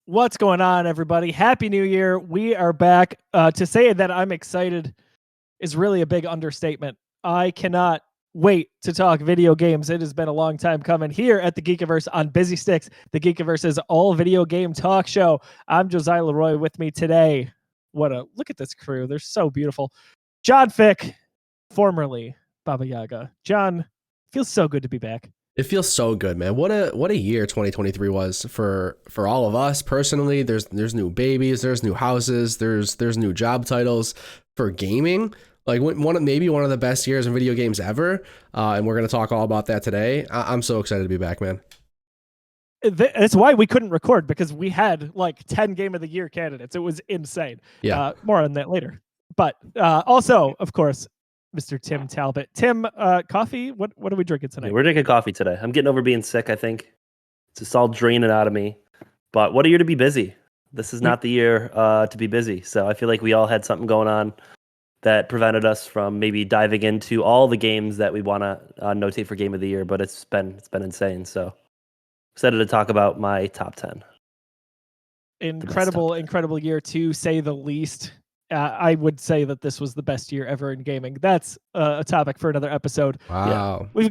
What's going on, everybody? Happy New Year. We are back. To say that I'm excited is really a big understatement. I cannot wait to talk video games. It has been a long time coming here at the Geekiverse on Busy Sticks. The Geekiverse's all video game talk show. I'm Josiah Leroy. With me today. Look at this crew. They're so beautiful. John Fick, formerly Baba Yaga. John, feels so good to be back. It feels so good, man. What a year 2023 was for all of us personally. There's new babies, there's new houses, there's new job titles for gaming. Like maybe one of the best years in video games ever. And we're gonna talk all about that today. I'm so excited to be back, man. That's why we couldn't record, because we had like 10 Game of the Year candidates. It was insane. Yeah. More on that later. But also, of course, Mr. Tim Talbot. Tim, coffee? What are we drinking tonight? Yeah, we're drinking coffee today. I'm getting over being sick, I think. It's just all draining out of me. But what a year to be busy. This is not the year to be busy. So I feel like we all had something going on that prevented us from maybe diving into all the games that we want to notate for Game of the Year. But it's been insane. So excited to talk about my top 10. Incredible year, to say the least. I would say that this was the best year ever in gaming. That's a topic for another episode. Wow. Yeah.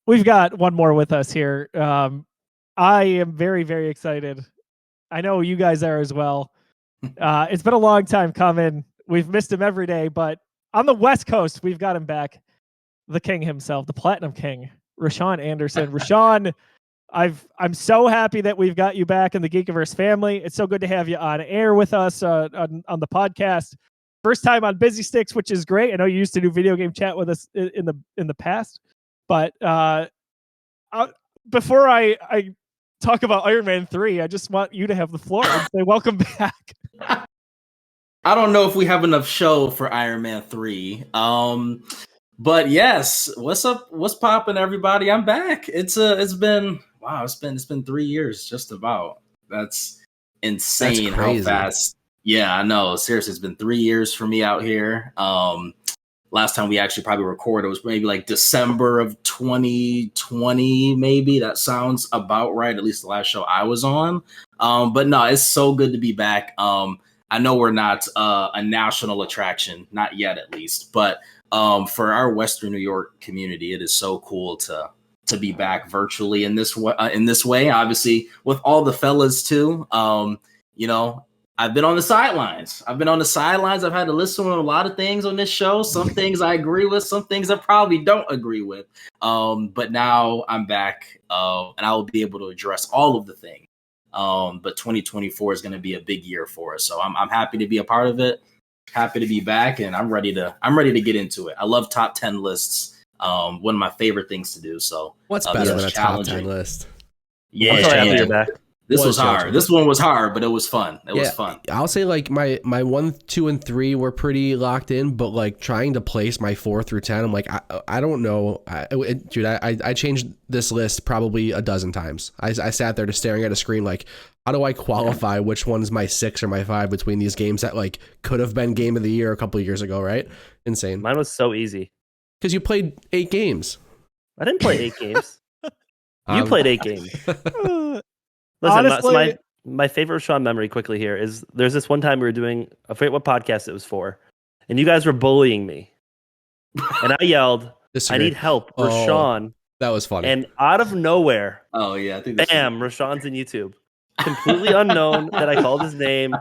We've got one more with us here. I am very, very excited. I know you guys are as well. It's been a long time coming. We've missed him every day, but on the West Coast, we've got him back. The king himself, the Platinum King, Rashawn Anderson. Rashawn, I'm so happy that we've got you back in the Geekiverse family. It's so good to have you on air with us on the podcast. First time on Busy Sticks, which is great. I know you used to do video game chat with us in the past, but before I talk about Iron Man 3, I just want you to have the floor and say welcome back. I don't know if we have enough show for Iron Man 3. But yes, what's up? What's popping, everybody? I'm back. It's been 3 years, just about. That's insane. How fast. Yeah, I know. Seriously, it's been 3 years for me out here. Last time we actually probably recorded was maybe like December of 2020, maybe. That sounds about right, at least the last show I was on. But no, it's so good to be back. I know we're not a national attraction, not yet at least, but for our Western New York community, it is so cool to be back virtually in this way. Obviously, with all the fellas too. I've been on the sidelines. I've had to listen to a lot of things on this show. Some things I agree with, some things I probably don't agree with. But now I'm back, and I will be able to address all of the things. But 2024 is going to be a big year for us. So I'm happy to be a part of it. Happy to be back, and I'm ready to get into it. I love top 10 lists. One of my favorite things to do. So what's better than a top 10 list? Yeah, back. This was hard. This one was hard, but it was fun. It was fun. I'll say like my 1, 2, and 3 were pretty locked in, but like trying to place my 4 through 10, I'm like, I don't know. I changed this list probably a dozen times. I sat there just staring at a screen like, how do I qualify which one's my 6 or my 5 between these games that like could have been Game of the Year a couple of years ago, right? Insane. Mine was so easy. Because you played 8 games. I didn't play 8 games. You played 8 games. Listen, honestly, my favorite Rashawn memory quickly here is there's this one time we were doing, I forget what podcast it was for, and you guys were bullying me. And I yelled, I need help, Rashawn. That was funny. And out of nowhere, I think bam, Rashawn's in YouTube. Completely unknown that I called his name.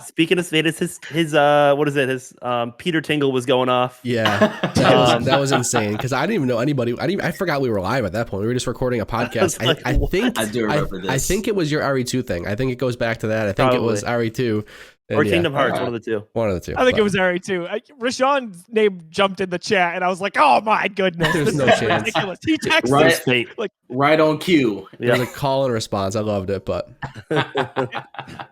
Speaking of fate, his what is it? His Peter Tingle was going off. Yeah, that was insane because I didn't even know anybody. I forgot we were live at that point. We were just recording a podcast. I do remember this. I think it was your RE2 thing. I think it goes back to that. I think it was RE2. Or Kingdom Hearts, one of the two. I think it was RE2. Rashawn's name jumped in the chat, and I was like, "Oh my goodness, there's no chance." Ridiculous. He texted right on cue. It was a call and response. I loved it, but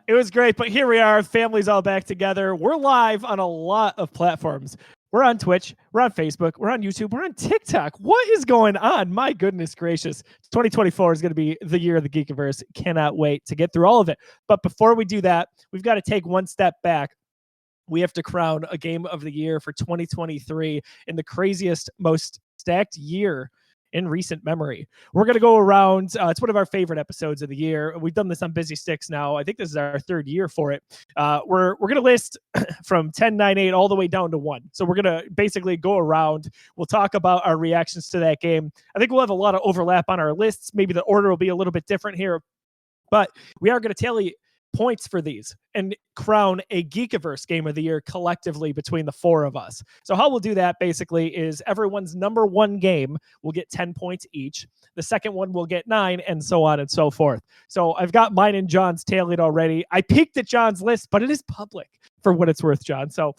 it was great. But here we are, families all back together. We're live on a lot of platforms. We're on Twitch, we're on Facebook, we're on YouTube, we're on TikTok. What is going on? My goodness gracious. 2024 is going to be the year of the Geekiverse. Cannot wait to get through all of it. But before we do that, we've got to take one step back. We have to crown a game of the year for 2023 in the craziest, most stacked year in recent memory. We're going to go around. It's one of our favorite episodes of the year. We've done this on Busy Sticks now. I think this is our third year for it. We're going to list from 10, 9, 8 all the way down to 1. So we're going to basically go around. We'll talk about our reactions to that game. I think we'll have a lot of overlap on our lists. Maybe the order will be a little bit different here, but we are going to tally points for these and crown a Geekiverse game of the year collectively between the 4 of us. So how we'll do that basically is everyone's number 1 game will get 10 points each. The second one will get 9, and so on and so forth. So I've got mine and John's tallied already. I peeked at John's list, but it is public for what it's worth, John. So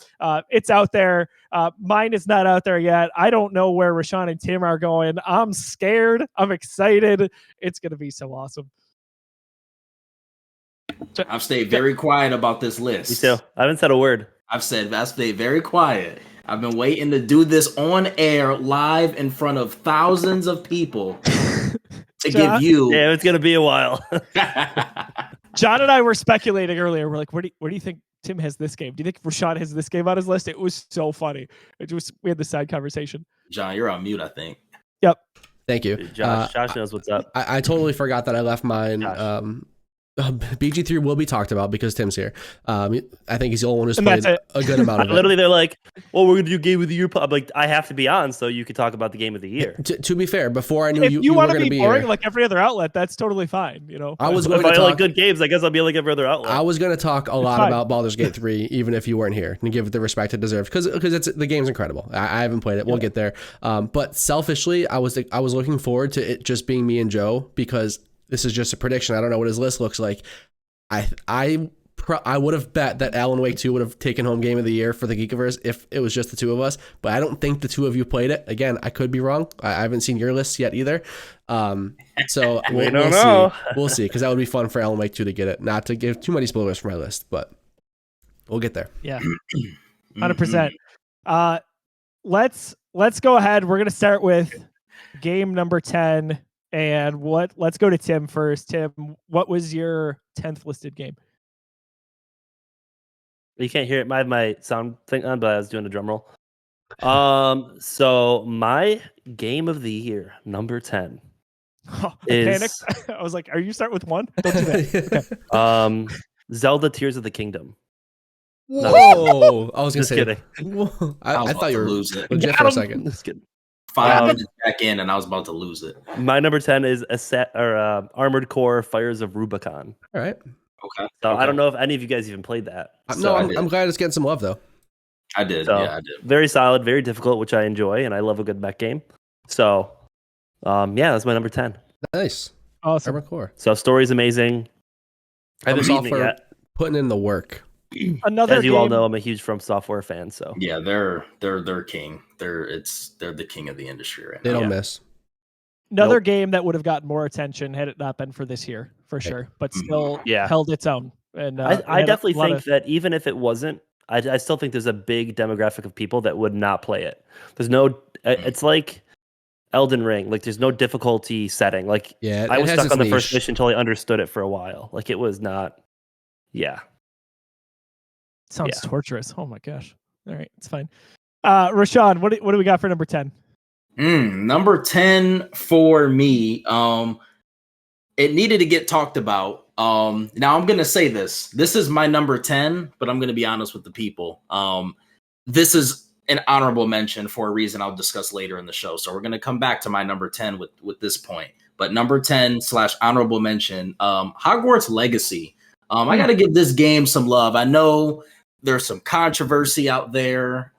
it's out there. Mine is not out there yet. I don't know where Rashawn and Tim are going. I'm scared. I'm excited. It's going to be so awesome. I've stayed very quiet about this list. Me too. I haven't said a word. I've stayed very quiet. I've been waiting to do this on air, live in front of thousands of people to give you. Yeah, it's gonna be a while. John and I were speculating earlier. We're like, where do you think Tim has this game? Do you think Rashawn has this game on his list? It was so funny. We had the side conversation. John, you're on mute, I think. Yep. Thank you. Josh knows what's up. I totally forgot that I left mine. BG3 will be talked about because Tim's here. I think he's the only one who's played a good amount of it. Literally, they're like, "Well, we're gonna do game of the year." I'm like, I have to be on so you could talk about the game of the year. To be fair, before I knew if you were want going to to be be boring here, like every other outlet, that's totally fine. You know, I was If going to I like talk. good games, I guess I'll be like every other outlet. I was going to talk a lot fine. about Baldur's Gate 3, even if you weren't here, and give it the respect it deserves, because the game's incredible. I haven't played it. We'll get there. But selfishly, I was looking forward to it just being me and Joe, because this is just a prediction. I don't know what his list looks like. I would have bet that Alan Wake 2 would have taken home game of the year for the Geekiverse if it was just the 2 of us, but I don't think the 2 of you played it. Again, I could be wrong. I haven't seen your lists yet either. So we'll see. We'll see, because that would be fun for Alan Wake 2 to get it. Not to give too many spoilers for my list, but we'll get there. Yeah, 100%. Let's go ahead. We're gonna start with game number 10. And let's go to Tim first. Tim, what was your 10th listed game? You can't hear it. I have my sound thing on, but I was doing a drum roll. So my game of the year, number 10, Panicked. I was like, "Are you starting with 1? Don't do that." Okay. Zelda: Tears of the Kingdom. Whoa! I was gonna Just say, kidding. Whoa. I I thought you were lose it. legit for a second. Just kidding. 5 minutes back in, and I was about to lose it. My number 10 is Armored Core: Fires of Rubicon. All right. Okay. So I don't know if any of you guys even played that. No, I'm glad it's getting some love though. I did. So, Yeah, I did. Very solid, very difficult, which I enjoy, and I love a good mech game. So, that's my number 10. Nice. Awesome. Armored Core. So story's amazing. I haven't beaten it Software yet. putting in the work. Another As you game, all know, I'm a huge From Software fan. So Yeah, they're king. They're the king of the industry right They now. don't miss. another Nope. game that would have gotten more attention had it not been for this year, for sure. But still Yeah. held its own. And I had a definitely lot think of- that even if it wasn't, I still think there's a big demographic of people that would not play it. There's no. It's like Elden Ring. Like there's no difficulty setting. Like Yeah, I it was has stuck its on the first niche. mission until I understood it for a while. Like it was not. Yeah. sounds yeah. torturous. Oh my gosh. All right, it's fine. Rashawn, what do we got for number 10? Number 10 for me. It needed to get talked about. Now I'm gonna say this. This is my number 10, but I'm gonna be honest with the people. This is an honorable mention for a reason I'll discuss later in the show. So we're gonna come back to my number 10 with this point. But number 10 / honorable mention, Hogwarts Legacy. I gotta give this game some love. I know there's some controversy out there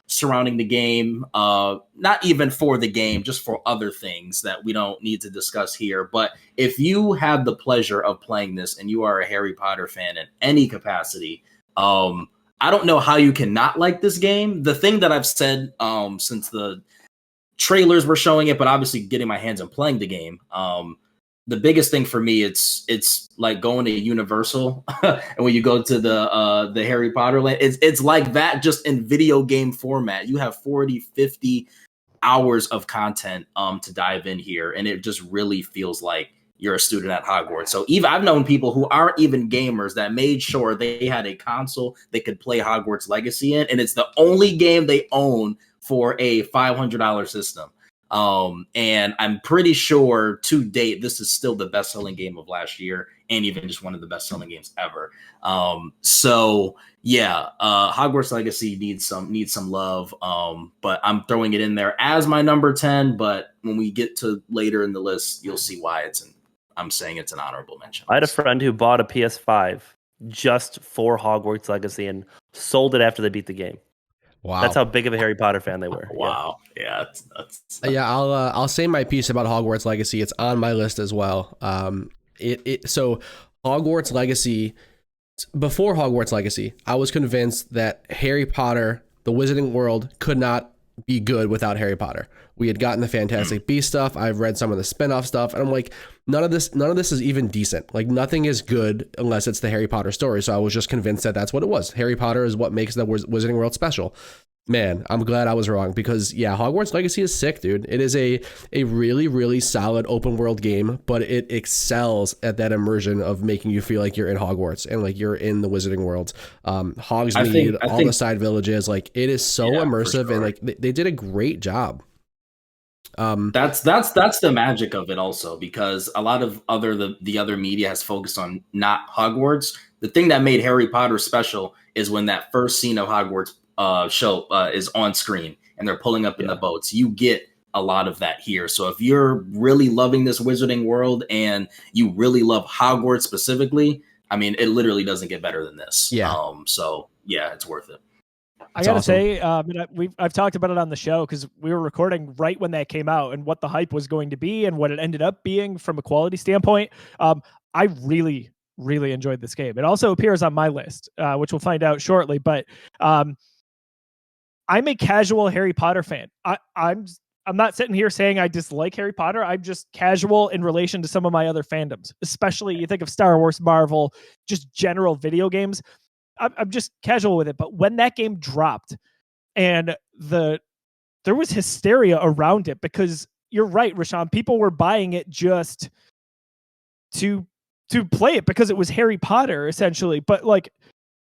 surrounding the game, not even for the game, just for other things that we don't need to discuss here. But if you have the pleasure of playing this and you are a Harry Potter fan in any capacity, I don't know how you can not like this game. The thing that I've said since the trailers were showing it, but obviously getting my hands on playing the game, the biggest thing for me, it's like going to Universal, and when you go to the Harry Potter land, it's like that, just in video game format. You have 40, 50 hours of content to dive in here, and it just really feels like you're a student at Hogwarts. So even I've known people who aren't even gamers that made sure they had a console they could play Hogwarts Legacy in, and it's the only game they own for a $500 system. And I'm pretty sure to date, this is still the best selling game of last year, and even just one of the best selling games ever. So yeah, Hogwarts Legacy needs some love. But I'm throwing it in there as my number 10. But when we get to later in the list, you'll see why I'm saying it's an honorable mention. I had a friend who bought a PS5 just for Hogwarts Legacy and sold it after they beat the game. Wow. That's how big of a Harry Potter fan they were. Wow. Yeah. That's Yeah, I'll say my piece about Hogwarts Legacy. It's on my list as well. So Hogwarts Legacy, before Hogwarts Legacy, I was convinced that Harry Potter, the Wizarding World, could not be good without Harry Potter. We had gotten the Fantastic Beasts stuff. I've read some of the spin-off stuff, and I'm like, none of this is even decent. Like, nothing is good unless it's the Harry Potter story. So I was just convinced that that's what it was. Harry Potter is what makes the Wizarding World special. Man, I'm glad I was wrong, because yeah, Hogwarts Legacy is sick, dude. It is a really, really solid open world game, but it excels at that immersion of making you feel like you're in Hogwarts and like you're in the Wizarding World. Hogsmeade, all the side villages, like it is so immersive, and like they did a great job. That's the magic of it also, because a lot of the other media has focused on not Hogwarts. The thing that made Harry Potter special is when that first scene of Hogwarts show is on screen and they're pulling up in the boats. You get a lot of that here. So if you're really loving this Wizarding World and you really love Hogwarts specifically, I mean, it literally doesn't get better than this. Yeah. So yeah, it's worth it. I gotta say, I've talked about it on the show because we were recording right when that came out and what the hype was going to be and what it ended up being from a quality standpoint. I really enjoyed this game. It also appears on my list, which we'll find out shortly. But I'm a casual Harry Potter fan. I'm not sitting here saying I dislike Harry Potter. I'm just casual in relation to some of my other fandoms, especially you think of Star Wars, Marvel, just general video games. I'm just casual with it. But when that game dropped and there was hysteria around it, because you're right, Rashawn, people were buying it just to play it because it was Harry Potter essentially. But like,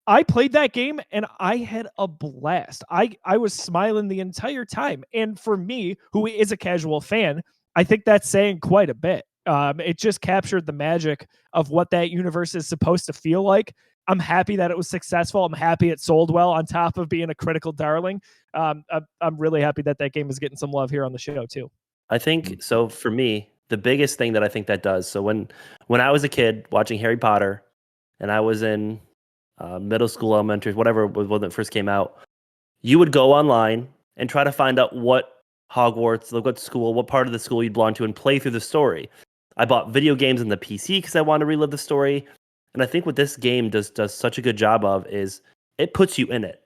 I played that game and I had a blast. I was smiling the entire time. And for me, who is a casual fan, I think that's saying quite a bit. It just captured the magic of what that universe is supposed to feel like. I'm happy that it was successful. I'm happy it sold well on top of being a critical darling. I'm really happy that game is getting some love here on the show too. I think so. For me, the biggest thing that I think that does. So when I was a kid watching Harry Potter, and I was in middle school, elementary, whatever was when it first came out, you would go online and try to find out what Hogwarts, what school, what part of the school you'd belong to, and play through the story. I bought video games on the PC because I wanted to relive the story. And I think what this game does such a good job of is it puts you in it.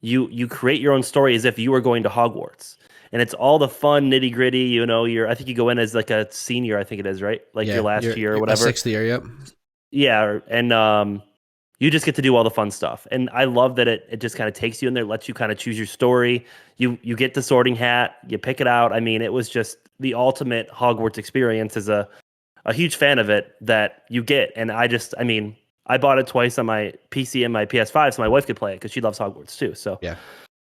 You create your own story as if you were going to Hogwarts. And it's all the fun nitty gritty, you know, I think you go in as like a senior, I think it is, right? Like your last year or whatever. Sixth year, yep. Yeah. And you just get to do all the fun stuff. And I love that it just kind of takes you in there, lets you kind of choose your story. You get the Sorting Hat, you pick it out. I mean, it was just the ultimate Hogwarts experience. As a huge fan of it that you get. And I bought it twice on my PC and my PS5 so my wife could play it because she loves Hogwarts too. So yeah,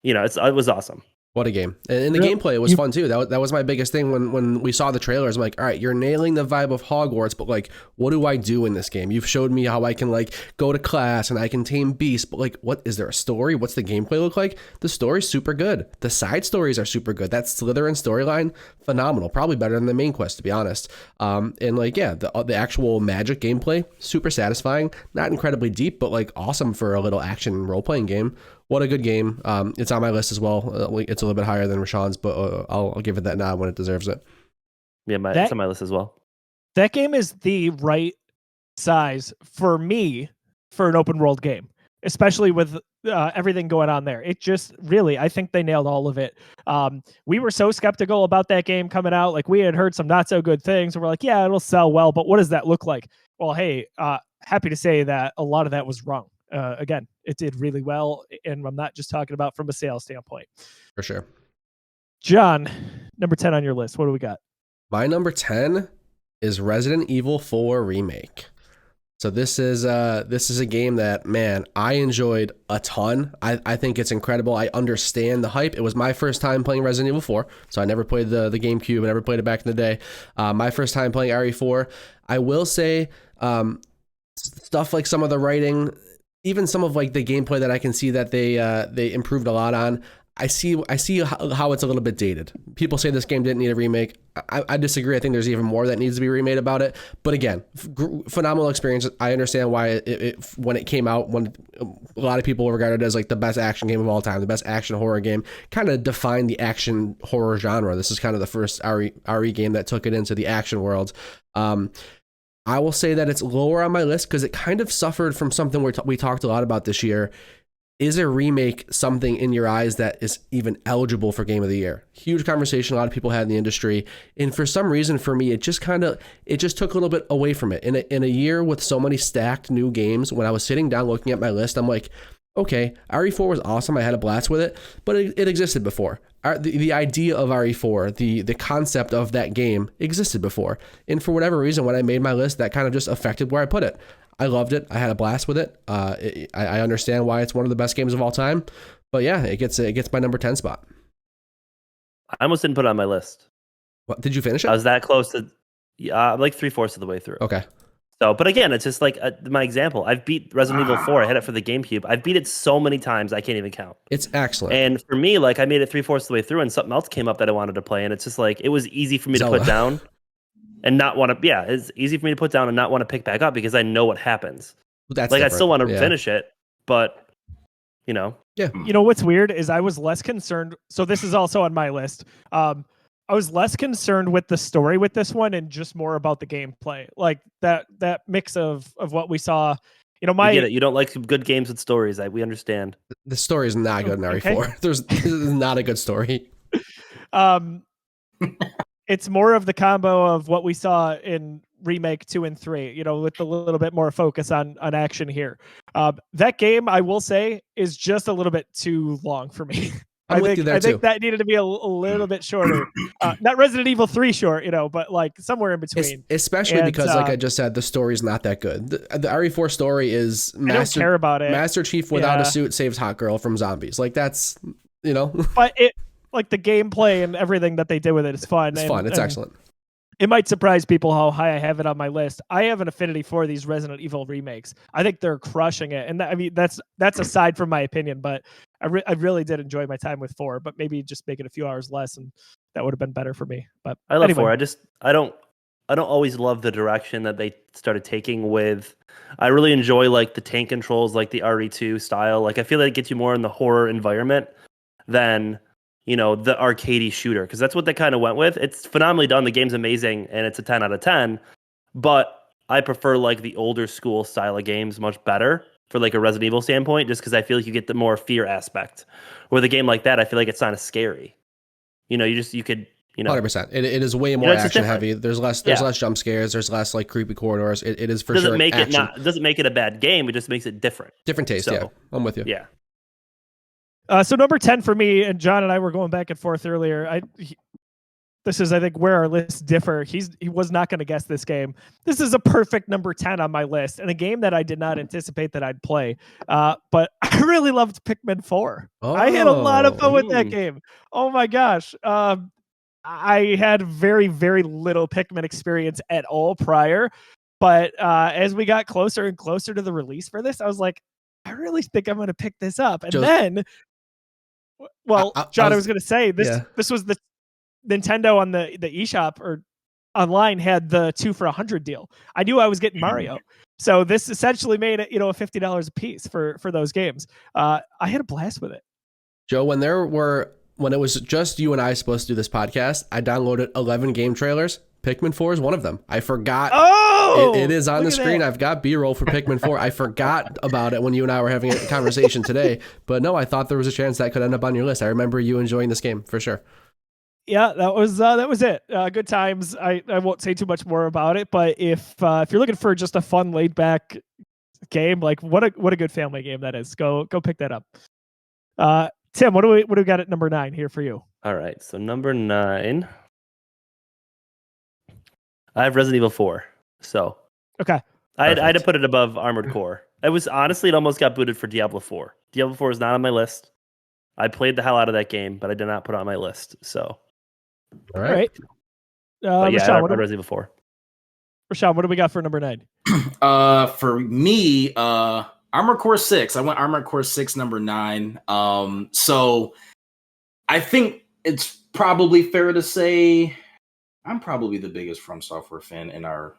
you know, it was awesome. What a game. And the gameplay was fun too. That was my biggest thing when we saw the trailers. I'm like, all right, you're nailing the vibe of Hogwarts, but like, what do I do in this game? You've showed me how I can like go to class and I can tame beasts, but like, what is there a story? What's the gameplay look like? The story's super good. The side stories are super good. That Slytherin storyline, phenomenal. Probably better than the main quest, to be honest. And like, yeah, the actual magic gameplay, super satisfying. Not incredibly deep, but like awesome for a little action role-playing game. What a good game. It's on my list as well. It's a little bit higher than Rashawn's, but I'll give it that nod when it deserves it. Yeah, it's on my list as well. That game is the right size for me for an open world game, especially with everything going on there. It just really, I think they nailed all of it. We were so skeptical about that game coming out. Like, we had heard some not so good things, and we're like, yeah, it'll sell well, but what does that look like? Well, hey, happy to say that a lot of that was wrong. Again, it did really well, and I'm not just talking about from a sales standpoint. For sure. John, number 10 on your list. What do we got? My number 10 is Resident Evil 4 Remake. So this is a game that, man, I enjoyed a ton. I think it's incredible. I understand the hype. It was my first time playing Resident Evil 4, so I never played the GameCube. I never played it back in the day. My first time playing RE4. I will say stuff like some of the writing, even some of like the gameplay that I can see that they improved a lot on. I see how it's a little bit dated. People say this game didn't need a remake. I disagree. I think there's even more that needs to be remade about it. But again, phenomenal experience. I understand why when it came out, when a lot of people regarded it as like the best action game of all time, the best action horror game, kind of defined the action horror genre. This is kind of the first RE game that took it into the action world. I will say that it's lower on my list because it kind of suffered from something we talked a lot about this year. Is a remake something in your eyes that is even eligible for Game of the Year? Huge conversation a lot of people had in the industry. And for some reason, for me, it just took a little bit away from it. In a year with so many stacked new games, when I was sitting down looking at my list, I'm like, okay, RE4 was awesome. I had a blast with it, but it existed before. The idea of RE4, the concept of that game existed before. And for whatever reason, when I made my list, that kind of just affected where I put it. I loved it. I had a blast with it. I understand why it's one of the best games of all time. But yeah, it gets my number 10 spot. I almost didn't put it on my list. What, did you finish it? I was that close to, like 3/4 of the way through. Okay. So, but again, it's just like my example. I've beat Resident Evil 4. I had it for the GameCube. I've beat it so many times I can't even count. It's excellent. And for me, like I made it 3/4 of the way through, and something else came up that I wanted to play, and it's just like it was easy for me Zelda. to put down. And not want to, yeah, it's easy for me to put down and not want to pick back up because I know what happens. That's like, different. I still want to Yeah. finish it, but, you know. Yeah. You know what's weird is I was less concerned. So this is also on my list. I was less concerned with the story with this one and just more about the gameplay. Like that mix of what we saw. You know, We get it. You don't like good games with stories. We understand. The story is not good in RE4. Okay. There's not a good story. It's more of the combo of what we saw in remake 2 and 3, you know, with a little bit more focus on action here. That game, I will say, is just a little bit too long for me. I'm with you there, I too. think that needed to be a little bit shorter. Not Resident Evil 3 short, you know, but like somewhere in between. Especially And, because, like I just said, the story's not that good. The RE4 story is I don't care about it. Master Chief without a Yeah. suit saves Hot Girl from zombies. Like that's, you know, But it, like the gameplay and everything that they did with it is fun. it's fun. It's excellent. It might surprise people how high I have it on my list. I have an affinity for these Resident Evil remakes. I think they're crushing it, and I mean that's aside from my opinion. But I really did enjoy my time with 4. But maybe just make it a few hours less, and that would have been better for me. But I love anyway. 4. I don't always love the direction that they started taking with. I really enjoy like the tank controls, like the RE2 style. Like I feel like it gets you more in the horror environment than, you know, the arcadey shooter, because that's what they kind of went with. It's phenomenally done. The game's amazing, and it's a 10 out of 10. But I prefer like the older school style of games much better for like a Resident Evil standpoint, just because I feel like you get the more fear aspect. With a game like that, I feel like it's not as scary. You know, you could, you know, 100%. It is way more it's just action different. heavy. There's less jump scares. There's less like creepy corridors. It is for doesn't sure make action. it doesn't make it a bad game. It just makes it different. Different taste. So, yeah, I'm with you. Yeah. So number 10 for me, and John and I were going back and forth earlier. This is, I think, where our lists differ. He was not going to guess this game. This is a perfect number 10 on my list, and a game that I did not anticipate that I'd play. But I really loved Pikmin 4. I had a lot of fun with that game. Oh my gosh. I had very, very little Pikmin experience at all prior. But as we got closer and closer to the release for this, I was like, I really think I'm going to pick this up. And then, well, John, I was going to say this was the Nintendo on the eShop or online had the 2 for $100 deal. I knew I was getting Mario. So this essentially made it, you know, $50 a piece for those games. I had a blast with it. Joe, when it was just you and I supposed to do this podcast, I downloaded 11 game trailers. Pikmin 4 is one of them. I forgot. Oh, it is on the screen. That. I've got B-roll for Pikmin 4. I forgot about it when you and I were having a conversation today. But no, I thought there was a chance that could end up on your list. I remember you enjoying this game for sure. Yeah, that was it. Good times. I won't say too much more about it, but if you're looking for just a fun, laid back game, like what a good family game that is. Go pick that up. Tim, what do we got at number 9 here for you? All right, so number 9, I have Resident Evil 4. So Okay. I'd Perfect. have put it above Armored Core. It was honestly, it almost got booted for Diablo 4. Diablo 4 is not on my list. I played the hell out of that game, but I did not put it on my list. So, All All right. right. but yeah, Rashawn, I'd Resident Evil 4. Rashawn, what do we got for number 9? For me, Armored Core 6. I went Armored Core 6 number 9. So I think it's probably fair to say I'm probably the biggest From Software fan in our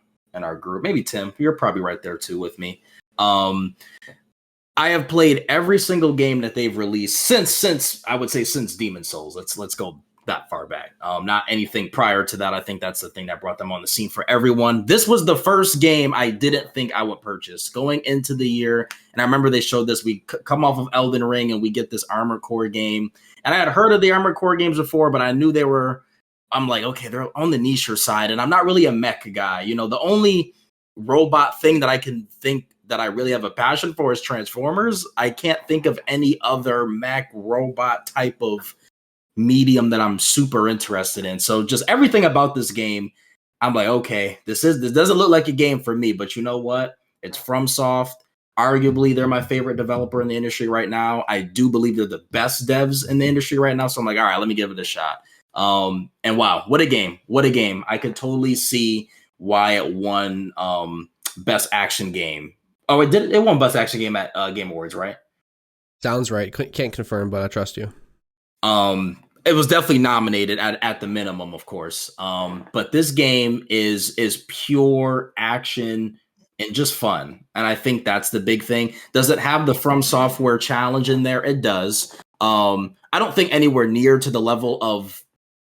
group. Maybe Tim, you're probably right there too with me. I have played every single game that they've released since I would say since Demon Souls. Let's go that far back. Not anything prior to that. I think that's the thing that brought them on the scene for everyone. This was the first game I didn't think I would purchase going into the year. And I remember they showed this. We come off of Elden Ring and we get this Armored Core game. And I had heard of the Armored Core games before, but I knew they were, I'm like, okay, they're on the niche side. And I'm not really a mech guy. You know, the only robot thing that I can think that I really have a passion for is Transformers. I can't think of any other mech robot type of medium that I'm super interested in. So just everything about this game, I'm like, okay, this doesn't look like a game for me, but you know what? It's FromSoft. Arguably, they're my favorite developer in the industry right now. I do believe they're the best devs in the industry right now. So I'm like, all right, let me give it a shot. And wow, what a game. What a game. I could totally see why it won best action game. Oh, it won best action game at Game Awards, right? Sounds right. Can't confirm, but I trust you. It was definitely nominated at the minimum, of course. But this game is pure action and just fun. And I think that's the big thing. Does it have the From Software challenge in there? It does. I don't think anywhere near to the level of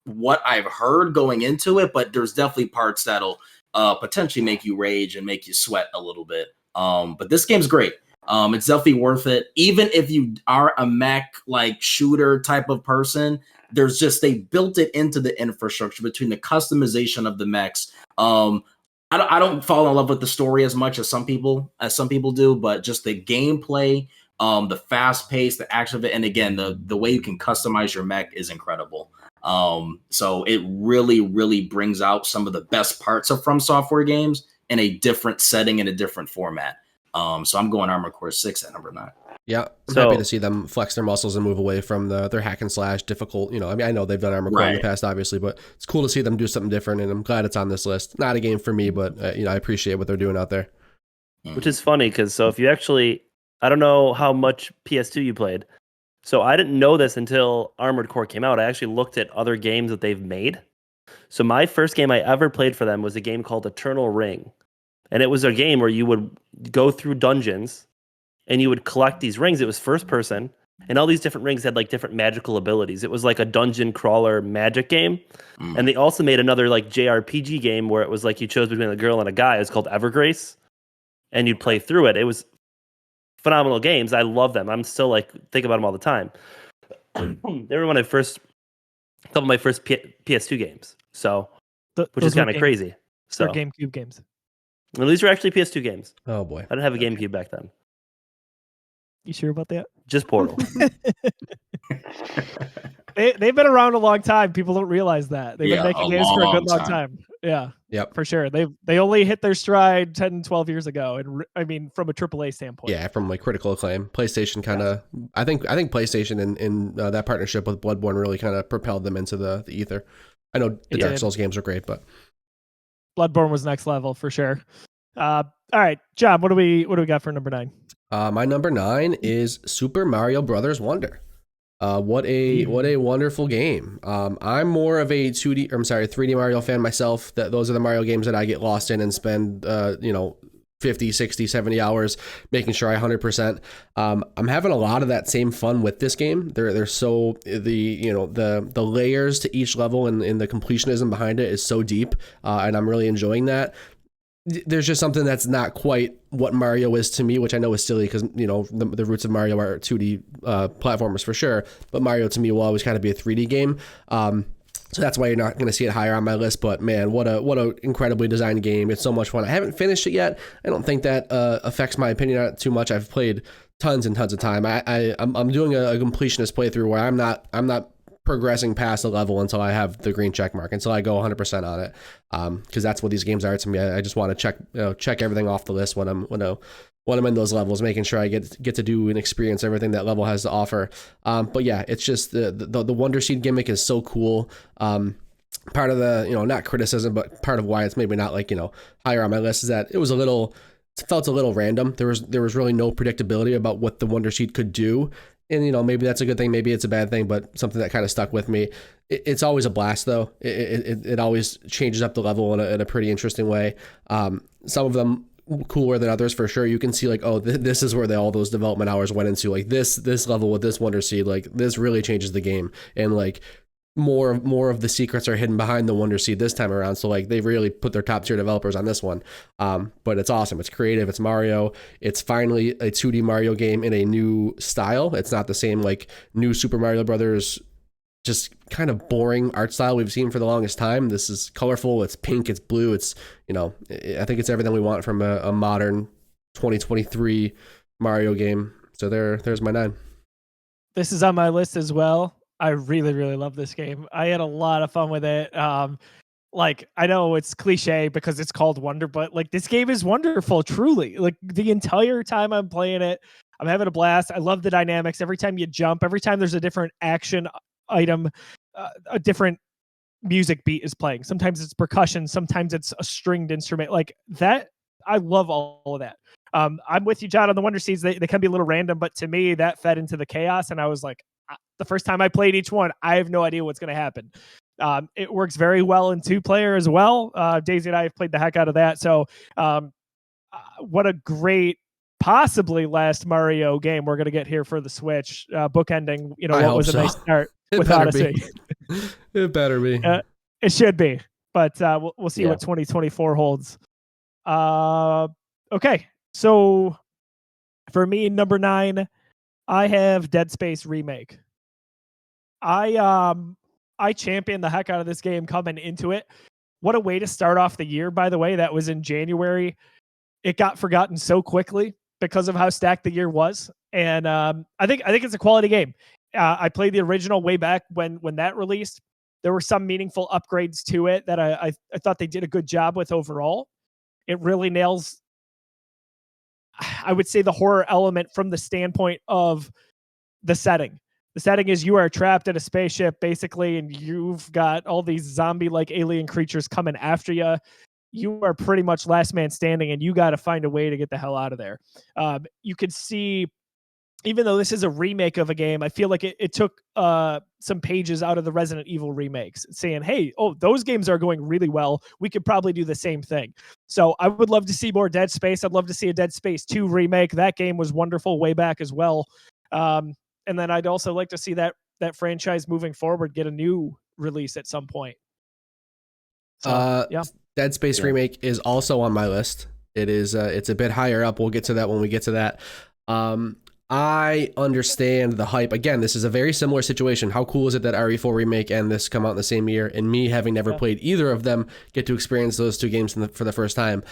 what I've heard going into it, but there's definitely parts that'll potentially make you rage and make you sweat a little bit. But this game's great. It's definitely worth it. Even if you are a mech like shooter type of person, they built it into the infrastructure between the customization of the mechs. I don't fall in love with the story as much as some people do, but just the gameplay, the fast pace, the action of it, and again, the way you can customize your mech is incredible. So it really, really brings out some of the best parts of From Software games in a different setting, in a different format. So I'm going Armored Core 6 at number 9. Yeah, I'm happy to see them flex their muscles and move away from their hack and slash difficult. You know, I mean, I know they've done Armored Core in the past, obviously, but it's cool to see them do something different, and I'm glad it's on this list. Not a game for me, but I appreciate what they're doing out there. Which is funny because so if you actually, I don't know how much PS2 you played. So I didn't know this until Armored Core came out. I actually looked at other games that they've made. So my first game I ever played for them was a game called Eternal Ring. And it was a game where you would go through dungeons and you would collect these rings. It was first person, and all these different rings had like different magical abilities. It was like a dungeon crawler magic game. And they also made another like JRPG game where it was like you chose between a girl and a guy. It was called Evergrace, and you'd play through it. It was phenomenal games. I love them. I'm still like think about them all the time. They were a couple of my first PS2 games. So, which is kind of crazy. So They're GameCube games. Well, these are actually PS2 games. Oh boy, I didn't have a GameCube back then. You sure about that? Just Portal. They've been around a long time. People don't realize that. They've been making games for a good long time. Yeah. Yep. For sure. They only hit their stride 10, 12 years ago. And I mean, from a AAA standpoint. Yeah, from like critical acclaim. PlayStation kind of, I think PlayStation and that partnership with Bloodborne really kind of propelled them into the ether. I know the Dark Souls games are great, but Bloodborne was next level for sure. All right, John, what do we got for number 9? My number 9 is Super Mario Brothers Wonder. What a wonderful game. I'm more of a 3D Mario fan myself. Those are the Mario games that I get lost in and spend 50, 60, 70 hours making sure I 100%. I'm having a lot of that same fun with this game. They're so the layers to each level and the completionism behind it is so deep, and I'm really enjoying that. There's just something that's not quite what Mario is to me, which I know is silly because the roots of Mario are 2D platformers for sure, but Mario to me will always kind of be a 3D game. So that's why you're not going to see it higher on my list. But man, what a incredibly designed game! It's so much fun. I haven't finished it yet. I don't think that affects my opinion on it too much. I've played tons and tons of time. I'm doing a completionist playthrough where I'm not progressing past a level until I have the green check mark, until I go 100% on it. Because that's what these games are to me. I just want to check everything off the list when I'm in those levels, making sure I get to do and experience everything that level has to offer. But yeah, it's just the Wonder Seed gimmick is so cool. Part of the, not criticism, but part of why it's maybe not like, higher on my list is that it felt a little random. There was really no predictability about what the Wonder Seed could do. And, maybe that's a good thing. Maybe it's a bad thing, but something that kind of stuck with me. It's always a blast, though. It always changes up the level in a pretty interesting way. Some of them cooler than others for sure. You can see like, oh, this is where all those development hours went into. Like this level with this Wonder Seed, like this really changes the game. And like more of the secrets are hidden behind the Wonder Seed this time around. So like they really put their top tier developers on this one. But it's awesome. It's creative. It's Mario. It's finally a 2D Mario game in a new style. It's not the same like new Super Mario Brothers, just kind of boring art style we've seen for the longest time. This is colorful. It's pink. It's blue. It's, I think it's everything we want from a modern 2023 Mario game. So there's my 9. This is on my list as well. I really, really love this game. I had a lot of fun with it. Like, I know it's cliche because it's called Wonder, but like this game is wonderful, truly. Like the entire time I'm playing it, I'm having a blast. I love the dynamics. Every time you jump, every time there's a different action item, a different music beat is playing. Sometimes it's percussion, sometimes it's a stringed instrument. Like that, I love all of that. I'm with you, John, on the Wonder Seeds. They can be a little random, but to me, that fed into the chaos. And I was like, the first time I played each one, I have no idea what's going to happen. It works very well in 2-player as well. Daisy and I have played the heck out of that. So what a great, possibly last Mario game we're going to get here for the Switch. Bookending, what was a nice start with Odyssey. It better be. It should be. But we'll see what 2024 holds. Okay. So for me, number 9, I have Dead Space Remake. I championed the heck out of this game coming into it. What a way to start off the year, by the way. That was in January. It got forgotten so quickly because of how stacked the year was. And I think it's a quality game. I played the original way back when that released. There were some meaningful upgrades to it that I thought they did a good job with overall. It really nails, I would say, the horror element from the standpoint of the setting. The setting is you are trapped in a spaceship, basically, and you've got all these zombie-like alien creatures coming after you. You are pretty much last man standing, and you got to find a way to get the hell out of there. You could see, even though this is a remake of a game, I feel like it took some pages out of the Resident Evil remakes, saying, hey, those games are going really well. We could probably do the same thing. So I would love to see more Dead Space. I'd love to see a Dead Space 2 remake. That game was wonderful way back as well. And then I'd also like to see that franchise moving forward get a new release at some point. So, yeah. Dead Space Remake is also on my list. It is it's a bit higher up. We'll get to that when we get to that. I understand the hype. Again, this is a very similar situation. How cool is it that RE4 Remake and this come out in the same year, and me having never played either of them get to experience those two games for the first time.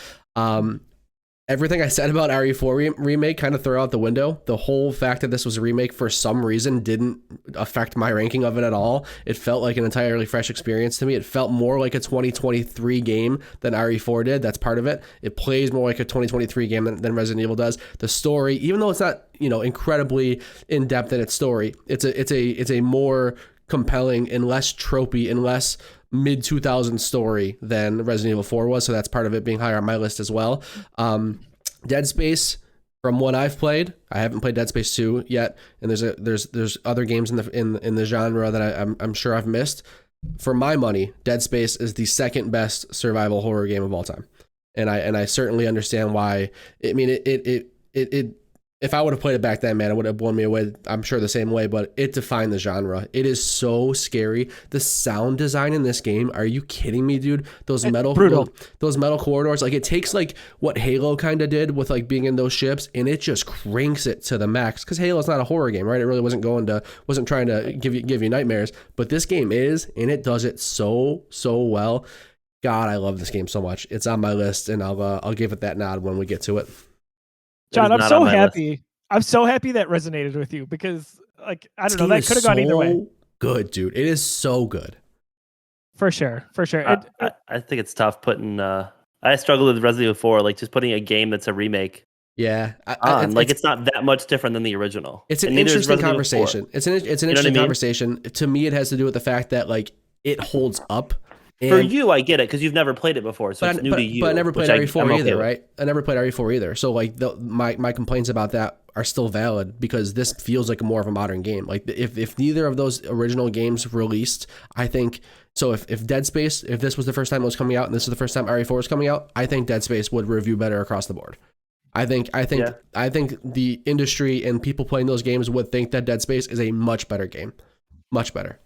Everything I said about RE4 Remake kind of throw out the window. The whole fact that this was a remake for some reason didn't affect my ranking of it at all. It felt like an entirely fresh experience to me. It felt more like a 2023 game than RE4 did. That's part of it. It plays more like a 2023 game than Resident Evil does. The story, even though it's not, incredibly in depth in its story, it's a more compelling and less tropey and less mid 2000s story than Resident Evil 4 was, so that's part of it being higher on my list as well. Dead Space, from what I've played, I haven't played Dead Space 2 yet, and there's other games in the genre that I'm sure I've missed. For my money, Dead Space is the second best survival horror game of all time, and I certainly understand why. I mean, it if I would have played it back then, man, it would have blown me away. I'm sure the same way, but it defined the genre. It is so scary. The sound design in this game, are you kidding me, dude? Those metal corridors, like it takes like what Halo kind of did with like being in those ships, and it just cranks it to the max. Because Halo's not a horror game, right? It really wasn't trying to give you nightmares, but this game is, and it does it so well. God, I love this game so much. It's on my list, and I'll give it that nod when we get to it. John, I'm so happy. I'm so happy that resonated with you because, like, I don't know, that could have gone either way. good, dude. It is so good. For sure. I think it's tough putting. I struggle with Resident Evil 4, like just putting a game that's a remake Yeah, on. It's not that much different than the original. It's an And neither is interesting Resident Evil 4. conversation. It's an You know what I interesting mean? conversation. To me, it has to do with the fact that like it holds up. For And- you, I get it because you've never played it before, so it's new to you. But I never played which RE4 I'm okay either, with. right? I never played RE4 either. So like my complaints about that are still valid because this feels like more of a modern game. Like if neither of those original games released, I think so. If Dead Space, if this was the first time it was coming out and this is the first time RE4 was coming out, I think Dead Space would review better across the board. I think the industry and people playing those games would think that Dead Space is a much better game, much better.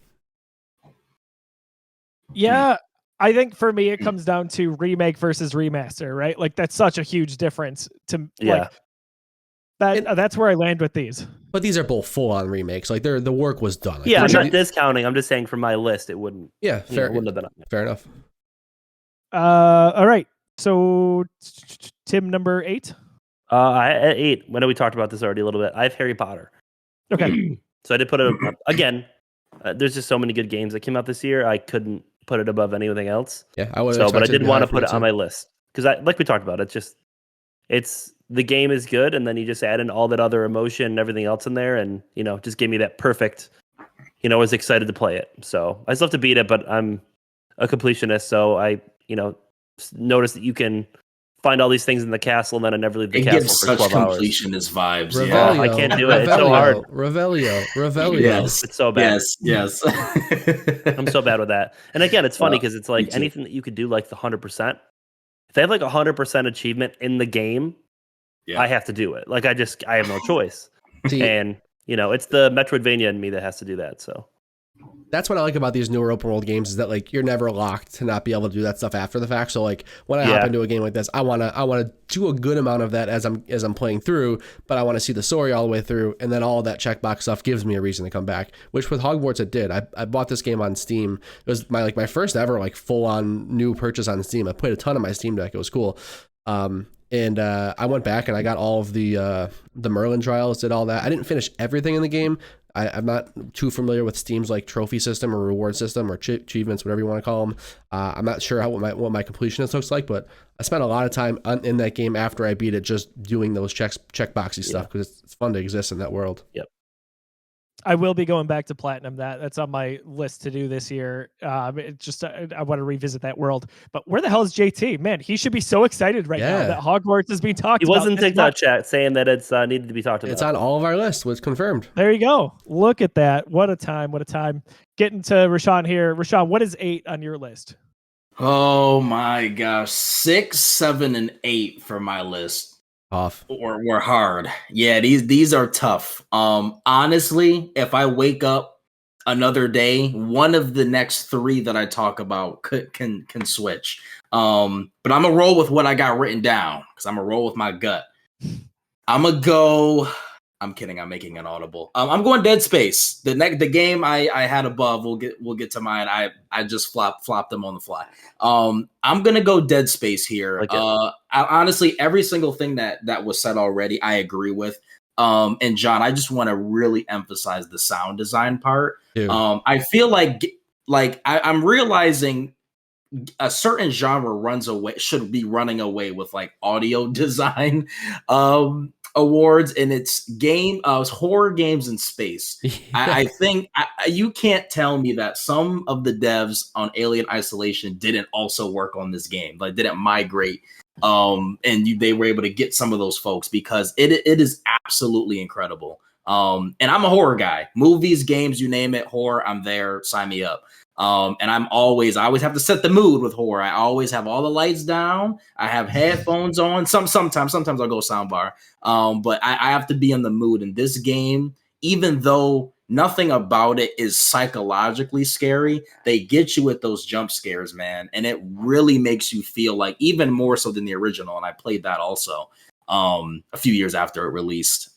Yeah, I think for me it comes down to remake versus remaster, right? Like that's such a huge difference to Yeah. like that's where I land with these. But these are both full on remakes. Like the work was done. Like, Yeah, I'm these are- not discounting. I'm just saying for my list, it wouldn't. yeah, Wouldn't have been on there. fair enough. All right. So Tim, number 8. At 8. I know we talked about this already a little bit. I have Harry Potter. Okay. So I did put it up. Again. There's just so many good games that came out this year. I couldn't put it above anything else. Yeah, I would. So, but I did want to put it on my list because like we talked about, it's the game is good, and then you just add in all that other emotion and everything else in there, and just gave me that perfect. I was excited to play it. So I still have to beat it, but I'm a completionist, so I noticed that you can find all these things in the castle, and then I never leave the It castle gives for such 12 hours. completionist vibes. Revelio. Yeah. I can't do it. It's so hard. Revelio. Yes. It's so bad. Yes. I'm so bad with that. And again, it's funny because it's me like too. anything that you could do like the 100%. If they have like 100% achievement in the game, Yeah. I have to do it. Like I have no choice. See, And it's the Metroidvania in me that has to do that. So that's what I like about these newer open world games is that like you're never locked to not be able to do that stuff after the fact. So like when I hop Yeah. into a game like this, I wanna do a good amount of that as I'm playing through, but I want to see the story all the way through, and then all that checkbox stuff gives me a reason to come back. Which with Hogwarts it did. I bought this game on Steam. It was my first ever like full on new purchase on Steam. I played a ton of my Steam Deck. It was cool. And I went back and I got all of the Merlin trials, did all that. I didn't finish everything in the game. I'm not too familiar with Steam's like trophy system or reward system or achievements, whatever you want to call them. I'm not sure what my completionist looks like, but I spent a lot of time in that game after I beat it, just doing those checkboxy stuff because it's fun to exist in that world. Yep. I will be going back to Platinum. That's on my list to do this year. It's just I want to revisit that world. But where the hell is JT? Man, he should be so excited right now Yeah. that Hogwarts is being talked he about. was in this TikTok month. chat saying that it's needed to be talked about. It's on all of our lists. Was confirmed. There you go. Look at that. What a time. What a time. Getting to Rashawn here. Rashawn, what is 8 on your list? Oh my gosh. 6, 7, and 8 for my list. Off. Were hard. Yeah, these are tough. Honestly, if I wake up another day, one of the next 3 that I talk about can switch. But I'm gonna roll with what I got written down because I'm gonna roll with my gut. I'm gonna go. I'm kidding. I'm making an audible. I'm going Dead Space. The game I had above. We'll get to mine. I just flopped them on the fly. I'm gonna go Dead Space here. Like it. Honestly, every single thing that was said already, I agree with. And John, I just want to really emphasize the sound design part. Dude. I feel like I'm realizing a certain genre should be running away with like audio design awards, and it's horror games in space. I think you can't tell me that some of the devs on Alien Isolation didn't also work on this game, like didn't migrate, and they were able to get some of those folks because it is absolutely incredible. And I'm a horror guy, movies, games, you name it, horror, I'm there, sign me up. And I always have to set the mood with horror. I always have all the lights down. I have headphones on. Sometimes I'll go soundbar. But I have to be in the mood. In this game, even though nothing about it is psychologically scary, they get you with those jump scares, man. And it really makes you feel like even more so than the original. And I played that also a few years after it released.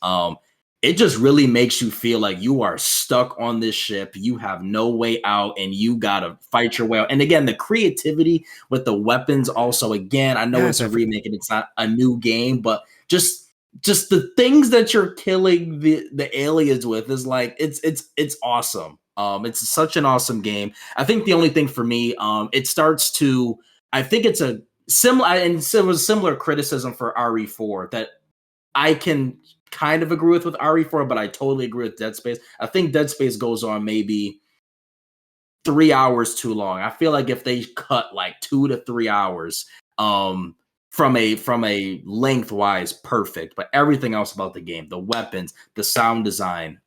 It just really makes you feel like you are stuck on this ship. You have no way out and you got to fight your way out. And again, the creativity with the weapons also, again, I know it's a remake and it's not a new game, but just the things that you're killing the aliens with is like, it's awesome. It's such an awesome game. I think the only thing for me, it starts to. I think it's a similar, and it was similar criticism for RE4 that I can kind of agree with RE4, but I totally agree with Dead Space. I think Dead Space goes on maybe 3 hours too long. I feel like if they cut like 2 to 3 hours, from a lengthwise perfect, but everything else about the game, the weapons, the sound design,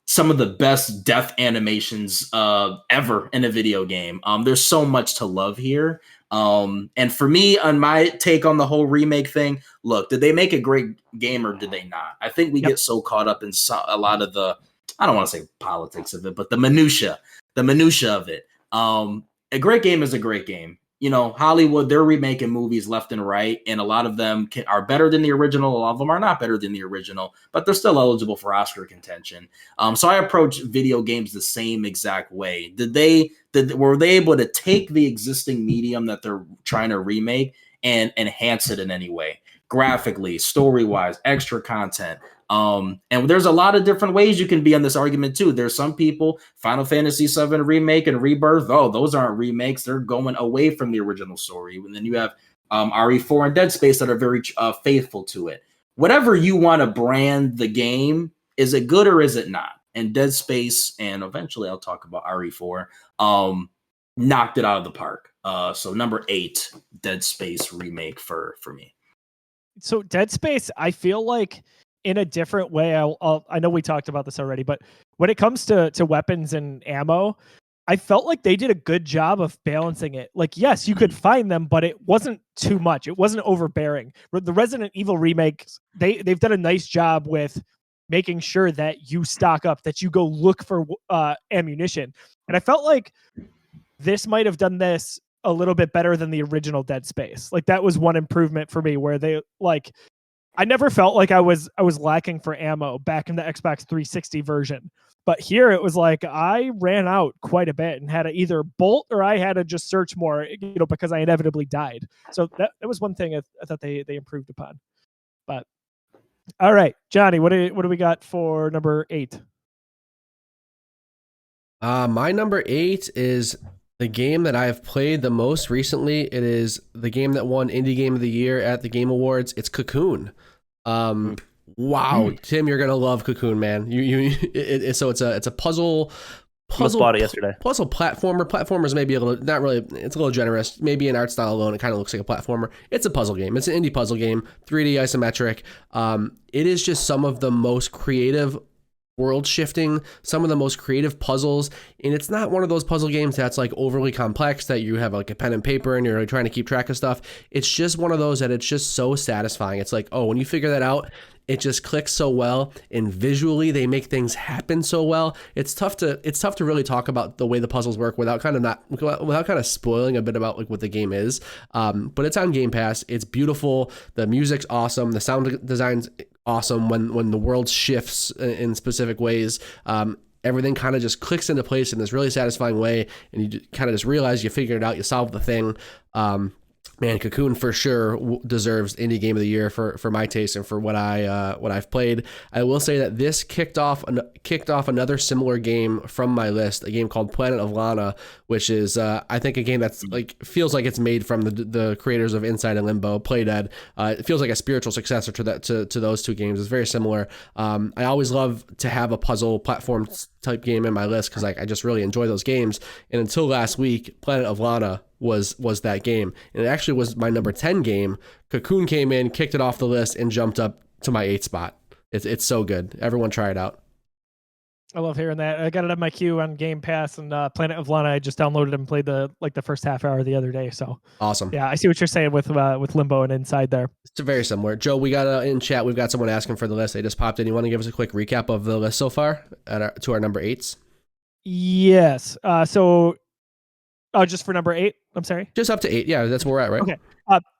some of the best death animations ever in a video game. There's so much to love here. And for me, on my take on the whole remake thing, look, did they make a great game or did they not? I think we get so caught up in a lot of the, I don't want to say politics of it, but the minutia of it. A great game is a great game. You know, Hollywood, they're remaking movies left and right, and a lot of them are better than the original. A lot of them are not better than the original, but they're still eligible for Oscar contention. So I approach video games the same exact way. Were they able to take the existing medium that they're trying to remake and enhance it in any way? Graphically, story-wise, extra content. And there's a lot of different ways you can be on this argument too. There's some people, Final Fantasy VII Remake and Rebirth, oh, those aren't remakes. They're going away from the original story. And then you have RE4 and Dead Space that are very faithful to it. Whatever you want to brand the game, is it good or is it not? And Dead Space, and eventually I'll talk about RE4, knocked it out of the park. So number 8, Dead Space Remake for me. So Dead Space, I feel like in a different way, I know we talked about this already, but when it comes to weapons and ammo, I felt like they did a good job of balancing it. Like, yes, you could find them, but it wasn't too much. It wasn't overbearing. The Resident Evil remakes, they've done a nice job with making sure that you stock up, that you go look for ammunition. And I felt like this might have done this a little bit better than the original Dead Space. Like, that was one improvement for me, where they like, I never felt like I was lacking for ammo back in the Xbox 360 version. But here it was like I ran out quite a bit and had to either bolt or I had to just search more, because I inevitably died. So that was one thing I thought they improved upon. But all right, Johnny, what do we got for number 8? My number 8 is the game that I've played the most recently. It is the game that won Indie Game of the Year at the Game Awards. It's Cocoon. Wow, Tim, you're gonna love Cocoon, man. So it's a puzzle. Bought it yesterday. Puzzle platformer. Platformers maybe a little, not really. It's a little generous. Maybe in art style alone, it kind of looks like a platformer. It's a puzzle game. It's an indie puzzle game. 3D isometric. It is just some of the most creative, world shifting, some of the most creative puzzles, and it's not one of those puzzle games that's like overly complex that you have like a pen and paper and you're like trying to keep track of stuff. It's just one of those that it's just so satisfying. It's like, oh, when you figure that out, it just clicks so well, and visually they make things happen so well. It's tough to really talk about the way the puzzles work without kind of spoiling a bit about like what the game is. But it's on Game Pass. It's beautiful. The music's awesome. The sound design's awesome. When the world shifts in specific ways, everything kind of just clicks into place in this really satisfying way, and you kind of just realize you figured it out. You solved the thing. Man, Cocoon for sure deserves Indie Game of the Year for my taste and for what I've played. I will say that this kicked off another similar game from my list, a game called Planet of Lana, which is I think a game that's like feels like it's made from the creators of Inside and Limbo, Playdead. It feels like a spiritual successor to those two games. It's very similar. I always love to have a puzzle platform type game in my list because I just really enjoy those games. And until last week, Planet of Lana was that game, and it actually was my number 10 game. Cocoon came in, kicked it off the list, and jumped up to my 8th spot. It's so good. Everyone try it out. I love hearing that. I got it on my queue on Game Pass, and Planet of Lana I just downloaded and played the first half hour the other day. So awesome. Yeah, I see what you're saying with Limbo and Inside there. It's very similar. Joe, we got in chat, we've got someone asking for the list. They just popped in. You want to give us a quick recap of the list so far to our number 8s? Yes. So just for number 8, I'm sorry? Just up to 8. Yeah, that's where we're at, right? Okay.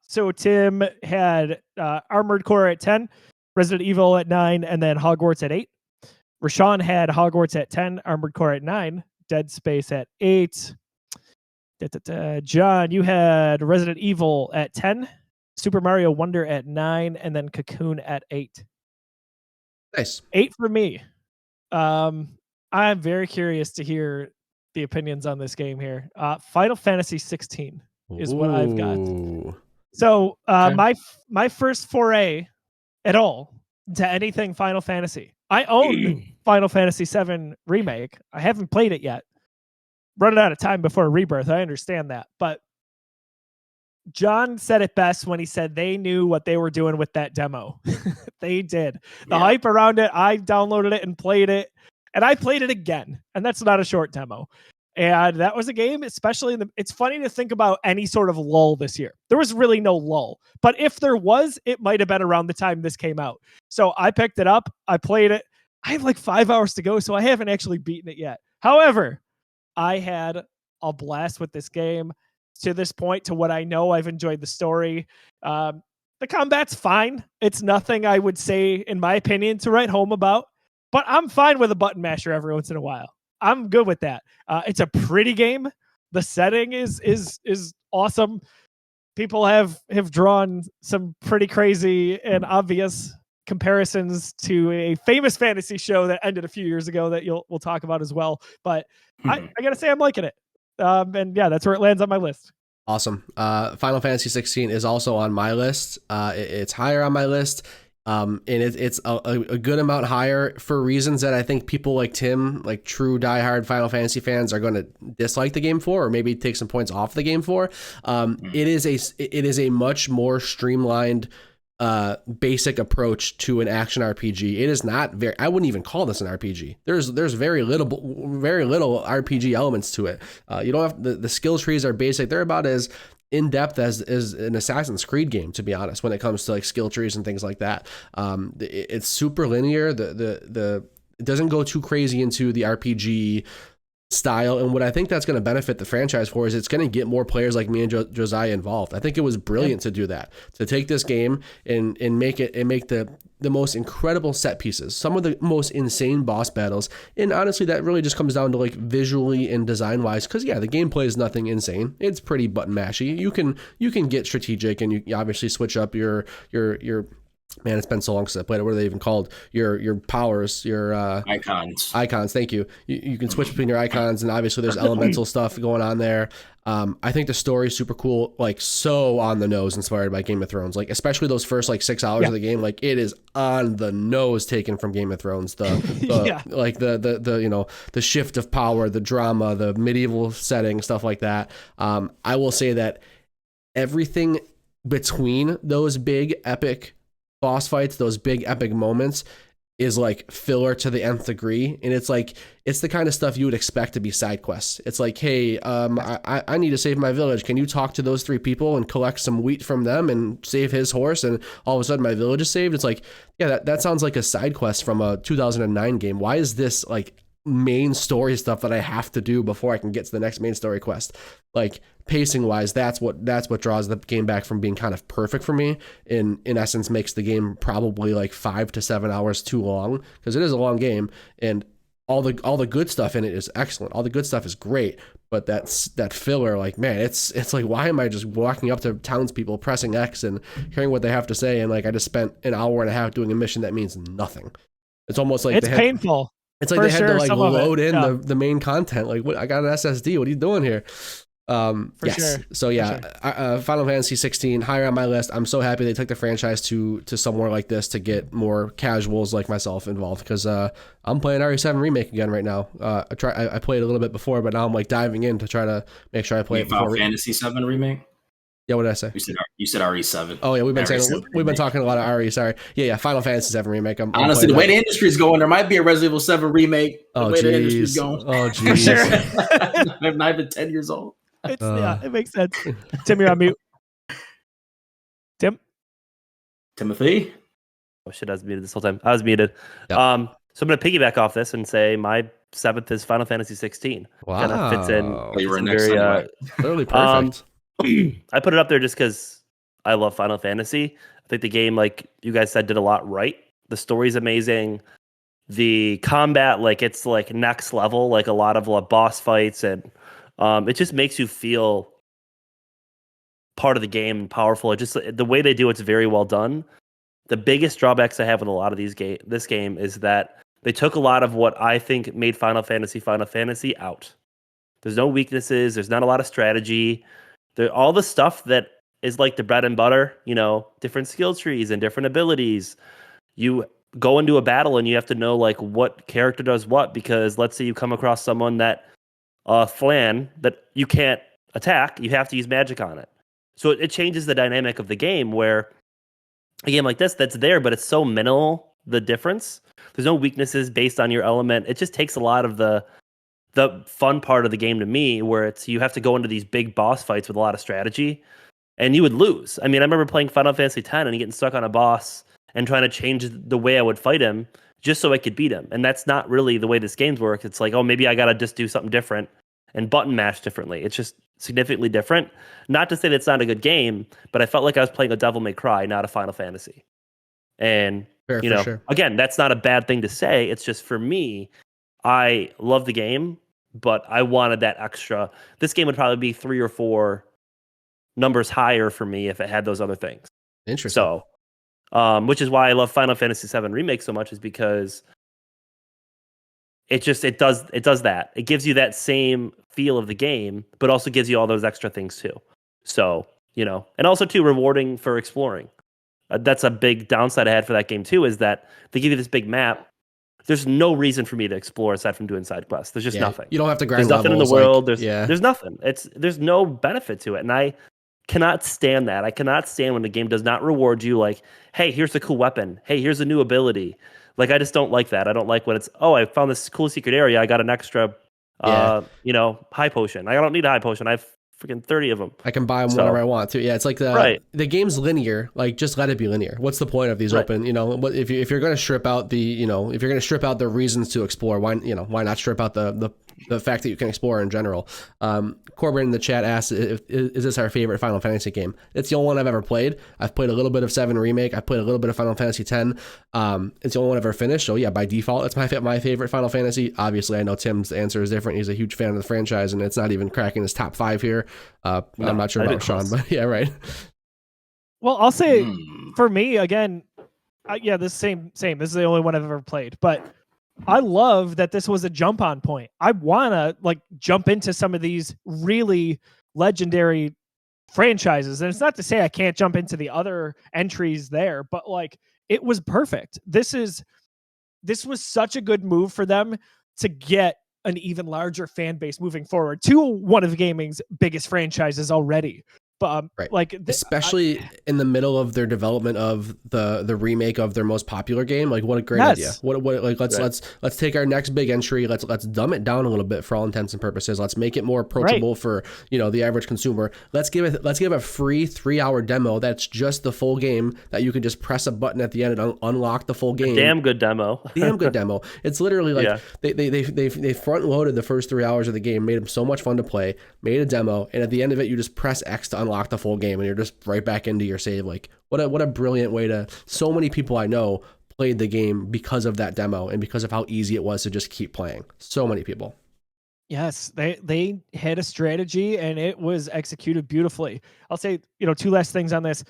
So Tim had Armored Core at 10, Resident Evil at 9, and then Hogwarts at 8. Rashawn had Hogwarts at 10, Armored Core at 9, Dead Space at 8. John, you had Resident Evil at 10, Super Mario Wonder at 9, and then Cocoon at 8. Nice. 8 for me. I'm very curious to hear the opinions on this game here. Final Fantasy 16 is what I've got. Ooh. So Okay. my first foray at all to anything Final Fantasy. I own Final Fantasy 7 Remake. I haven't played it yet. Running out of time before Rebirth. I understand that, but John said it best when he said they knew what they were doing with that demo. They did. The hype around it, I downloaded it and played it, and I played it again. And that's not a short demo. And that was a game, especially it's funny to think about any sort of lull this year. There was really no lull, but if there was, it might have been around the time this came out. So I picked it up. I played it. I have like 5 hours to go, so I haven't actually beaten it yet. However, I had a blast with this game. To this point, to what I know, I've enjoyed the story. The combat's fine. It's nothing I would say, in my opinion, to write home about. But I'm fine with a button masher every once in a while. I'm good with that. It's a pretty game. The setting is awesome. People have drawn some pretty crazy and obvious comparisons to a famous fantasy show that ended a few years ago that we'll talk about as well. But I gotta say, I'm liking it. And yeah, that's where it lands on my list. Awesome. Final Fantasy 16 is also on my list. It's higher on my list. And it's a good amount higher for reasons that I think people like Tim, like true diehard Final Fantasy fans, are going to dislike the game for, or maybe take some points off the game for. It is a much more streamlined, basic approach to an action RPG. It is not very. I wouldn't even call this an RPG. There's very little RPG elements to it. You don't have the skill trees are basic. They're about as in depth as an Assassin's Creed game, to be honest, when it comes to like skill trees and things like that. It's super linear. It doesn't go too crazy into the RPG style, and what I think that's going to benefit the franchise for is it's going to get more players like me and Josiah involved. I think it was brilliant to do that, to take this game and make the most incredible set pieces, some of the most insane boss battles, and honestly that really just comes down to like visually and design wise, because yeah, the gameplay is nothing insane. It's pretty button mashy. You can get strategic, and you obviously switch up your man, it's been so long since I played it. What are they even called? Your powers, your icons. Icons, thank you. You can switch between your icons, and obviously there's elemental stuff going on there. I think the story is super cool, like so on the nose, inspired by Game of Thrones. Like especially those first like 6 hours of the game, like it is on the nose taken from Game of Thrones. Like the the shift of power, the drama, the medieval setting, stuff like that. I will say that everything between those big epic boss fights, those big epic moments, is like filler to the nth degree, and it's the kind of stuff you would expect to be side quests. It's like, hey, I need to save my village. Can you talk to those 3 people and collect some wheat from them and save his horse? And all of a sudden, my village is saved. It's like, yeah, that sounds like a side quest from a 2009 game. Why is this like main story stuff that I have to do before I can get to the next main story quest? Like pacing wise, that's what draws the game back from being kind of perfect for me. In essence, makes the game probably like 5 to 7 hours too long, because it is a long game, and all the good stuff in it is excellent. All the good stuff is great, but that filler, like, man, it's like, why am I just walking up to townspeople, pressing X and hearing what they have to say, and like I just spent an hour and a half doing a mission that means nothing. It's almost like it's painful. It's like they had to like load in the main content. Like, what? I got an SSD. What are you doing here? Yes. Sure. So yeah, Final Fantasy 16 higher on my list. I'm so happy they took the franchise to somewhere like this to get more casuals like myself involved, because I'm playing RE7 Remake again right now. I played a little bit before, but now I'm like diving in to try to make sure I play it before. Final Fantasy 7 Remake. Yeah, what did I say? You said RE7. Oh yeah, we've been talking a lot of RE. Sorry. Yeah. Final Fantasy 7 Remake. Honestly, the way the industry's going, there might be a Resident Evil 7 remake. The way the industry's going. Oh geez. Sure. I'm not even 10 years old. Yeah, it makes sense. Tim, you're on mute. Timothy. Oh shit, I was muted this whole time. I was muted. Yep. So I'm gonna piggyback off this and say my 7th is Final Fantasy 16. Wow. Kind of fits in. You were next anyway. Totally perfect. I put it up there just because I love Final Fantasy. I think the game, like you guys said, did a lot right. The story's amazing. The combat, like it's like next level, like a lot of boss fights, and it just makes you feel part of the game and powerful. It just, the way they do it's very well done. The biggest drawbacks I have with a lot of this game is that They took a lot of what I think made Final Fantasy out. There's no weaknesses. There's not a lot of strategy. All the stuff that is like the bread and butter, different skill trees and different abilities. You go into a battle and you have to know like what character does what, because let's say you come across someone that flan that you can't attack, you have to use magic on it. So it changes the dynamic of the game, where a game like this that's there, but it's so minimal, the difference. There's no weaknesses based on your element. It just takes a lot of the fun part of the game to me, where you have to go into these big boss fights with a lot of strategy, and you would lose. I mean, I remember playing Final Fantasy X and getting stuck on a boss and trying to change the way I would fight him just so I could beat him. And that's not really the way this game works. It's like, oh, maybe I got to just do something different and button mash differently. It's just significantly different. Not to say that it's not a good game, but I felt like I was playing a Devil May Cry, not a Final Fantasy. And, Sure. Again, that's not a bad thing to say. It's just, for me, I love the game, but I wanted that extra. This game would probably be 3 or 4 numbers higher for me if it had those other things. Interesting. So, which is why I love Final Fantasy VII Remake so much, is because it does that. It gives you that same feel of the game, but also gives you all those extra things too. So, and also too rewarding for exploring. That's a big downside I had for that game too, is that they give you this big map. There's no reason for me to explore aside from doing side quests. There's just nothing. You don't have to grind. There's nothing in the world. There's nothing. There's no benefit to it, and I cannot stand that. I cannot stand when the game does not reward you. Like, hey, here's a cool weapon. Hey, here's a new ability. Like, I just don't like that. I don't like when it's, oh, I found this cool secret area. I got an extra, high potion. I don't need a high potion. I have freaking 30 of them. I can buy them whenever I want to. Yeah, it's like the game's linear. Like, just let it be linear. What's the point of these open? If you're going to strip out the reasons to explore, why not strip out the fact that you can explore in general? Corbin in the chat asked, is this our favorite Final Fantasy game? It's the only one I've ever played. I've played a little bit of 7 Remake. I've played a little bit of Final Fantasy X. It's the only one I've ever finished. So yeah, by default, it's my favorite Final Fantasy. Obviously, I know Tim's answer is different. He's a huge fan of the franchise, and it's not even cracking his top 5 here. I'm not sure about Sean, but yeah, right. Well, I'll say for me, again, this same. This is the only one I've ever played, but I love that this was a jump on point. I want to jump into some of these really legendary franchises. And it's not to say I can't jump into the other entries there, but it was perfect. This was such a good move for them to get an even larger fan base moving forward to one of gaming's biggest franchises already. But especially in the middle of their development of the remake of their most popular game, what a great idea! Let's take our next big entry. Let's dumb it down a little bit for all intents and purposes. Let's make it more approachable for the average consumer. Let's give a free 3-hour demo that's just the full game that you can just press a button at the end and unlock the full game. Damn good demo. It's literally they front loaded the first 3 hours of the game, made them so much fun to play, made a demo, and at the end of it, you just press X to unlock the full game and you're just right back into your save. What a brilliant way to. So many people I know played the game because of that demo and because of how easy it was to just keep playing. So many people. Yes, they had a strategy and it was executed beautifully. I'll say 2 last things on this.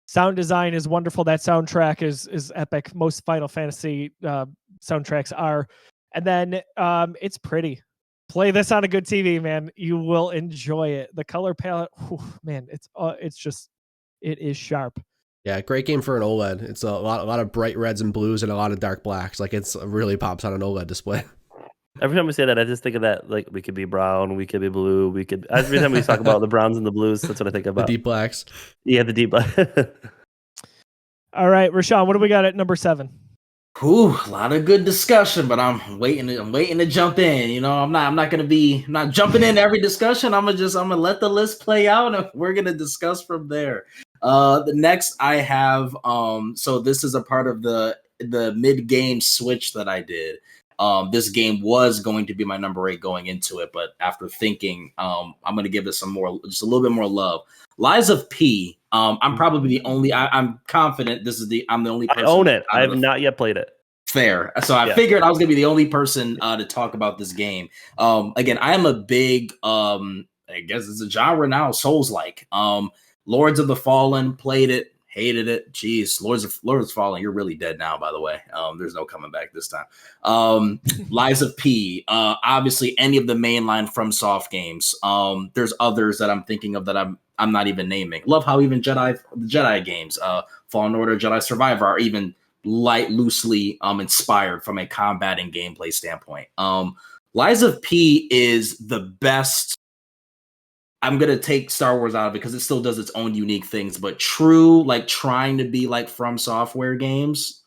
Sound design is wonderful. That soundtrack is epic. Most Final Fantasy soundtracks are. And then it's pretty. Play this on a good TV, man. You will enjoy it. The color palette, man, it is sharp. Yeah, great game for an OLED. It's a lot of bright reds and blues and a lot of dark blacks. It really pops on an OLED display. Every time we say that, I just think of that. We could be brown, we could be blue, Every time we talk about the browns and the blues, that's what I think about. The deep blacks. Yeah, the deep black. All right, Rashawn, what do we got at number 7? Ooh, a lot of good discussion, but I'm waiting to jump in. I'm not jumping in every discussion. I'm gonna let the list play out and we're gonna discuss from there. The next I have, so this is a part of the mid-game switch that I did. This game was going to be my number 8 going into it, but after thinking, I'm gonna give it just a little bit more love. Lies of P. I'm probably the only. I'm confident I'm the only person. I own it. I have not yet played it. Fair. So I figured I was gonna be the only person to talk about this game. Again, I am a big. I guess it's a genre now. Souls-like. Lords of the Fallen, played it, Hated it. Jeez, Lords of Fallen. You're really dead now, by the way. There's no coming back this time. Lies of P. Obviously, any of the mainline FromSoft games. There's others that I'm thinking of that I'm not even naming. Love how even the Jedi games, Fallen Order, Jedi Survivor, are even loosely inspired from a combat and gameplay standpoint. Lies of P is the best. I'm going to take Star Wars out of it because it still does its own unique things, but true, like trying to be like From Software games.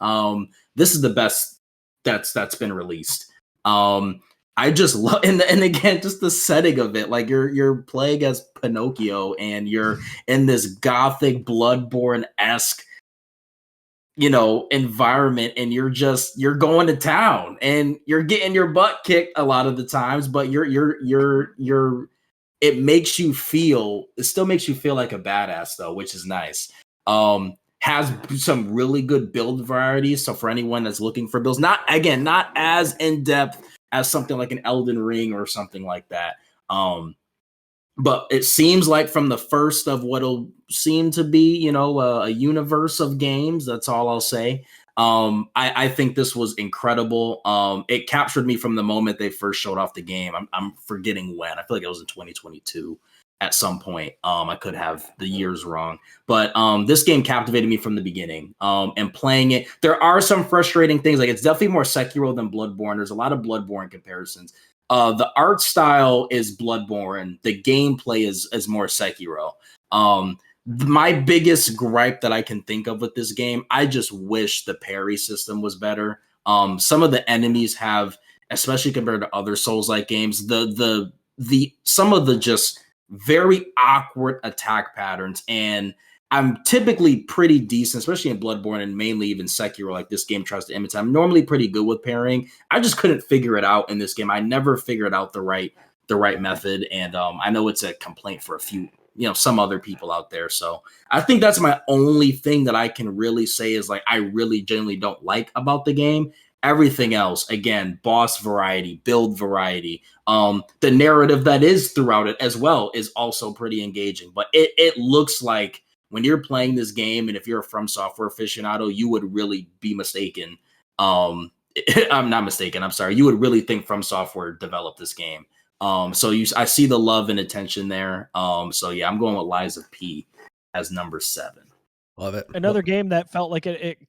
This is the best that's been released. I just love, and again, just the setting of it. Like you're playing as Pinocchio and you're in this gothic Bloodborne-esque, environment, and you're going to town and you're getting your butt kicked a lot of the times, but it still makes you feel like a badass though, which is nice. Has some really good build varieties. So for anyone that's looking for builds, not as in depth as something like an Elden Ring or something like that. But it seems like from the first of what'll seem to be, a universe of games. That's all I'll say. I think this was incredible. It captured me from the moment they first showed off the game. I'm forgetting when. I feel like it was in 2022 at some point. I could have the years wrong, but this game captivated me from the beginning. And playing it, there are some frustrating things. Like it's definitely more Sekiro than Bloodborne. There's a lot of Bloodborne comparisons. The art style is Bloodborne. The gameplay is more Sekiro. My biggest gripe that I can think of with this game, I just wish the parry system was better. Some of the enemies have, especially compared to other Souls-like games, the some of the just very awkward attack patterns. And I'm typically pretty decent, especially in Bloodborne and mainly even Sekiro, like this game tries to imitate. I'm normally pretty good with parrying. I just couldn't figure it out in this game. I never figured out the right method. And I know it's a complaint for a few, some other people out there. So I think that's my only thing that I can really say is like, I really genuinely don't like about the game. Everything else, again, boss variety, build variety, the narrative that is throughout it as well is also pretty engaging. But it looks like when you're playing this game, and if you're a From Software aficionado, you would really be mistaken. I'm not mistaken. I'm sorry. You would really think From Software developed this game. So I see the love and attention there. So yeah, I'm going with Lies of P as number 7. Love it. Another game that felt like it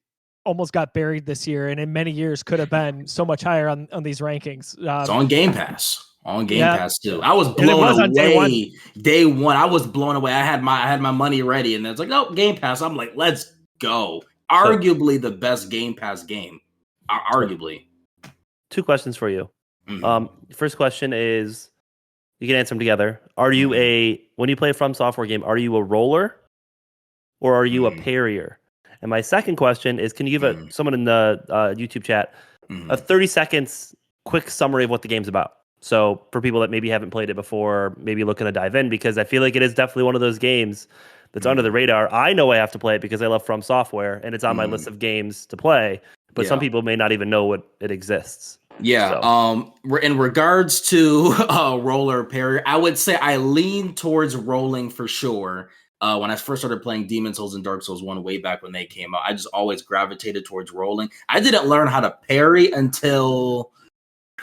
almost got buried this year, and in many years could have been so much higher on these rankings. It's on Game Pass. On Game Pass too. I was blown away. Day one, I was blown away. I had my money ready, and it's like, oh, Game Pass. I'm like, let's go. Arguably the best Game Pass game. Arguably. 2 questions for you. Mm-hmm. First question is, you can answer them together. Are you when you play a From Software game, are you a roller or are you a parrier? And my second question is, can you give someone in the YouTube chat a 30 seconds quick summary of what the game's about? So for people that maybe haven't played it before, maybe looking to dive in, because I feel like it is definitely one of those games that's under the radar. I know I have to play it because I love From Software, and it's on my list of games to play, but some people may not even know it exists. Yeah. So. In regards to roller parry, I would say I lean towards rolling for sure. When I first started playing Demon Souls and Dark Souls 1 way back when they came out, I just always gravitated towards rolling. I didn't learn how to parry until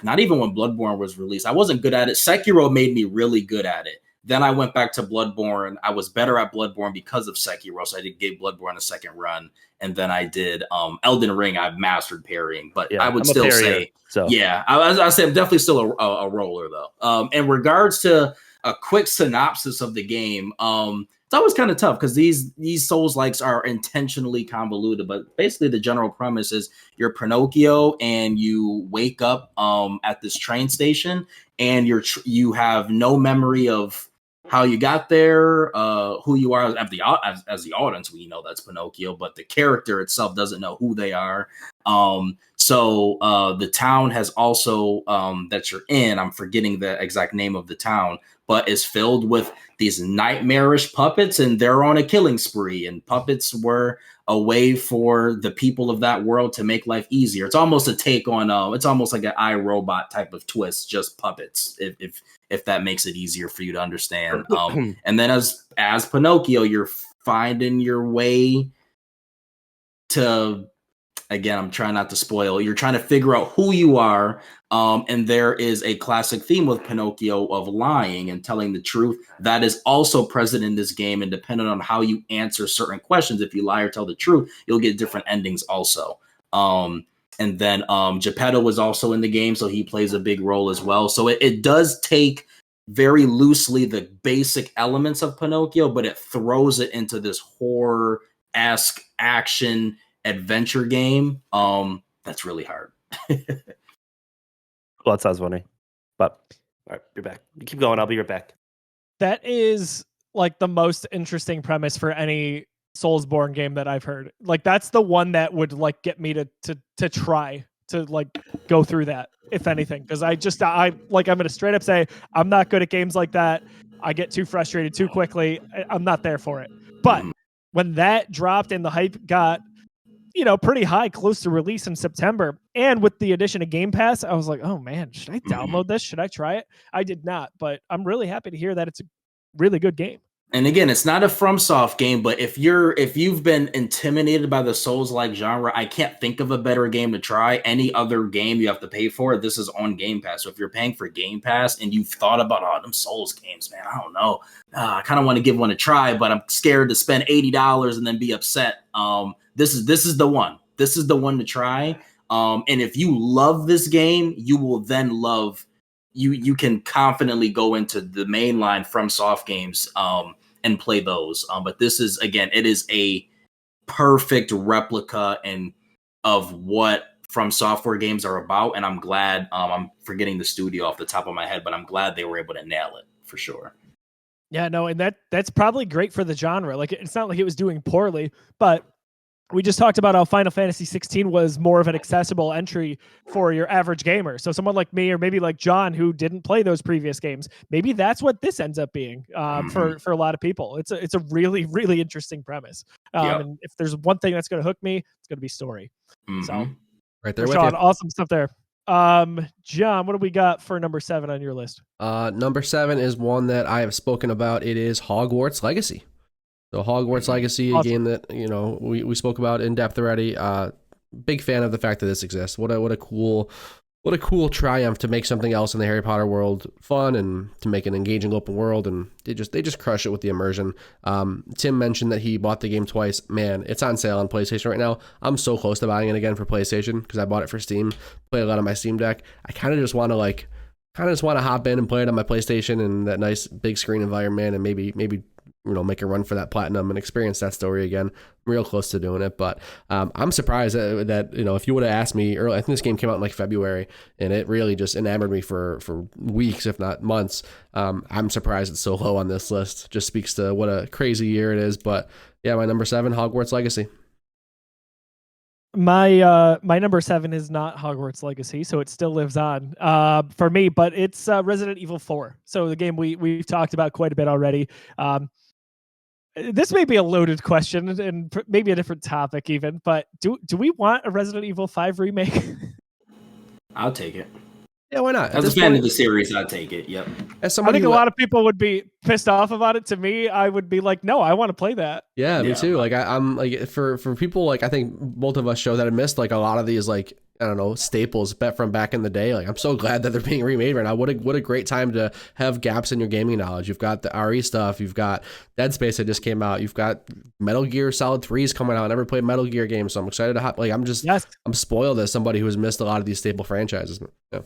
not even when Bloodborne was released. I wasn't good at it. Sekiro made me really good at it. Then I went back to Bloodborne. I was better at Bloodborne because of Sekiro, so I gave Bloodborne a second run. And then I did Elden Ring. I've mastered parrying, but I would still say, I say I'm definitely still a roller though. In regards to a quick synopsis of the game, it's always kind of tough because these Souls-likes are intentionally convoluted, but basically the general premise is you're Pinocchio and you wake up at this train station and you have no memory of how you got there, who you are as the audience. We know that's Pinocchio, but the character itself doesn't know who they are. So the town has also that you're in, I'm forgetting the exact name of the town, but is filled with these nightmarish puppets, and they're on a killing spree. And puppets were a way for the people of that world to make life easier. It's almost a take on it's almost like an iRobot type of twist, just puppets, if that makes it easier for you to understand. And then as Pinocchio, you're finding your way to, again, I'm trying not to spoil. You're trying to figure out who you are. And there is a classic theme with Pinocchio of lying and telling the truth that is also present in this game. And depending on how you answer certain questions, if you lie or tell the truth, you'll get different endings also. And then Geppetto was also in the game, so he plays a big role as well. So it does take very loosely the basic elements of Pinocchio, but it throws it into this horror-esque action adventure game. That's really hard. Well, that sounds funny. But all right, you're back. You keep going. I'll be right back. That is like the most interesting premise for any Soulsborne game that I've heard. Like that's the one that would like get me to try to like go through that, if anything. Because I'm gonna straight up say I'm not good at games like that. I get too frustrated too quickly. I'm not there for it. But when that dropped and the hype got, pretty high, close to release in September, and with the addition of Game Pass, I was like, oh man, should I download this? Should I try it? I did not, but I'm really happy to hear that it's a really good game. And again, it's not a FromSoft game, but if you've been intimidated by the Souls-like genre, I can't think of a better game to try. Any other game you have to pay for, this is on Game Pass. So if you're paying for Game Pass and you've thought about them Souls games, man, I don't know. I kind of want to give one a try, but I'm scared to spend $80 and then be upset. This is the one. This is the one to try. And if you love this game, you will then love. You can confidently go into the mainline FromSoft games and play those. But this is, again, it is a perfect replica of what From Software games are about. And I'm glad, I'm forgetting the studio off the top of my head, but I'm glad they were able to nail it for sure. Yeah, no, and that's probably great for the genre. Like, it's not like it was doing poorly, but we just talked about how Final Fantasy 16 was more of an accessible entry for your average gamer. So someone like me, or maybe like John, who didn't play those previous games, maybe that's what this ends up being for a lot of people. It's a really, really interesting premise. And if there's one thing that's going to hook me, it's going to be story. So right there with Sean, you. awesome stuff there. John, what do we got for number 7 on your list? Number 7 is one that I have spoken about. It is Hogwarts Legacy. So Hogwarts Legacy, a game that we spoke about in depth already. Big fan of the fact that this exists. What a cool triumph to make something else in the Harry Potter world fun and to make an engaging open world, and they just crush it with the immersion. Tim mentioned that he bought the game twice. Man, it's on sale on PlayStation right now. I'm so close to buying it again for PlayStation because I bought it for Steam. Play a lot on my Steam Deck. I kind of just want to hop in and play it on my PlayStation in that nice big screen environment, and maybe make a run for that platinum and experience that story again. I'm real close to doing it, but I'm surprised that if you would have asked me early, I think this game came out in like February, and it really just enamored me for weeks, if not months. I'm surprised it's so low on this list. Just speaks to what a crazy year it is. But yeah, my number 7, Hogwarts Legacy. My number 7 is not Hogwarts Legacy, so it still lives on for me, but it's Resident Evil 4. So the game we've talked about quite a bit already. This may be a loaded question and maybe a different topic even, but do we want a Resident Evil 5 remake? I'll take it. Yeah, why not? As a fan of the series, I'd take it. Yep. I think a lot of people would be pissed off about it. To me, I would be like, no, I want to play that. Yeah, me too. Like I'm like for people, like I think both of us show that I missed like a lot of these, like, I don't know, staples from back in the day. Like I'm so glad that they're being remade right now. What a great time to have gaps in your gaming knowledge. You've got the RE stuff. You've got Dead Space that just came out. You've got Metal Gear Solid 3 is coming out. I never played Metal Gear games, so I'm excited to I'm spoiled as somebody who has missed a lot of these staple franchises. Yeah.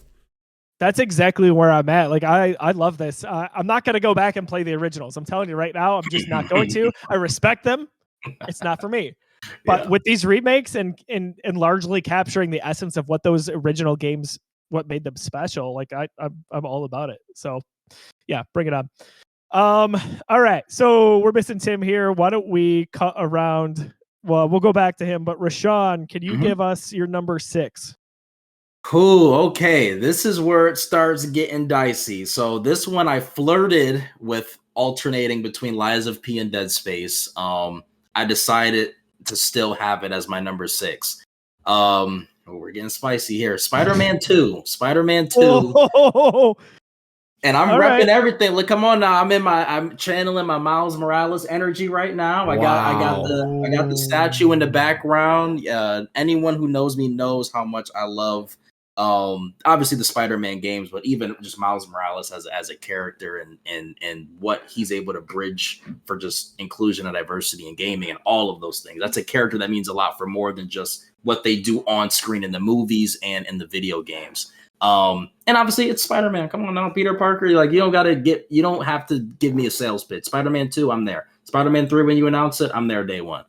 That's exactly where I'm at. Like I love this. I'm not going to go back and play the originals. I'm telling you right now, I'm just not going to. I respect them. It's not for me. But with these remakes and largely capturing the essence of what those original games, what made them special, like I'm all about it. So yeah, bring it on. All right. So we're missing Tim here. Why don't we cut around? Well, we'll go back to him, but Rashawn, can you give us your number 6? Cool. Okay. This is where it starts getting dicey. So this one I flirted with alternating between Lies of P and Dead Space. I decided to still have it as my number 6. We're getting spicy here. Spider-Man 2. Spider-Man 2. And I'm All repping right. everything. Look, come on now. I'm channeling my Miles Morales energy right now. I got the statue in the background. Anyone who knows me knows how much I love obviously the Spider-Man games, but even just Miles Morales as a character and what he's able to bridge for just inclusion and diversity in gaming and all of those things. That's a character that means a lot for more than just what they do on screen in the movies and in the video games. And obviously it's Spider-Man. Come on now, Peter Parker. Like you don't have to give me a sales pitch. Spider-Man 2, I'm there. Spider-Man 3, when you announce it, I'm there day one.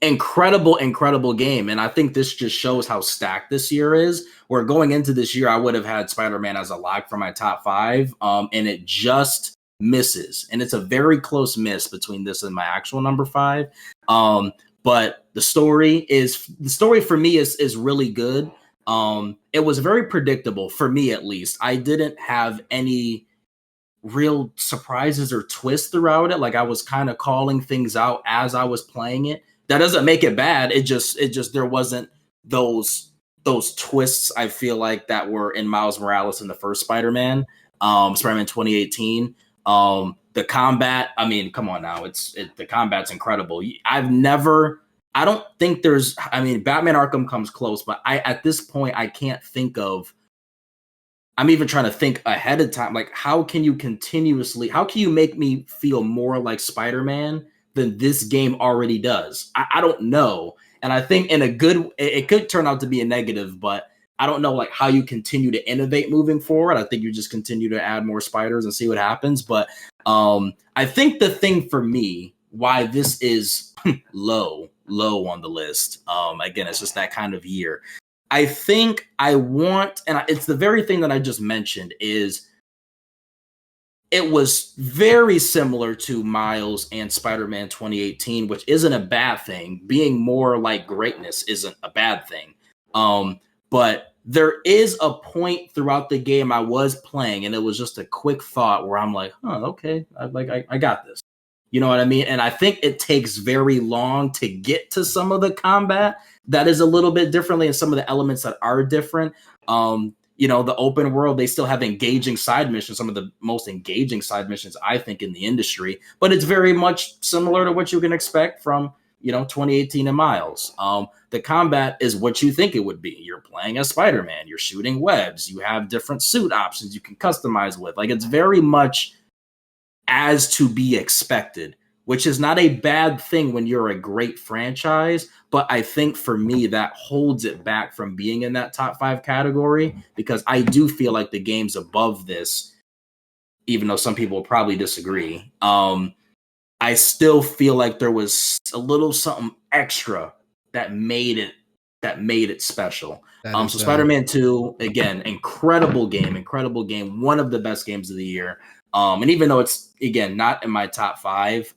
Incredible game. And I think this just shows how stacked this year is. Where going into this year, I would have had Spider-Man as a lock for my top 5. And it just misses. And it's a very close miss between this and my actual number 5. But the story for me is really good. It was very predictable for me, at least. I didn't have any real surprises or twists throughout it. Like I was kind of calling things out as I was playing it. That doesn't make it bad. It just there wasn't those twists, I feel like, that were in Miles Morales in the first Spider-Man, Spider-Man 2018. The combat, I mean, come on now, the combat's incredible. I don't think Batman Arkham comes close, but at this point, I can't think of, I'm even trying to think ahead of time. Like, how can you make me feel more like Spider-Man than this game already does? I don't know. And I think it could turn out to be a negative, but I don't know like how you continue to innovate moving forward. I think you just continue to add more spiders and see what happens. But I think the thing for me, why this is low on the list, again, it's just that kind of year. I think it's the very thing that I just mentioned, is it was very similar to Miles and Spider-Man 2018, which isn't a bad thing. Being more like greatness isn't a bad thing. But there is a point throughout the game I was playing, and it was just a quick thought where I'm like, okay, I got this. You know what I mean? And I think it takes very long to get to some of the combat that is a little bit differently, and some of the elements that are different. The open world, they still have engaging side missions, some of the most engaging side missions, I think, in the industry. But it's very much similar to what you can expect from, 2018 and Miles. The combat is what you think it would be. You're playing as Spider-Man. You're shooting webs. You have different suit options you can customize with. Like, it's very much as to be expected, which is not a bad thing when you're a great franchise. But I think for me, that holds it back from being in that top 5 category, because I do feel like the games above this, even though some people will probably disagree, I still feel like there was a little something extra that made it special. So Spider-Man 2, again, incredible game, one of the best games of the year. And even though it's, again, not in my top 5,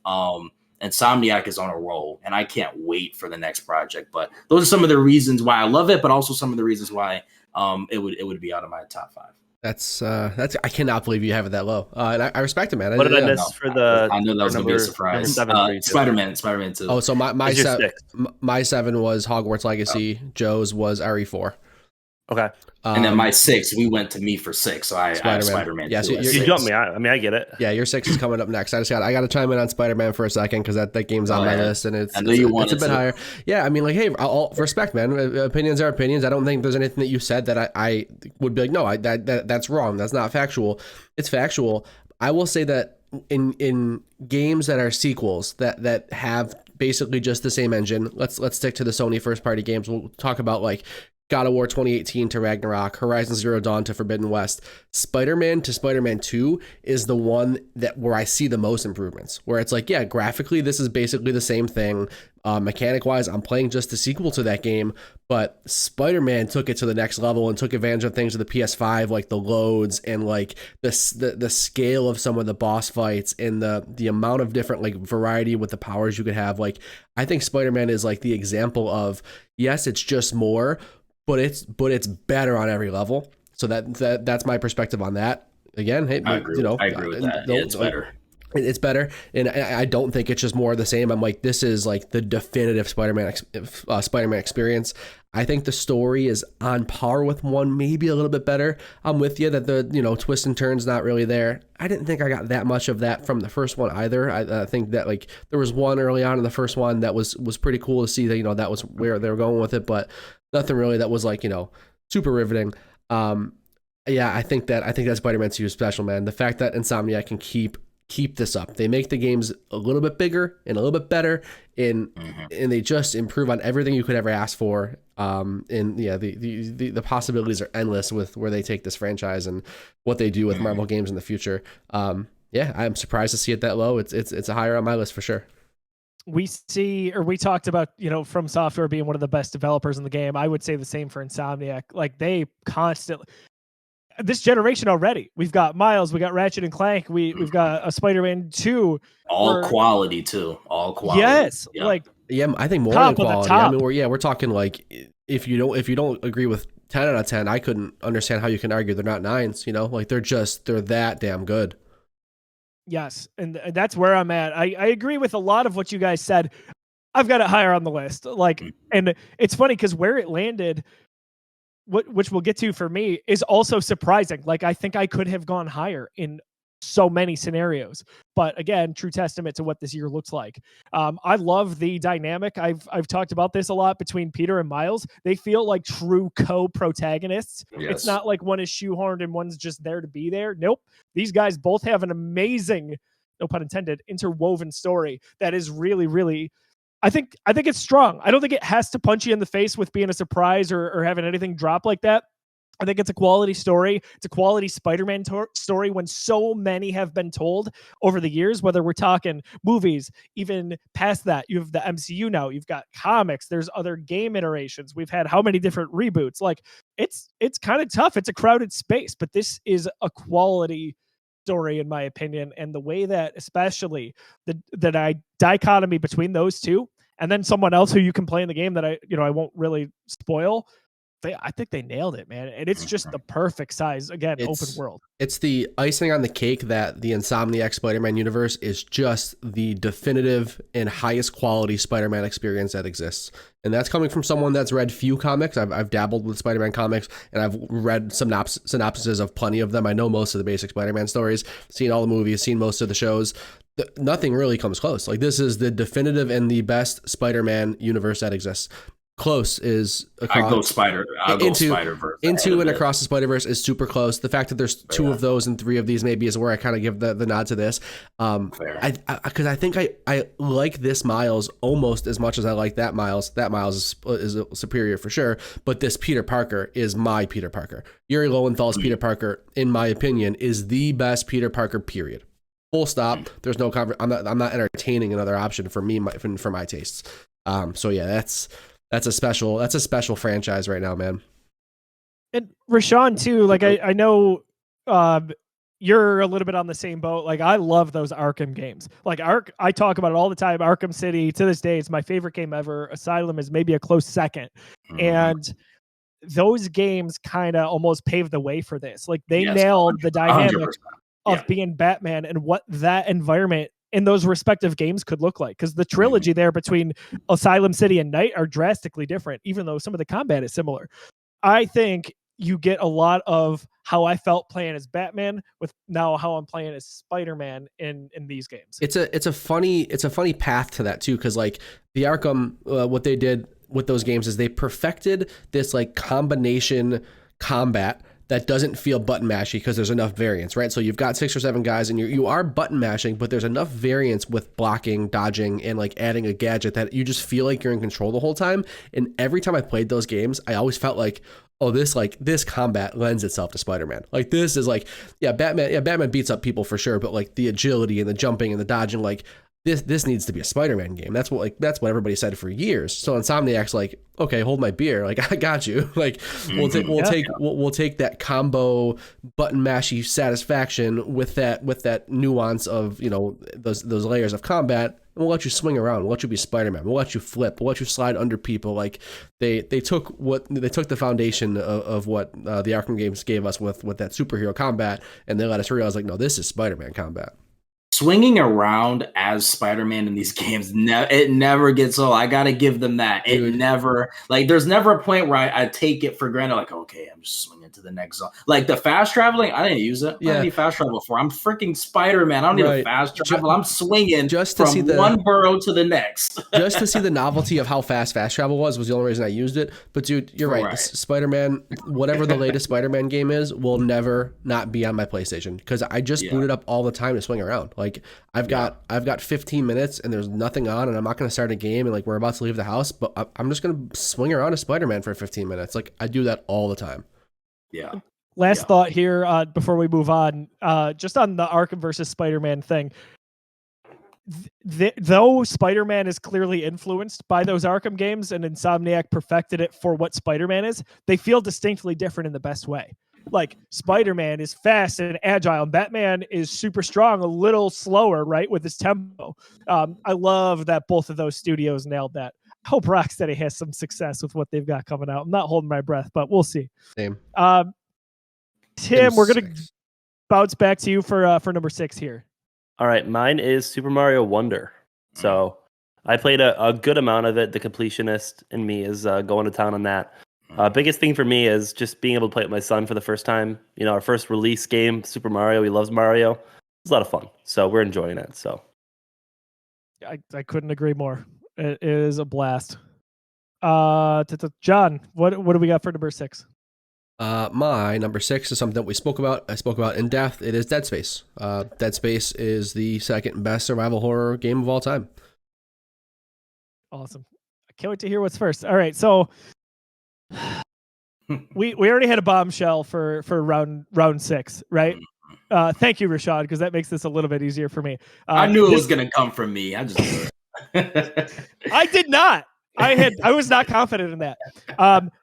Insomniac is on a roll, and I can't wait for the next project. But those are some of the reasons why I love it, but also some of the reasons why it would be out of my top 5. That's I cannot believe you have it that low. And I respect it, man. What did I miss for the? I knew that was gonna be a surprise. Spider-Man 2. Oh, so my 7 was Hogwarts Legacy. Joe's was RE4. Okay. And then my 6, we went to me for 6, so I have Spider-Man. Yeah, so you jumped me. I get it. Yeah, your 6 is coming up next. I got to chime in on Spider-Man for a second, because that game's on my list, and it's a bit higher. Yeah, I mean, like, hey, I'll respect, man. Opinions are opinions. I don't think there's anything that you said that I would be like, no, that's wrong. That's not factual. It's factual. I will say that in games that are sequels that have basically just the same engine, let's stick to the Sony first party games. We'll talk about like God of War 2018 to Ragnarok, Horizon Zero Dawn to Forbidden West. Spider-Man to Spider-Man 2 is the one where I see the most improvements, where it's like, yeah, graphically, this is basically the same thing. Mechanic-wise, I'm playing just the sequel to that game, but Spider-Man took it to the next level and took advantage of things with the PS5, like the loads and like the scale of some of the boss fights and the amount of different like variety with the powers you could have. Like, I think Spider-Man is like the example of, yes, it's just more, but it's better on every level. So that's my perspective on that. Again, hey, I agree with that. It's better. It's better, and I don't think it's just more of the same. I'm like, this is like the definitive Spider-Man experience. I think the story is on par with one, maybe a little bit better. I'm with you that the twist and turns not really there. I didn't think I got that much of that from the first one either. I think that like there was one early on in the first one that was pretty cool to see that that was where they were going with it, but nothing really that was like super riveting. Yeah, I think that Spider-Man 2 is special, man. The fact that Insomniac can keep this up. They make the games a little bit bigger and a little bit better, and they just improve on everything you could ever ask for. And yeah, the possibilities are endless with where they take this franchise and what they do with Marvel games in the future. Yeah, I'm surprised to see it that low. It's higher on my list for sure. We talked about, From Software being one of the best developers in the game. I would say the same for Insomniac. Like they constantly, this generation already, we've got Miles, we got Ratchet and Clank, we've got a Spider-Man 2. All quality too. All quality. Yes. Yeah. Like, yeah, I think more than quality. I mean, we're talking like if you don't agree with 10 out of 10, I couldn't understand how you can argue they're not 9s, like they're that damn good. Yes, and that's where I'm at. I agree with a lot of what you guys said. I've got it higher on the list. Like, and it's funny because where it landed, which we'll get to for me, is also surprising. Like, I think I could have gone higher in so many scenarios, but again, true testament to what this year looks like. I love the dynamic. I've talked about this a lot between Peter and Miles. They feel like true co-protagonists. Yes. It's not like one is shoehorned and one's just there to be there. Nope. These guys both have an amazing, no pun intended, interwoven story that is really, really, I think it's strong. I don't think it has to punch you in the face with being a surprise or having anything drop like that. I think it's a quality story. It's a quality Spider-Man story when so many have been told over the years, whether we're talking movies, even past that. You have the MCU now. You've got comics. There's other game iterations. We've had how many different reboots? Like, it's kind of tough. It's a crowded space, but this is a quality story in my opinion. And the way that, especially the dichotomy between those two, and then someone else who you can play in the game that I won't really spoil. I think they nailed it, man. And it's just the perfect size, again, open world. It's the icing on the cake that the Insomniac Spider-Man universe is just the definitive and highest quality Spider-Man experience that exists. And that's coming from someone that's read few comics. I've dabbled with Spider-Man comics, and I've read synopsises of plenty of them. I know most of the basic Spider-Man stories, seen all the movies, seen most of the shows. Nothing really comes close. Like, this is the definitive and the best Spider-Man universe that exists. Close is across, Spider-Verse. Into and Across the Spider-Verse is super close. The fact that there's 2 of those and 3 of these maybe is where I kind of give the nod to this. Because I think I like this Miles almost as much as I like that Miles. That Miles is superior for sure. But this Peter Parker is my Peter Parker. Yuri Lowenthal's Peter Parker, in my opinion, is the best Peter Parker, period. Full stop. There's no I'm not entertaining another option for me, for my tastes. So yeah, that's a special franchise right now, man. And Rashawn too. Like I know you're a little bit on the same boat. Like, I love those Arkham games. Like I talk about it all the time. Arkham City, to this day, it's my favorite game ever. Asylum is maybe a close second. And those games kind of almost paved the way for this. Like, they nailed the dynamic of being Batman and what that environment in those respective games could look like. Because the trilogy there between Asylum City and Night are drastically different, even though some of the combat is similar. I think you get a lot of how I felt playing as Batman with now how I'm playing as Spider-Man in these games. It's a funny path to that too, because like the Arkham, what they did with those games is they perfected this like combination combat that doesn't feel button mashy because there's enough variance, right? So you've got 6 or 7 guys and you are button mashing, but there's enough variance with blocking, dodging, and like adding a gadget that you just feel like you're in control the whole time. And every time I played those games, I always felt like, oh, this combat lends itself to Spider-Man. Like, this is like, Batman beats up people for sure, but like the agility and the jumping and the dodging, like this needs to be a Spider-Man game. That's what everybody said for years. So Insomniac's like, okay, hold my beer. Like, I got you. Like, we'll take that combo button mashy satisfaction with that nuance of, those layers of combat. And we'll let you swing around. We'll let you be Spider-Man. We'll let you flip. We'll let you slide under people. Like, they took the foundation of what the Arkham games gave us with that superhero combat, and they let us realize, like, no, this is Spider-Man combat. swinging around as Spider-Man in these games, it never gets old. I gotta give them that. It Dude. never, like, there's never a point where I take it for granted, like, okay, I'm just swinging to the next zone. Like the fast traveling, I didn't use it. I didn't need fast travel for. I'm freaking Spider-Man. I don't need a fast travel. I'm swinging just to from see one borough to the next. Just to see the novelty of how fast travel was the only reason I used it. But dude, you're right. Spider-Man, whatever the latest Spider-Man game is, will never not be on my PlayStation because I just booted up all the time to swing around. Like I've got 15 minutes and there's nothing on, and I'm not going to start a game and like we're about to leave the house, but I'm just going to swing around as Spider-Man for 15 minutes. Like I do that all the time. Yeah. Last thought here before we move on, just on the Arkham versus Spider-Man thing. Though Spider-Man is clearly influenced by those Arkham games and Insomniac perfected it for what Spider-Man is, they feel distinctly different in the best way. Like Spider-Man is fast and agile, and Batman is super strong, a little slower, right, with his tempo. I love that both of those studios nailed that. I hope Rocksteady has some success with what they've got coming out. I'm not holding my breath, but we'll see. Same. Tim, we're gonna bounce back to you for number 6 here. All right, mine is Super Mario Wonder. So I played a good amount of it. The completionist in me is going to town on that. Biggest thing for me is just being able to play with my son for the first time. You know, our first release game, Super Mario. He loves Mario. It's a lot of fun. So we're enjoying it. So I couldn't agree more. It is a blast. John, what do we got for number 6? My number 6 is something that I spoke about in depth. It is Dead Space. Dead Space is the second best survival horror game of all time. Awesome. I can't wait to hear what's first. All right, so we already had a bombshell for round 6, right? Thank you, Rashad, because that makes this a little bit easier for me. I knew it was going to come from me. I just I did not. I was not confident in that.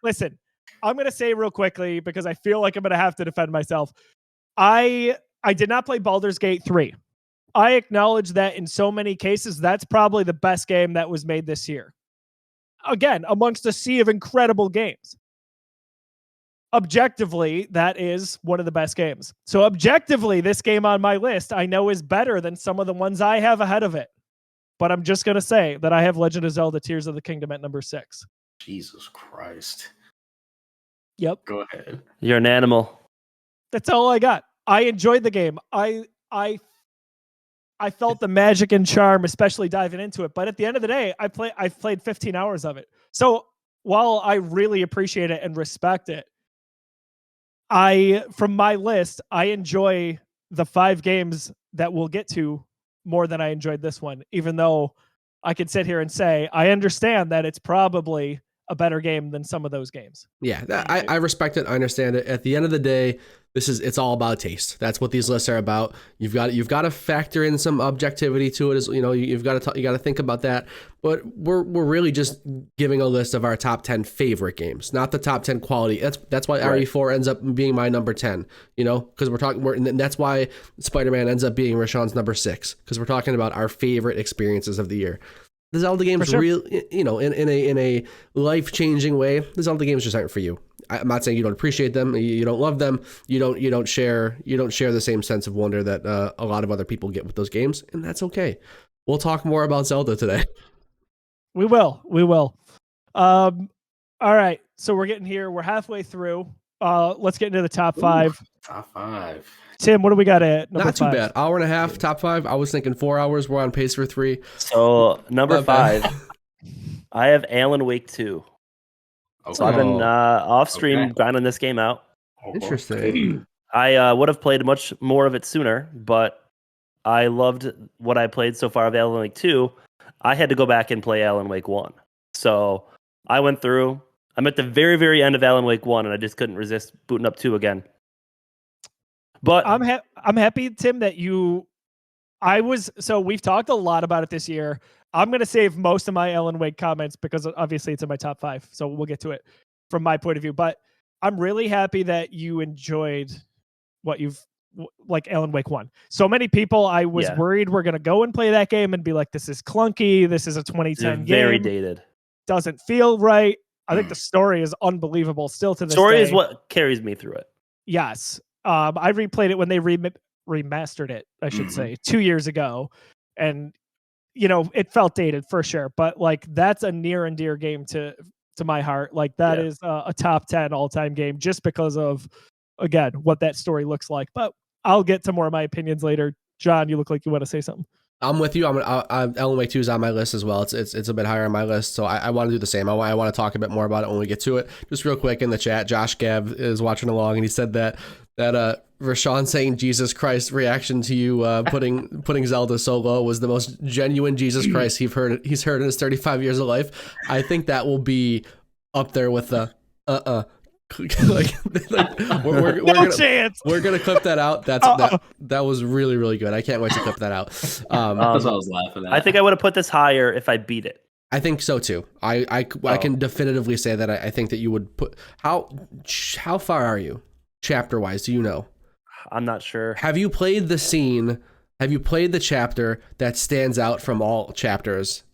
Listen, I'm going to say real quickly because I feel like I'm going to have to defend myself. I did not play Baldur's Gate 3. I acknowledge that in so many cases, that's probably the best game that was made this year. Again, amongst a sea of incredible games. Objectively, that is one of the best games. So objectively, this game on my list, I know is better than some of the ones I have ahead of it. But I'm just going to say that I have Legend of Zelda Tears of the Kingdom at number 6. Jesus Christ. Yep. Go ahead. you're an animal. That's all I got. I enjoyed the game. I felt the magic and charm, especially diving into it. But at the end of the day, I've played 15 hours of it. So while I really appreciate it and respect it, from my list, I enjoy the 5 games that we'll get to more than I enjoyed this one, even though I could sit here and say, I understand that it's probably a better game than some of those games. Yeah, I respect it. I understand it. At the end of the day, it's all about taste. That's what these lists are about. You've got to factor in some objectivity to it. As you know, you got to think about that. But we're really just giving a list of our top 10 favorite games, not the top 10 quality. That's why RE4 ends up being my number 10. You know, because and that's why Spider-Man ends up being Rashawn's number 6, because we're talking about our favorite experiences of the year. The Zelda games, real, you know, in a life-changing way. The Zelda games just aren't for you. I'm not saying you don't appreciate them, you don't love them, you don't share the same sense of wonder that a lot of other people get with those games, and that's okay. We'll talk more about Zelda today. We will. All right, so we're getting here. We're halfway through. Let's get into the top 5. Top 5. Tim, what do we got at number 5? Not too bad. Hour and a half, top 5. I was thinking 4 hours. We're on pace for 3. So number 5, I have Alan Wake 2. Okay. So I've been off stream grinding this game out. Interesting. I would have played much more of it sooner, but I loved what I played so far of Alan Wake 2. I had to go back and play Alan Wake 1. So I went through. I'm at the very, very end of Alan Wake 1, and I just couldn't resist booting up 2 again. But I'm happy, Tim, that so we've talked a lot about it this year. I'm going to save most of my Alan Wake comments because obviously it's in my top 5. So we'll get to it from my point of view. But I'm really happy that you enjoyed like Alan Wake 1. So many people, I was worried were going to go and play that game and be like, this is clunky. This is a 2010 game. Very dated. Doesn't feel right. I think the story is unbelievable still to this day. Story is what carries me through it. Yes. I replayed it when they remastered it, I should Mhm. say, 2 years ago, and it felt dated for sure, but like that's a near and dear game to my heart. Like that Yeah. is a top 10 all-time game just because of, again, what that story looks like. But I'll get to more of my opinions later. John, you look like you want to say something. I'm with you. Alan Wake 2 is on my list as well. It's a bit higher on my list, so I want to do the same. I want to talk a bit more about it when we get to it. Just real quick in the chat, Josh Gav is watching along, and he said that Rashawn saying Jesus Christ reaction to you putting Zelda so low was the most genuine Jesus Christ he's heard in his 35 years of life. I think that will be up there with the like we're No gonna, chance. we're gonna clip that out. That was really, really good. I can't wait to clip that out. That's what I was laughing at. I think I would have put this higher if I beat it. I think so too. I can definitively say that I think that you would put how far are you chapter wise? Do you know? I'm not sure. Have you played the scene? Have you played the chapter that stands out from all chapters?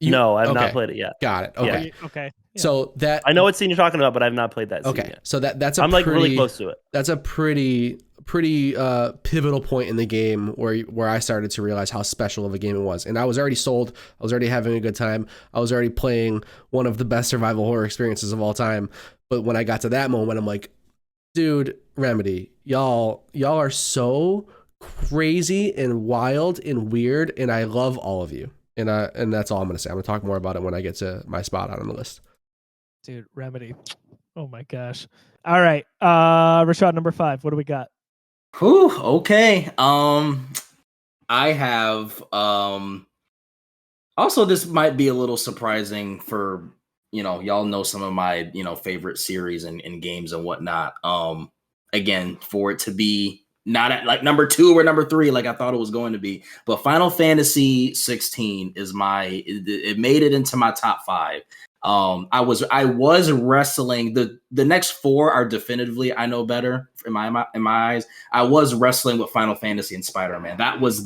No, I've not okay. played it yet. Got it. Okay. Yeah. Okay. Yeah. So that I know what scene you're talking about, but I've not played that scene okay. yet. So that's I'm like really close to it. That's a pretty pivotal point in the game where I started to realize how special of a game it was. And I was already sold. I was already having a good time. I was already playing one of the best survival horror experiences of all time. But when I got to that moment, I'm like, dude, Remedy, y'all are so crazy and wild and weird, and I love all of you. And that's all I'm gonna say. I'm gonna talk more about it when I get to my spot on the list. Dude, Remedy. Oh my gosh. All right. Rashad, number 5. What do we got? Whew, okay. I have also, this might be a little surprising for y'all know some of my favorite series and games and whatnot. Again, for it to be not at like number 2 or number 3 like I thought it was going to be, but Final Fantasy 16 is it made it into my top 5. I was wrestling. The next 4 are definitively I know better in my eyes. I was wrestling with Final Fantasy and Spider-Man. That was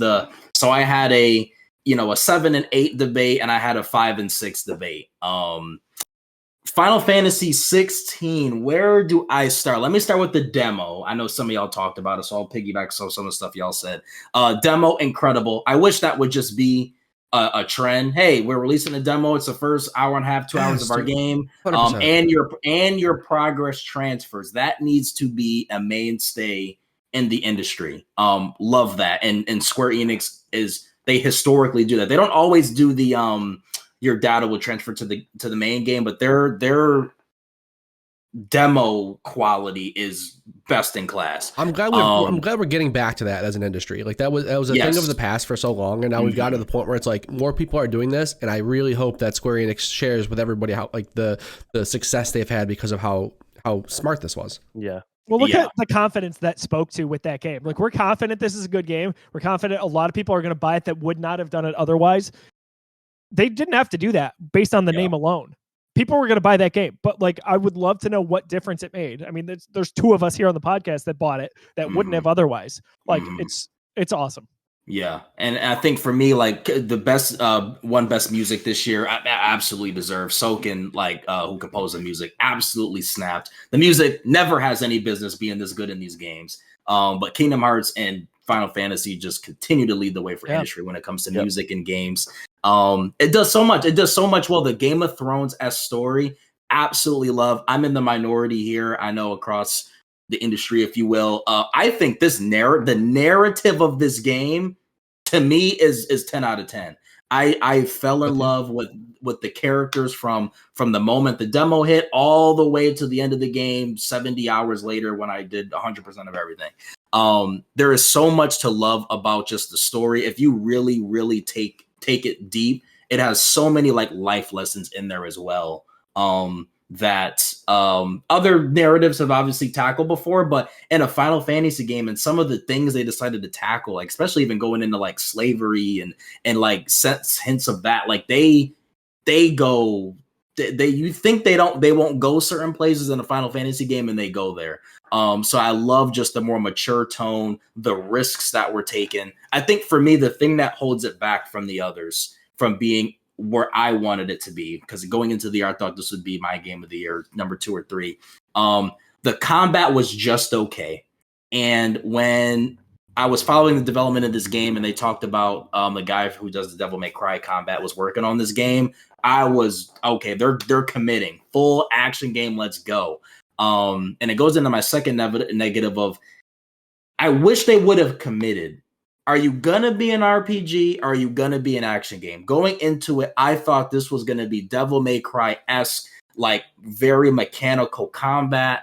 so I had a 7 and 8 debate, and I had a 5 and 6 debate. Final Fantasy 16, where do I start? Let me start with the demo. I know some of y'all talked about it, so I'll piggyback some of the stuff y'all said. Demo, incredible. I wish that would just be a trend. Hey, we're releasing a demo. It's the first hour and a half, 2 hours of our game. 100%. And your progress transfers. That needs to be a mainstay in the industry. Love that. And Square Enix they historically do that. They don't always do the your data will transfer to the main game, but their demo quality is best in class. I'm glad we're getting back to that as an industry. Like that was a thing of the past for so long, and now we've got to the point where it's like more people are doing this, and I really hope that Square Enix shares with everybody how like the success they've had because of how smart this was. Yeah. Well, look at the confidence that spoke to with that game. Like, we're confident this is a good game. We're confident a lot of people are going to buy it that would not have done it otherwise. They didn't have to do that based on the name alone. People were going to buy that game, but like, I would love to know what difference it made. I mean, there's 2 of us here on the podcast that bought it that wouldn't have otherwise. Like, it's awesome. Yeah, and I think for me, like the best best music this year, I absolutely deserve. Soken, who composed the music, absolutely snapped. The music never has any business being this good in these games. But Kingdom Hearts and Final Fantasy just continue to lead the way for industry when it comes to music and games. It does so much. It does so much well. The Game of Thrones as story, absolutely love. I'm in the minority here. I know across the industry, if you will. I think the narrative of this game to me is 10 out of 10. I fell in love with the characters from the moment the demo hit all the way to the end of the game 70 hours later when I did 100% of everything. There is so much to love about just the story. If you really, really take it deep, it has so many like life lessons in there as well. That other narratives have obviously tackled before, but in a Final Fantasy game and some of the things they decided to tackle, like especially even going into like slavery and like hints of that, like you think they won't go certain places in a Final Fantasy game and they go there. So I love just the more mature tone, the risks that were taken. I think for me, the thing that holds it back from the others from being where I wanted it to be, because going into the year, I thought this would be my game of the year, number 2 or 3. The combat was just okay. And when I was following the development of this game, and they talked about the guy who does the Devil May Cry combat was working on this game. I was okay. They're committing full action game. Let's go. And it goes into my second negative of I wish they would have committed. Are you gonna be an RPG? Or are you gonna be an action game? Going into it, I thought this was gonna be Devil May Cry-esque, like very mechanical combat,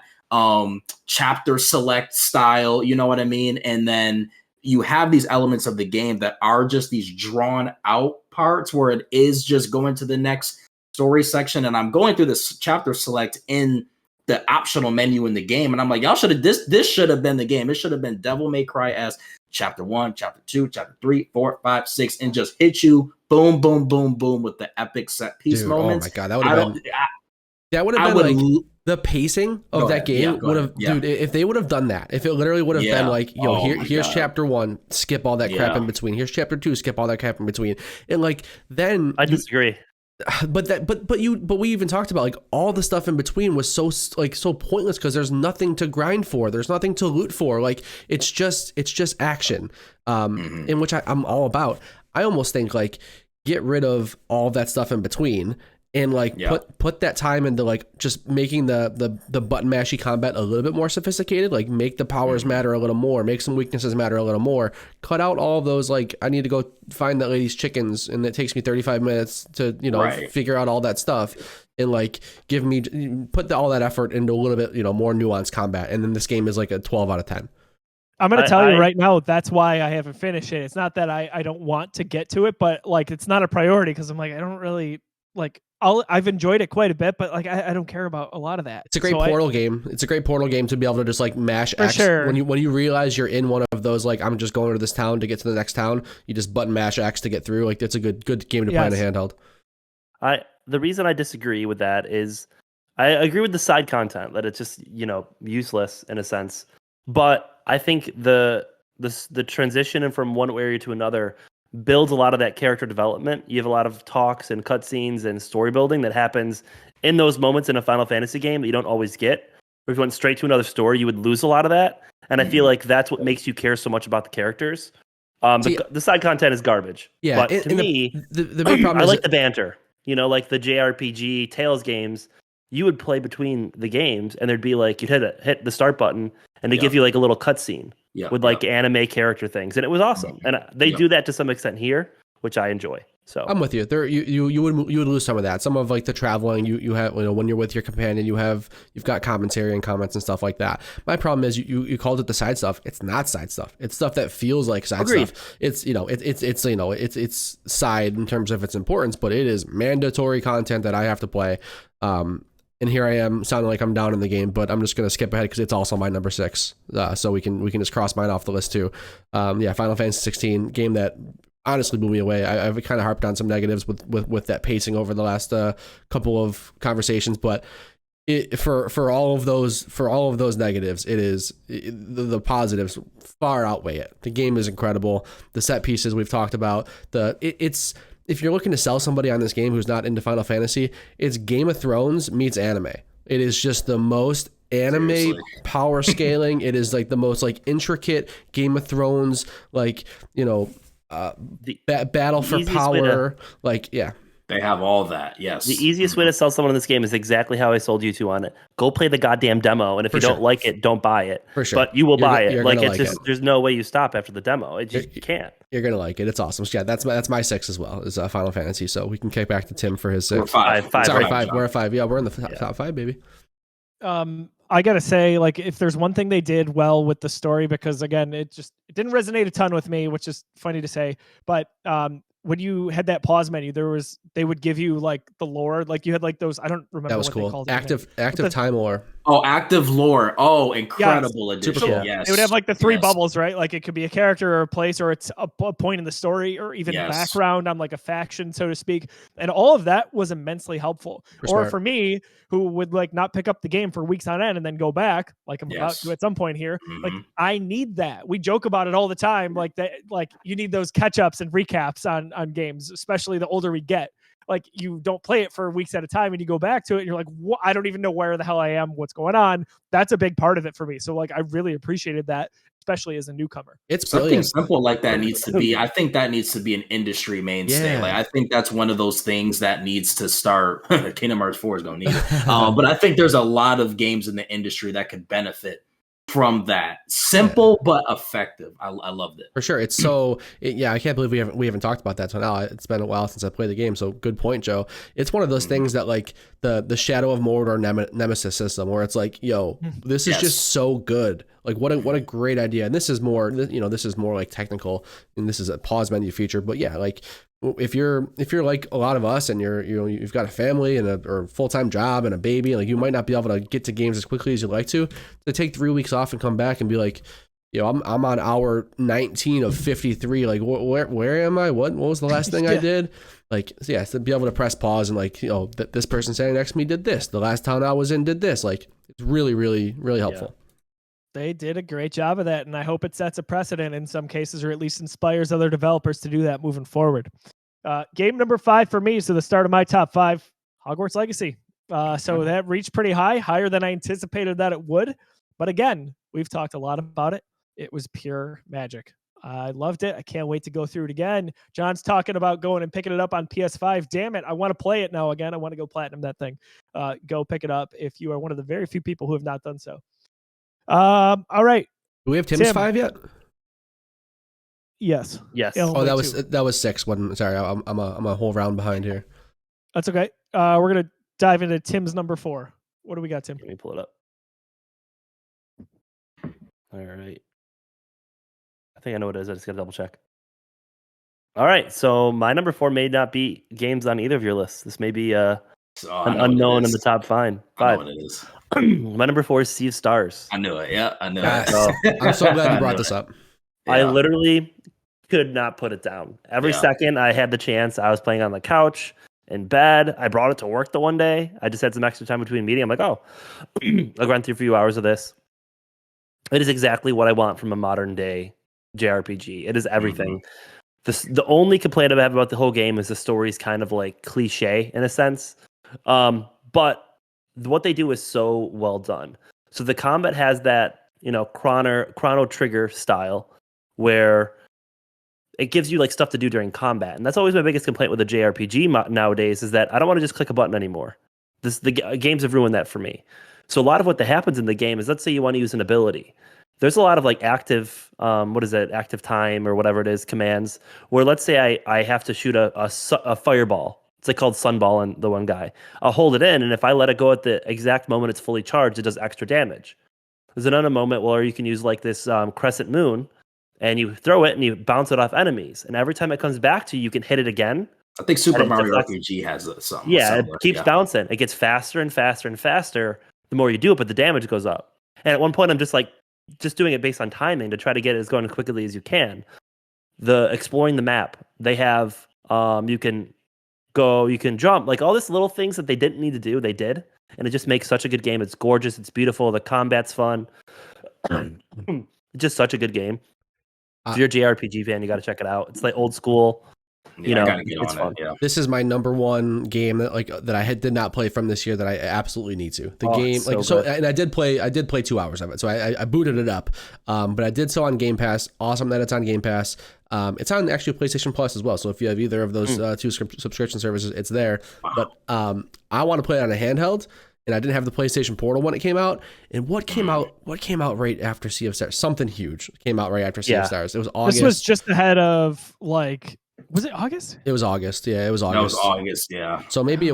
chapter select style, you know what I mean? And then you have these elements of the game that are just these drawn out parts where it is just going to the next story section. And I'm going through this chapter select in the optional menu in the game, and I'm like, y'all should have this should have been the game. It should have been Devil May Cry as chapter 1, chapter 2, chapter 3, 4, 5, 6, and just hit you boom, boom, boom, boom with the epic set piece moments. Oh my god, that would have been like the pacing of that game would have, dude. If they would have done that, if it literally would have been like, here's chapter 1, skip all that crap in between. Here's chapter 2, skip all that crap in between, and like then I disagree. But we even talked about like all the stuff in between was so pointless because there's nothing to grind for, there's nothing to loot for. Like it's just action, in which I'm all about. I almost think like get rid of all that stuff in between and like put that time into like just making the button mashy combat a little bit more sophisticated, like make the powers matter a little more, make some weaknesses matter a little more, cut out all of those like I need to go find that lady's chickens and it takes me 35 minutes to figure out all that stuff, and like put all that effort into a little bit more nuanced combat, and then this game is like a 12 out of 10. I'm going to tell you right now, that's why I haven't finished it. It's not that I don't want to get to it, but like it's not a priority because I'm like I don't really like I've enjoyed it quite a bit, but like I don't care about a lot of that. It's a great Portal game. It's a great Portal game to be able to just like mash X. Sure. When you realize you're in one of those, like I'm just going to this town to get to the next town, you just button mash X to get through. Like it's a good game to play in a handheld. The reason I disagree with that is I agree with the side content that it's just useless in a sense, but I think the transition from one area to another builds a lot of that character development. You have a lot of talks and cutscenes and story building that happens in those moments in a Final Fantasy game that you don't always get. If you went straight to another story, you would lose a lot of that. And I feel like that's what makes you care so much about the characters. The side content is garbage. Yeah, but to me, the big problem I is like the banter. Like the JRPG Tales games, you would play between the games and there'd be like, you'd hit the start button and they give you like a little cutscene with like anime character things. And it was awesome. And they do that to some extent here, which I enjoy. So I'm with you. There, you would lose some of that. Some of like the traveling you have, when you're with your companion, you've got commentary and comments and stuff like that. My problem is you called it the side stuff. It's not side stuff. It's stuff that feels like side stuff. It's it's side in terms of its importance, but it is mandatory content that I have to play. And here I am sounding like I'm down in the game, but I'm just going to skip ahead because it's also my number 6. So we can just cross mine off the list too. Final Fantasy 16 game that honestly blew me away. I've kind of harped on some negatives with that pacing over the last couple of conversations, but for all of those negatives, the positives far outweigh it. The game is incredible. The set pieces we've talked about. It's if you're looking to sell somebody on this game who's not into Final Fantasy, it's Game of Thrones meets anime. It is just the most anime power scaling. It is like the most like intricate Game of Thrones, like battle for power. They have all that. Yes. The easiest way to sell someone in this game is exactly how I sold you two on it. Go play the goddamn demo, and if you don't like it, don't buy it. For sure. But you will buy it. Like it's just there's no way you stop after the demo. You can't. You're gonna like it. It's awesome. So yeah, that's my 6 as well. Is Final Fantasy. So we can kick back to Tim for his 6. We're 5. Sorry, right? 5. We're at 5. Yeah, we're in the top 5, baby. I gotta say, like, if there's one thing they did well with the story, because again, it didn't resonate a ton with me, which is funny to say, but when you had that pause menu, they would give you like the lore, like you had like those, I don't remember that was what cool. they called it. Active time lore. Oh, active lore. Oh, incredible edition. Super cool. Yes. It would have like the 3 bubbles, right? Like it could be a character or a place, or it's a point in the story, or even background on like a faction, so to speak. And all of that was immensely helpful. For me, who would like not pick up the game for weeks on end and then go back, like I'm about to at some point here, like I need that. We joke about it all the time, like that, like you need those catch ups and recaps on games, especially the older we get. Like you don't play it for weeks at a time and you go back to it and you're like, what? I don't even know where the hell I am, what's going on. That's a big part of it for me. So like, I really appreciated that. especially as a newcomer. It's Something brilliant. simple like that needs to be. I think that needs to be an industry mainstay. Yeah. Like I think that's one of those things that needs to start. Kingdom Hearts 4 is going to need it, but I think there's a lot of games in the industry that could benefit from that. Simple but effective. I loved it For sure. It's so yeah, I can't believe we haven't talked about that. So now it's been a while since I played the game. So good point, Joe. It's one of those things that like the Shadow of Mordor Nemesis system, where it's like, yo, this is just so good. Like what a great idea. And this is more, this is more like technical, and this is a pause menu feature. But yeah, like if you're like a lot of us, and you've got a family and a full-time job and a baby, like you might not be able to get to games as quickly as you'd like to take 3 weeks off and come back and be like, I'm on hour 19 of 53. Like where am I? What was the last thing I did? Like, so yeah, to be able to press pause and like, this person standing next to me did this. The last town I was in did this. Like, it's really, really, really helpful. Yeah. They did a great job of that, and I hope it sets a precedent in some cases, or at least inspires other developers to do that moving forward. Game number 5 for me, so the start of my top 5, Hogwarts Legacy. So that reached pretty high, higher than I anticipated that it would. But again, we've talked a lot about it. It was pure magic. I loved it. I can't wait to go through it again. John's talking about going and picking it up on PS5. Damn it. I want to play it now again. I want to go platinum that thing. Go pick it up if you are one of the very few people who have not done so. All right. Do we have Tim's 5 yet? Yes. Oh, that was 6. Sorry, I'm a whole round behind here. That's okay. We're gonna dive into Tim's number 4. What do we got, Tim? Let me pull it up. All right. I think I know what it is. I just got to double check. All right. So my number 4 may not be games on either of your lists. This may be an unknown in the top 5. I know what it is. My number 4 is Sea of Stars. I knew it. Yeah, I knew it. So, I'm so glad you brought this up. Yeah. I literally could not put it down. Every second I had the chance, I was playing on the couch, in bed. I brought it to work the one day. I just had some extra time between meeting. I'm like, oh, I'll run through a few hours of this. It is exactly what I want from a modern day JRPG. It is everything. The only complaint I have about the whole game is the story's kind of like cliche in a sense. But what they do is so well done. So the combat has that, chrono trigger style where it gives you like stuff to do during combat. And that's always my biggest complaint with a JRPG nowadays, is that I don't want to just click a button anymore. The games have ruined that for me. So a lot of what happens in the game is, let's say you want to use an ability. There's a lot of like active, active time or whatever it is, commands, where let's say I have to shoot a fireball. It's like called Sunball and the one guy. I'll hold it in, and if I let it go at the exact moment it's fully charged, it does extra damage. There's another moment where you can use like this crescent moon, and you throw it and you bounce it off enemies. And every time it comes back to you, you can hit it again. I think Super Mario RPG has something. Yeah, it keeps bouncing. It gets faster and faster and faster the more you do it, but the damage goes up. And at one point, I'm just doing it based on timing to try to get it as going as quickly as you can. Exploring the map, they have you can jump, like all these little things that they didn't need to do, they did, and it just makes such a good game. It's gorgeous, it's beautiful, the combat's fun. Just such a good game. If you're a JRPG fan, you got to check it out. It's like old school. It's fun. This is my number 1 game that I did not play from this year that I absolutely need to. The game, and I did play 2 hours of it, so I booted it up. But I did so on Game Pass. Awesome that it's on Game Pass. It's on actually PlayStation Plus as well. So if you have either of those 2 subscription services, it's there. Wow. But I want to play it on a handheld. And I didn't have the PlayStation Portal when it came out. And what came out right after Sea of Stars? Something huge came out right after Sea of Stars. It was August. This was just ahead of was it August? It was August. Yeah, it was August. That was August. Yeah. So maybe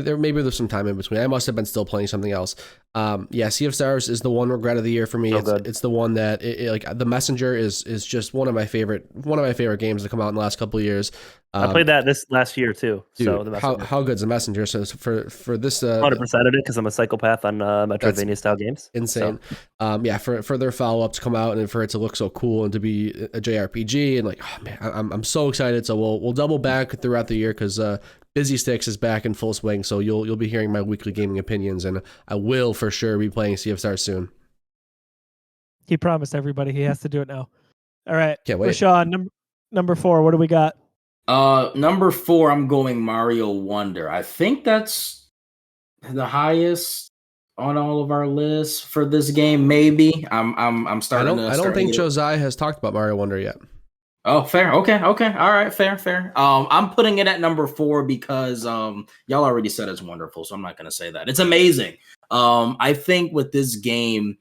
there's some time in between. I must have been still playing something else. Sea of Stars is the one regret of the year for me. It's the one that The Messenger is just one of my favorite games to come out in the last couple of years. I played that this last year too. Dude, so the how good's The Messenger? So for this 100% of it, because I'm a psychopath on Metroidvania style games. Insane. So. For their follow up to come out and for it to look so cool and to be a JRPG and I'm so excited. So we'll double back throughout the year because Busy Sticks is back in full swing. So you'll be hearing my weekly gaming opinions, and I will for sure be playing Sea of Stars soon. He promised everybody he has to do it now. All right, can't wait. Rashawn, number 4. What do we got? Number 4, I'm going Mario Wonder. I think that's the highest on all of our lists for this game. Maybe I'm I starting don't to. I don't starting think to get- Josiah has talked about Mario Wonder yet. Oh, fair. Okay. All right. Fair. I'm putting it at number 4 because y'all already said it's wonderful, so I'm not gonna say that. It's amazing. I think with this game,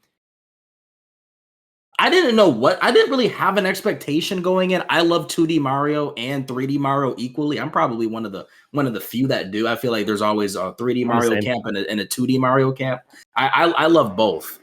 I didn't really have an expectation going in. I love 2D Mario and 3D Mario equally. I'm probably one of the few that do. I feel like there's always a 3D Mario same. camp and a 2D Mario camp. I love both.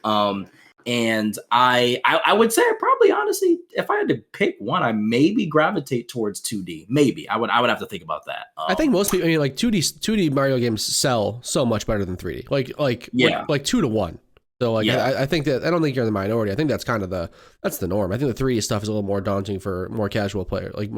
And I would say probably honestly, if I had to pick one, I maybe gravitate towards 2D. Maybe I would have to think about that. I think most people, I mean, like 2D Mario games sell so much better than 3D. Like 2-to-1. So like Yeah. I think that I don't think you're in the minority. I think that's kind of the norm. I think the 3D stuff is a little more daunting for more casual players. Like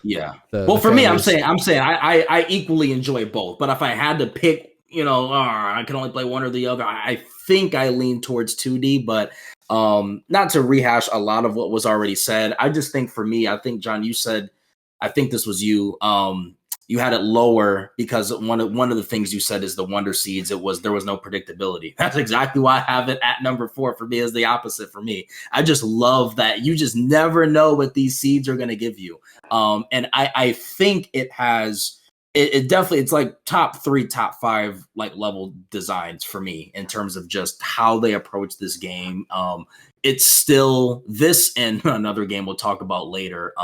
Yeah. the For me, I'm families. saying I equally enjoy both. But if I had to pick, I can only play one or the other. I think I lean towards 2D, but not to rehash a lot of what was already said. I just think for me, I think John, you said, I think this was you. You had it lower because one of the things you said is the Wonder Seeds. There was no predictability. That's exactly why I have it at number 4. For me, is the opposite for me. I just love that you just never know what these seeds are going to give you. And I think it has. It definitely, it's like top 3, top 5 like level designs for me in terms of just how they approach this game. It's still this and another game we'll talk about later.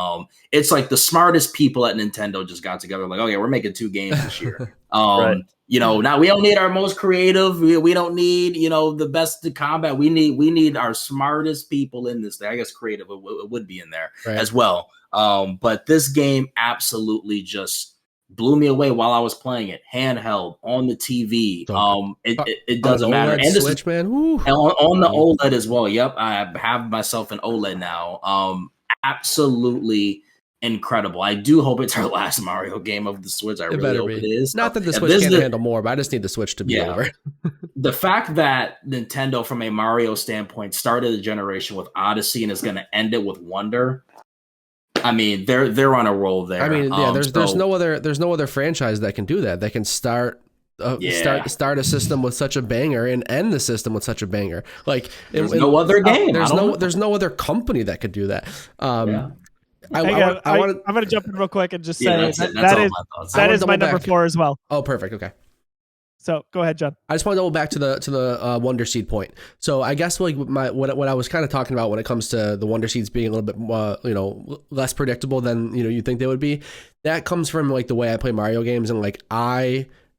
It's like the smartest people at Nintendo just got together, like, okay, we're making 2 games this year. Right. Now we don't need our most creative. We don't need, the best to combat. We need our smartest people in this thing. I guess creative it would be in there Right. as well. But this game absolutely just blew me away while I was playing it, handheld on the TV. So It doesn't matter. OLED And this Switch, man. Woo. and on the OLED as well. Yep, I have myself an OLED now. Absolutely incredible. I do hope it's our last Mario game of the Switch. I It really better hope be. it is. Not that the If Switch this can't is handle more, but I just need the Switch to be Yeah. over. the fact that Nintendo, from a Mario standpoint, started the generation with Odyssey and is going to end it with Wonder. I mean, they're on a roll there. I mean, yeah, there's so- no other franchise that can do that. That can start start a system with such a banger and end the system with such a banger. Like There's no other game. There's no other company that could do that. Yeah. I'm going to jump in real quick and just say That's that it. That's all is my thoughts. I that wanna is my double number back. 4 as well. Oh, perfect. Okay. So go ahead, John. I just want to double back to the Wonder Seed point. So I guess like what I was kind of talking about when it comes to the Wonder Seeds being a little bit less predictable than you think they would be. That comes from like the way I play Mario games, and like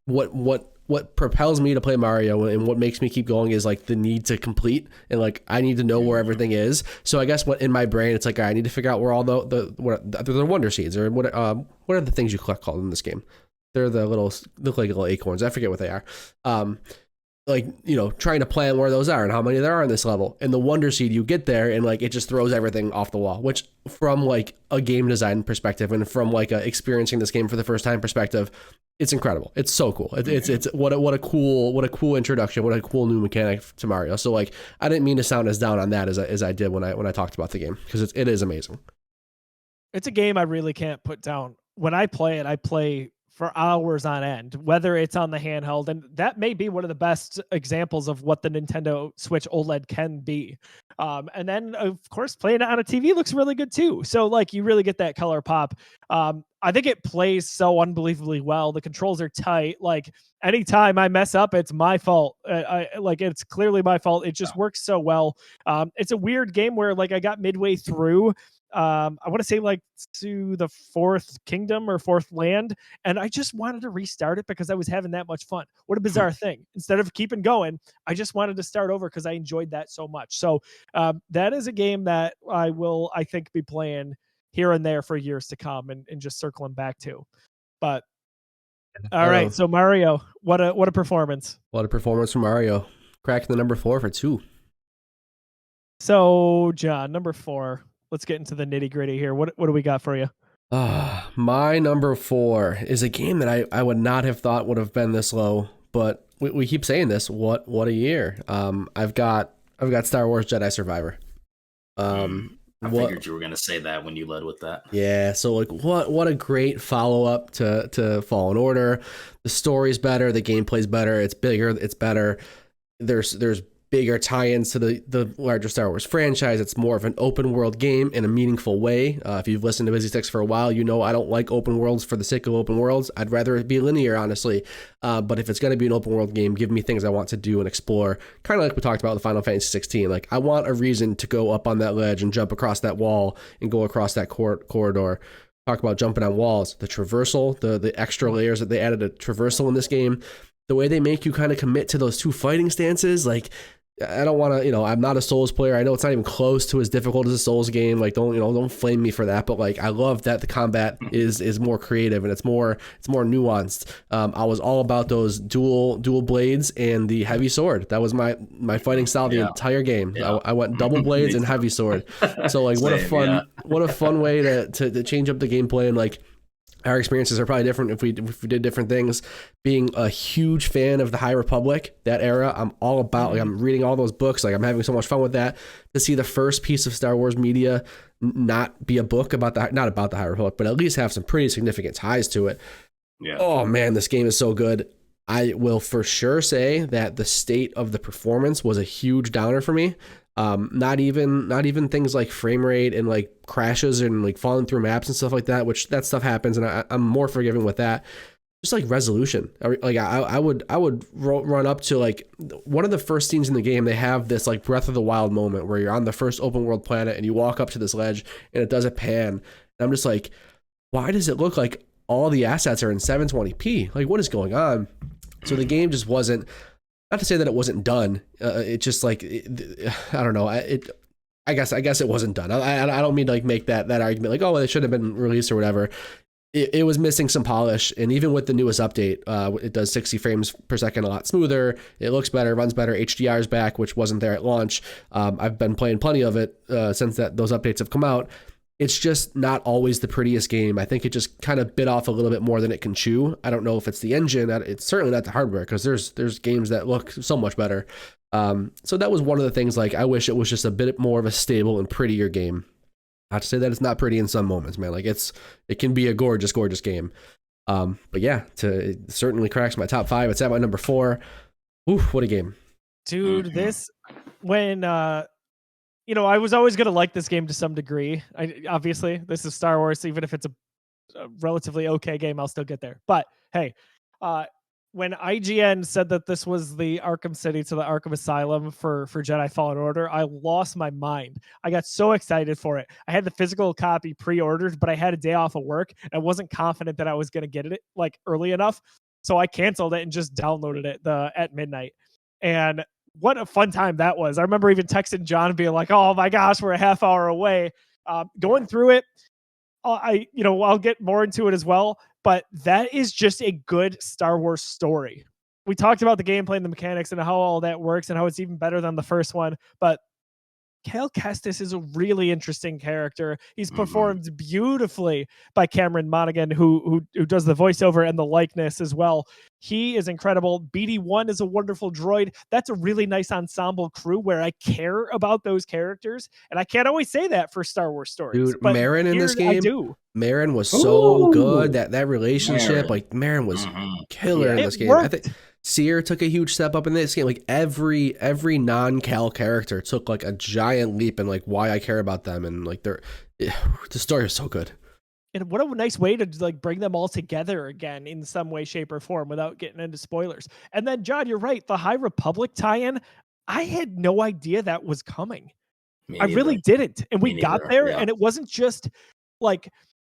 what propels me to play Mario and what makes me keep going is like the need to complete, and like I need to know where everything is. So I guess what in my brain it's like I need to figure out where all the Wonder Seeds are, what are the things you collect called in this game? They're the look like little acorns. I forget what they are. Trying to plan where those are and how many there are in this level. And the Wonder Seed, you get there and like it just throws everything off the wall. Which, from like a game design perspective and from like experiencing this game for the first time perspective, it's incredible. It's so cool. It's what a cool introduction. What a cool new mechanic to Mario. So like I didn't mean to sound as down on that as I did when I talked about the game, because it is amazing. It's a game I really can't put down. When I play it, I play for hours on end, whether it's on the handheld, and that may be one of the best examples of what the Nintendo Switch OLED can be. And then of course playing it on a TV looks really good too. So like you really get that color pop. I think it plays so unbelievably well. The controls are tight. Like anytime I mess up, it's my fault. It's clearly my fault. It just works so well. It's a weird game where like I got midway through. I want to say like to the 4th kingdom or 4th land, and I just wanted to restart it because I was having that much fun. What a bizarre thing. Instead of keeping going, I just wanted to start over because I enjoyed that so much. So that is a game that I think be playing here and there for years to come, and just circling back to. But all right, so Mario, what a performance. What a performance from Mario, cracking the number 4 for 2. So John, number 4. Let's get into the nitty gritty here. What do we got for you? My number 4 is a game that I would not have thought would have been this low, but we keep saying this. What a year. I've got Star Wars Jedi Survivor. I figured you were gonna say that when you led with that. Yeah, so like what a great follow-up to Fallen Order. The story's better, the gameplay's better, it's bigger, it's better. there's bigger tie-ins to the larger Star Wars franchise. It's more of an open world game in a meaningful way. If you've listened to Busy Sticks for a while, you know I don't like open worlds for the sake of open worlds. I'd rather it be linear, honestly. But if it's going to be an open world game, give me things I want to do and explore. Kind of like we talked about with Final Fantasy 16. Like, I want a reason to go up on that ledge and jump across that wall and go across that corridor. Talk about jumping on walls, the traversal, the extra layers that they added a traversal in this game, the way they make you kind of commit to those two fighting stances. Like, I don't want to, I'm not a Souls player. I know it's not even close to as difficult as a Souls game. Like, don't flame me for that. But like, I love that the combat is more creative and it's more nuanced. I was all about those dual blades and the heavy sword. That was my fighting style the entire game. Yeah. I went double blades and heavy sword. So like, what a fun way to change up the gameplay. And like, our experiences are probably different if we did different things. Being a huge fan of the High Republic, that era, I'm all about. Like, I'm reading all those books. Like, I'm having so much fun with that. To see the first piece of Star Wars media not be a book not about the High Republic, but at least have some pretty significant ties to it. Yeah. Oh man, this game is so good. I will for sure say that the state of the performance was a huge downer for me. Not even things like frame rate and like crashes and like falling through maps and stuff like that, which that stuff happens, and I'm more forgiving with that. Just like resolution, like I would run up to like one of the first scenes in the game. They have this like Breath of the Wild moment where you're on the first open world planet and you walk up to this ledge and it does a pan. And I'm just like, why does it look like all the assets are in 720p? Like, what is going on? So the game just wasn't. Not to say that it wasn't done. It just like, I don't know. I guess it wasn't done. I don't mean to like make that argument like, oh, well, it should have been released or whatever. It was missing some polish. And even with the newest update, it does 60 frames per second a lot smoother. It looks better, runs better. HDR's back, which wasn't there at launch. I've been playing plenty of it since those updates have come out. It's just not always the prettiest game. I think it just kind of bit off a little bit more than it can chew. I don't know if it's the engine. It's certainly not the hardware, because there's games that look so much better. So that was one of the things. Like, I wish it was just a bit more of a stable and prettier game. Not to say that it's not pretty in some moments, man. Like, it can be a gorgeous game. But yeah, it certainly cracks my top 5. It's at my number 4. Ooh, what a game, dude! This when. I was always going to like this game to some degree. Obviously, this is Star Wars. Even if it's a relatively okay game, I'll still get there. But hey, when IGN said that this was the Arkham City to the Arkham Asylum for Jedi Fallen Order, I lost my mind. I got so excited for it. I had the physical copy pre-ordered, but I had a day off of work. I wasn't confident that I was going to get it like early enough. So I canceled it and just downloaded it at midnight. And what a fun time that was. I remember even texting John being like, oh my gosh, we're a half hour away. Going through it, I'll get more into it as well, but that is just a good Star Wars story. We talked about the gameplay and the mechanics and how all that works and how it's even better than the first one, but Cal Kestis is a really interesting character. He's performed beautifully by Cameron Monaghan, who does the voiceover and the likeness as well. He is incredible. BD1 is a wonderful droid. That's a really nice ensemble crew where I care about those characters, and I can't always say that for Star Wars stories. Dude, Marin in this game, I do. Marin was so good. That relationship, like Marin was killer in this game. I think Seer took a huge step up in this game. Like every non-Cal character took like a giant leap in like why I care about them, and like the story is so good. And what a nice way to like bring them all together again in some way, shape, or form without getting into spoilers. And then, John, you're right. The High Republic tie-in, I had no idea that was coming. I really didn't. And we got there, and it wasn't just like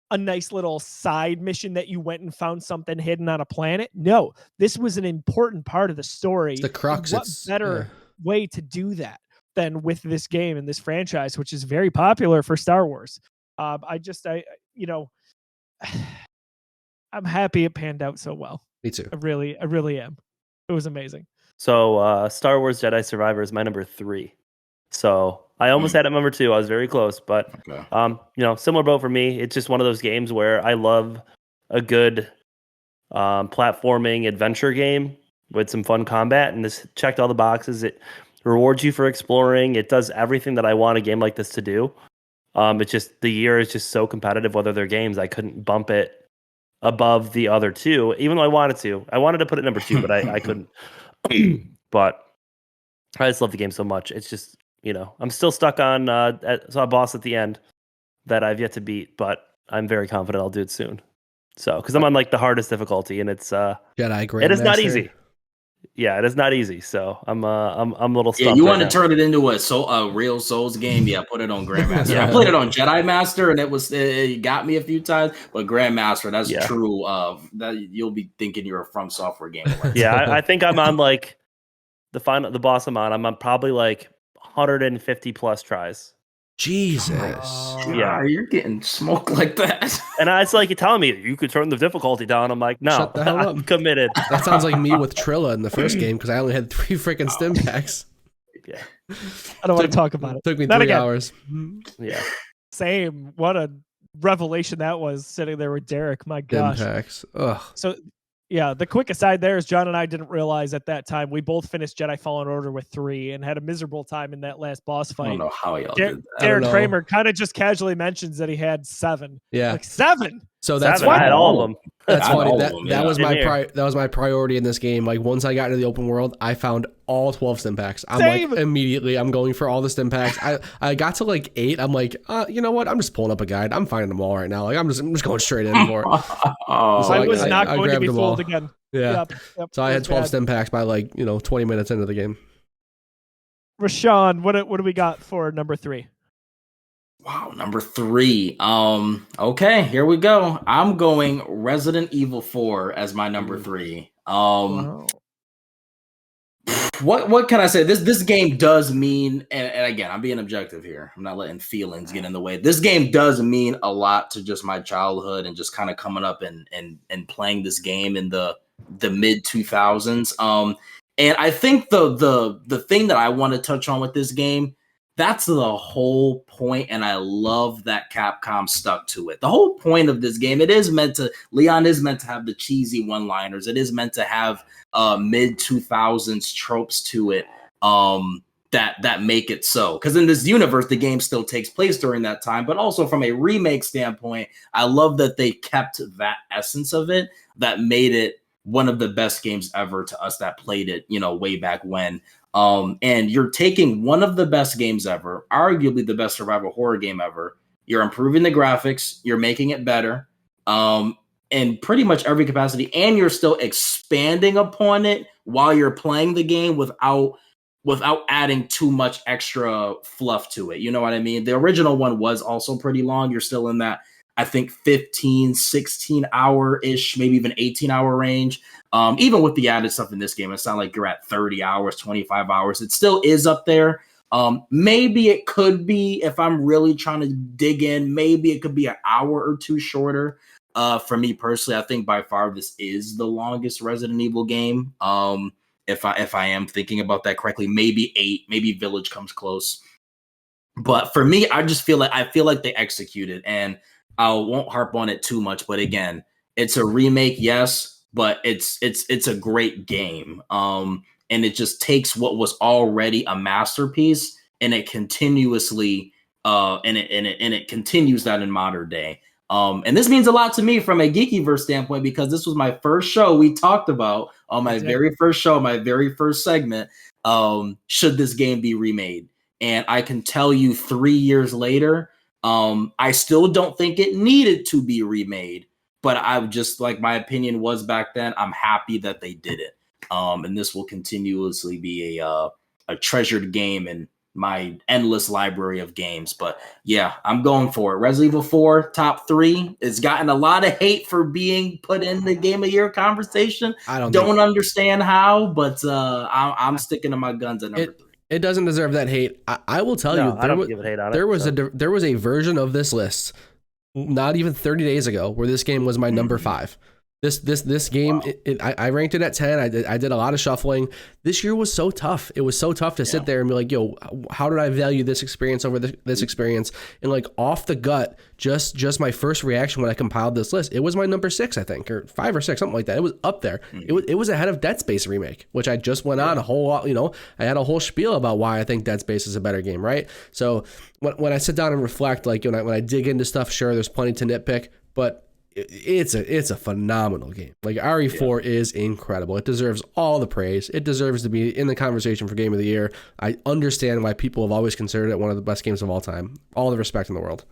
a nice little side mission that you went and found something hidden on a planet. No, this was an important part of the story. It's the crux. What better way to do that than with this game and this franchise, which is very popular for Star Wars. I'm happy it panned out so well. Me too. I really am. It was amazing. So Star Wars Jedi Survivor is my number 3. So I almost had it number 2. I was very close, but similar boat for me. It's just one of those games where I love a good platforming adventure game with some fun combat, and this checked all the boxes. It rewards you for exploring. It does everything that I want a game like this to do. It's just the year is just so competitive with other games. I couldn't bump it above the other two, even though I wanted to. I wanted to put it number 2, but I couldn't. But I just love the game so much. It's just, I'm still stuck on saw a boss at the end that I've yet to beat, but I'm very confident I'll do it soon. So, because I'm on like the hardest difficulty, and it's Jedi Grandmaster. it is not easy. Yeah, it is not easy. So I'm a little stumped. Yeah, you right want to now. turn it into a real Souls game? Yeah, put it on Grandmaster. Yeah. I played it on Jedi Master, and it got me a few times. But Grandmaster, that's true. That you'll be thinking you're a From Software game. Right? Yeah, I think I'm on like the boss I'm on probably like 150 plus tries. Jesus. Yeah, you're getting smoked like that. And it's like you're telling me you could turn the difficulty down. I'm like, no, Shut the hell up. I'm committed. That sounds like me with Trilla in the first game because I only had 3 freaking stim packs. Yeah, I don't want to talk about it. Took me Not 3 again. hours. Yeah, Same. What a revelation that was, sitting there with Derek. My gosh. Stim packs. Ugh. So, yeah, the quick aside there is John and I didn't realize at that time we both finished Jedi Fallen Order with 3 and had a miserable time in that last boss I fight. don't know how y'all did that. Derek know. Kramer kind of just casually mentions that he had 7. Yeah. Like 7. So that's 7. I had all of them. That's I had funny. all of That, them, that yeah. was my Same here. that was my priority in this game. Like once I got into the open world, I found all 12 stim packs. I'm Same. like immediately I'm going for all the stim packs. I got to like 8. I'm like, you know what? I'm just pulling up a guide. I'm finding them all right now. Like I'm just going straight in for it. Oh, So I I- was I- not I going to grabbed be them all. fooled again. Yeah. Yep, So I it had was 12 bad. stim packs by like 20 minutes into the game. Rashawn, what do we got for number 3? Wow, number 3. Okay, here we go. I'm going Resident Evil 4 as my number 3. Wow. What can I say? This game does mean, and again, I'm being objective here. I'm not letting feelings get in the way. This game does mean a lot to just my childhood and just kind of coming up and playing this game in the mid 2000s. And I think the thing that I want to touch on with this game, that's the whole point, and I love that Capcom stuck to it. The whole point of this game, Leon is meant to have the cheesy one-liners. It is meant to have mid 2000s tropes to it that make it so. Because in this universe, the game still takes place during that time, but also from a remake standpoint, I love that they kept that essence of it that made it one of the best games ever to us that played it, way back when. And you're taking one of the best games ever, arguably the best survival horror game ever. You're improving the graphics, you're making it better, in pretty much every capacity, and you're still expanding upon it while you're playing the game without adding too much extra fluff to it. You know what I mean? The original one was also pretty long. You're still in that, I think, 15, 16 hour-ish, maybe even 18-hour range. Even with the added stuff in this game, it's not like you're at 30 hours, 25 hours. It still is up there. Maybe it could be, if I'm really trying to dig in, maybe it could be an hour or 2 shorter. For me personally, I think by far this is the longest Resident Evil game. If I am thinking about that correctly, maybe 8, maybe Village comes close. But for me, I feel like they executed, and I won't harp on it too much. But again, it's a remake, yes, but it's a great game. And it just takes what was already a masterpiece, and it continuously and it continues that in modern day. And this means a lot to me from a Geekyverse standpoint, because this was my first show we talked about on my very first show, my very first segment. Should this game be remade? And I can tell you 3 years later, I still don't think it needed to be remade, but I just, like my opinion was back then, I'm happy that they did it. And this will continuously be a treasured game in my endless library of games. But yeah, I'm going for it. Resident Evil 4, top 3. It's gotten a lot of hate for being put in the Game of Year conversation. I don't understand how, but I'm sticking to my guns at number 3. It doesn't deserve that hate. I will tell you, I don't give a hate on it. there was a version of this list not even 30 days ago where this game was my number 5. This game, wow. I ranked it at 10. I did a lot of shuffling. This year was so tough. It was so tough to sit there and be like, yo, how did I value this experience over this experience? And like off the gut, just my first reaction when I compiled this list, it was my number 6, I think, or 5 or 6, something like that. It was up there. It was ahead of Dead Space remake, which I just went on a whole lot, I had a whole spiel about why I think Dead Space is a better game, right? So when I sit down and reflect, like when I dig into stuff, sure, there's plenty to nitpick, but it's a phenomenal game. Like RE4 is incredible. It deserves all the praise. It deserves to be in the conversation for Game of the Year. I understand why people have always considered it one of the best games of all time. All the respect in the world.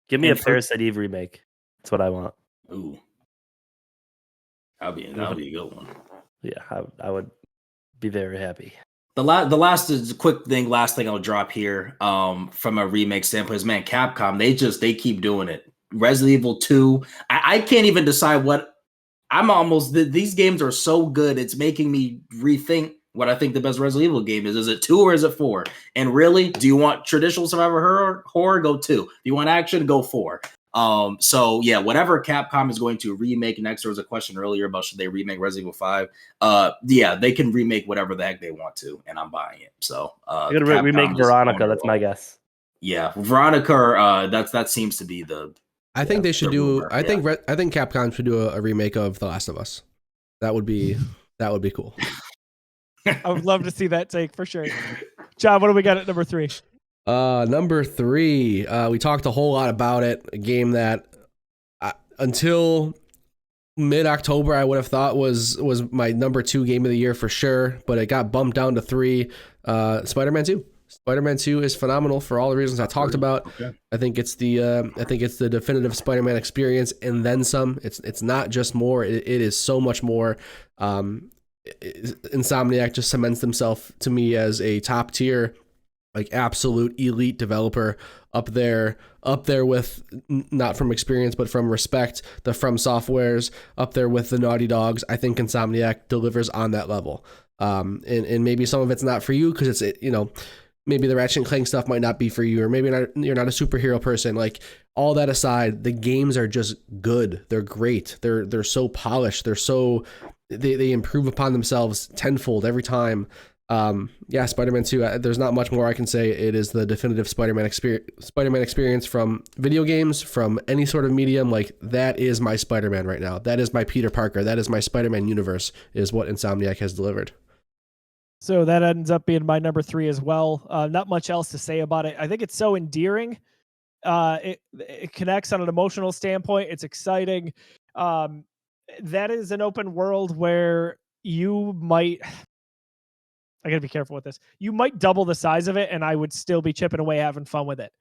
Give me a Parasite Eve remake. That's what I want. Ooh, that'll be a good one. Yeah, I would be very happy. The last is a quick thing. Last thing I'll drop here, from a remake standpoint is, man, Capcom. They keep doing it. Resident Evil 2. I can't even decide what. These games are so good. It's making me rethink what I think the best Resident Evil game is. Is it 2 or is it 4? And really, do you want traditional survival horror? Go 2. Do you want action? Go 4. So yeah, whatever Capcom is going to remake next. There was a question earlier about should they remake Resident Evil 5. Yeah, they can remake whatever the heck they want to, and I'm buying it. So you're gonna remake Veronica, that's my guess. Yeah, Veronica, that seems to be the I think they should do rumor. I think Capcom should do a remake of The Last of Us. That would be cool. I would love to see that take for sure. John, what do we got at number 3? Number 3, we talked a whole lot about it. A game that until mid-October I would have thought was my number 2 game of the year for sure, but it got bumped down to 3. Spider-Man 2. Spider-Man 2 is phenomenal for all the reasons I talked about. Okay. I think it's the definitive Spider-Man experience and then some. It's not just more. It is so much more. Insomniac just cements themselves to me as a top tier, like absolute elite developer, up there with, not from experience but from respect, the From Softwares, up there with the Naughty Dogs. I think Insomniac delivers on that level. And maybe some of it's not for you because it's, maybe the Ratchet and Clank stuff might not be for you, or maybe you're not a superhero person. Like, all that aside, the games are just good. They're great. They're so polished. They improve upon themselves tenfold every time. Yeah, Spider-Man 2, there's not much more I can say. It is the definitive Spider-Man experience from video games, from any sort of medium. Like, that is my Spider-Man right now. That is my Peter Parker. That is my Spider-Man universe, is what Insomniac has delivered. So that ends up being my number 3 as well. Not much else to say about it. I think it's so endearing. It connects on an emotional standpoint. It's exciting. That is an open world where you might, I gotta be careful with this. You might double the size of it and I would still be chipping away having fun with it.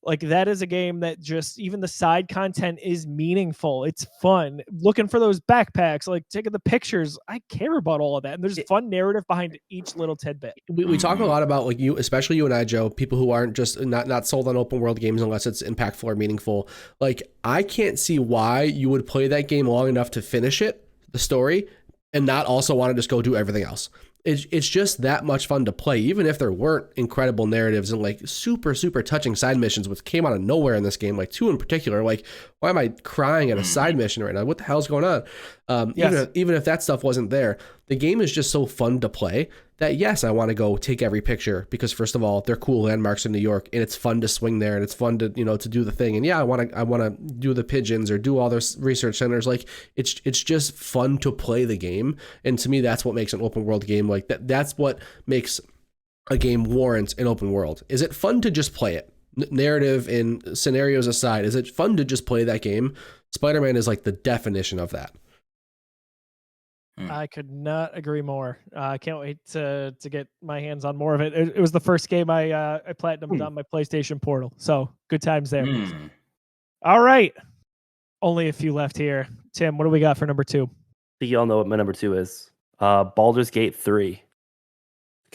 Like, that is a game that just, even the side content is meaningful. It's fun. Looking for those backpacks, like taking the pictures. I care about all of that. And there's fun narrative behind each little tidbit. We talk a lot about, like, especially you and I, Joe, people who aren't just not sold on open world games unless it's impactful or meaningful. Like, I can't see why you would play that game long enough to finish it, the story, and not also want to just go do everything else. It's just that much fun to play, even if there weren't incredible narratives and like super, super touching side missions, which came out of nowhere in this game, like 2 in particular. Like, why am I crying at a side mission right now? What the hell's going on? Yes. Even if that stuff wasn't there, the game is just so fun to play that, yes, I want to go take every picture because, first of all, they're cool landmarks in New York and it's fun to swing there and it's fun to, to do the thing. And yeah, I want to do the pigeons or do all those research centers. Like, it's just fun to play the game. And to me, that's what makes an open world game like that. That's what makes a game warrant an open world. Is it fun to just play it? Narrative and scenarios aside, is it fun to just play that game? Spider-Man is like the definition of that. I could not agree more. I can't wait to get my hands on more of it. It was the first game I platinumed on my PlayStation Portal, so good times there. All right, only a few left here. Tim, what do we got for number 2? I think you all know what my number 2 is. Baldur's Gate 3.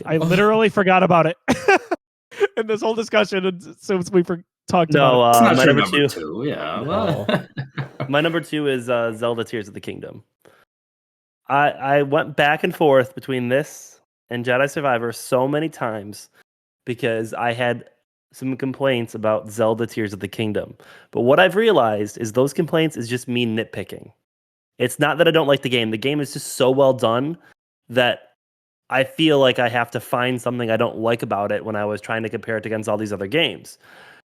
I literally forgot about it in this whole discussion since we talked about it. It's not my your number 2. 2. Yeah. No. My number 2 is Zelda Tears of the Kingdom. I went back and forth between this and Jedi Survivor so many times because I had some complaints about Zelda Tears of the Kingdom. But what I've realized is those complaints is just me nitpicking. It's not that I don't like the game. The game is just so well done that I feel like I have to find something I don't like about it when I was trying to compare it against all these other games.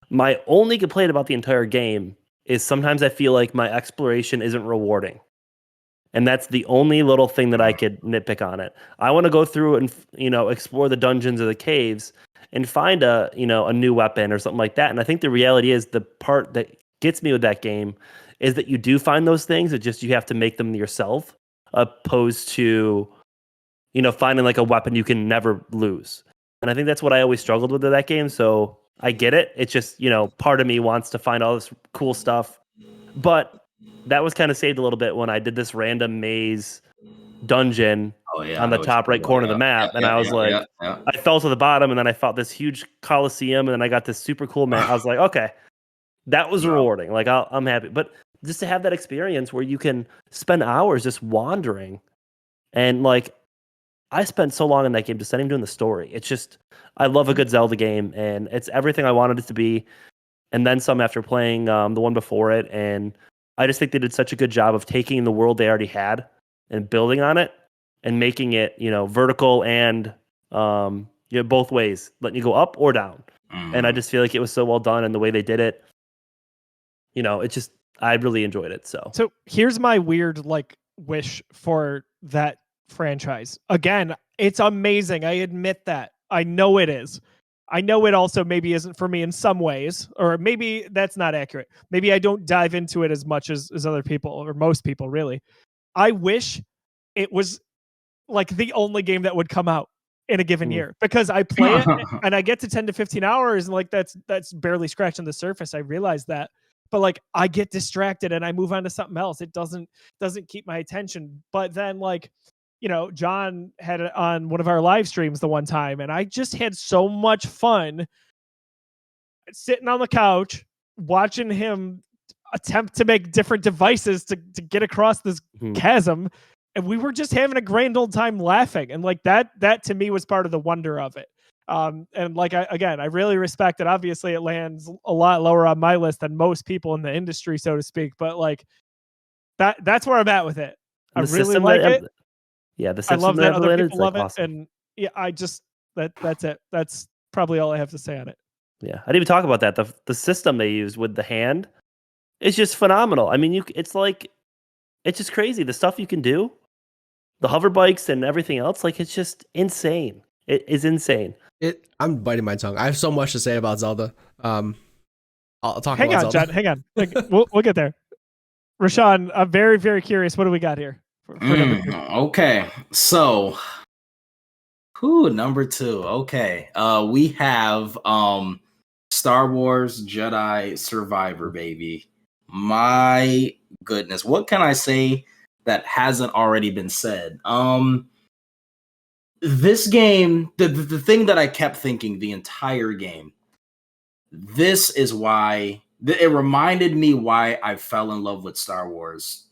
My only complaint about the entire game is sometimes I feel like my exploration isn't rewarding. And that's the only little thing that I could nitpick on it. I want to go through and explore the dungeons or the caves and find a new weapon or something like that. And I think the reality is the part that gets me with that game is that you do find those things. It just you have to make them yourself, opposed to, finding like a weapon you can never lose. And I think that's what I always struggled with in that game. So I get it. It's just, part of me wants to find all this cool stuff. But that was kind of saved a little bit when I did this random maze dungeon on the top right corner of the map. And I was like, I fell to the bottom, and then I fought this huge coliseum, and then I got this super cool map. I was like, okay, that was rewarding. Like, I'm happy. But just to have that experience where you can spend hours just wandering, and like, I spent so long in that game just not even doing the story. It's just, I love a good Zelda game, and it's everything I wanted it to be, and then some after playing the one before it. And I just think they did such a good job of taking the world they already had and building on it and making it, vertical and both ways, letting you go up or down. And I just feel like it was so well done, and the way they did it, it just, I really enjoyed it. So here's my weird wish for that franchise. Again, it's amazing. I admit that. I know it is. I know it also maybe isn't for me in some ways, or maybe that's not accurate. Maybe I don't dive into it as much as other people, or most people really. I wish it was like the only game that would come out in a given year, because I play it and I get to 10 to 15 hours and that's barely scratching the surface. I realize that. But I get distracted and I move on to something else. It doesn't keep my attention. But then John had it on one of our live streams the one time, and I just had so much fun sitting on the couch watching him attempt to make different devices to get across this chasm, and we were just having a grand old time laughing. And that to me was part of the wonder of it. And I really respect it. Obviously, it lands a lot lower on my list than most people in the industry, so to speak. But that's where I'm at with it. I really like it. Yeah, the I love that other people love it, awesome. and yeah, I just that's it. That's probably all I have to say on it. Yeah, I didn't even talk about that. The system they use with the hand is just phenomenal. I mean, it's just crazy. The stuff you can do, the hover bikes and everything else, it's just insane. It is insane. I'm biting my tongue. I have so much to say about Zelda. I'll talk hang about on, Zelda. John. Hang on. We'll get there. Rashawn, I'm very, very curious. What do we got here? For number 2? Okay, so number 2. Okay, we have Star Wars Jedi Survivor, baby. My goodness, what can I say that hasn't already been said? This game, the thing that I kept thinking the entire game, this is why it reminded me why I fell in love with Star Wars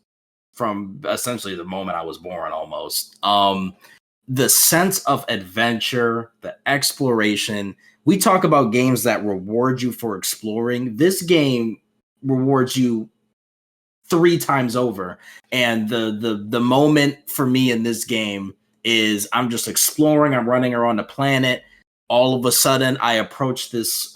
from essentially the moment I was born, almost. The sense of adventure, the exploration. We talk about games that reward you for exploring. This game rewards you 3 times over. And the moment for me in this game is I'm just exploring. I'm running around the planet. All of a sudden, I approach this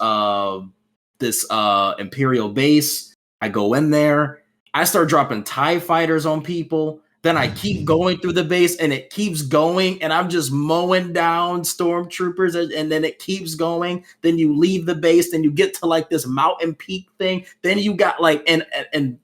Imperial base. I go in there. I start dropping TIE fighters on people. Then I keep going through the base, and it keeps going, and I'm just mowing down stormtroopers, and then it keeps going. Then you leave the base, then you get to this mountain peak thing. Then you got and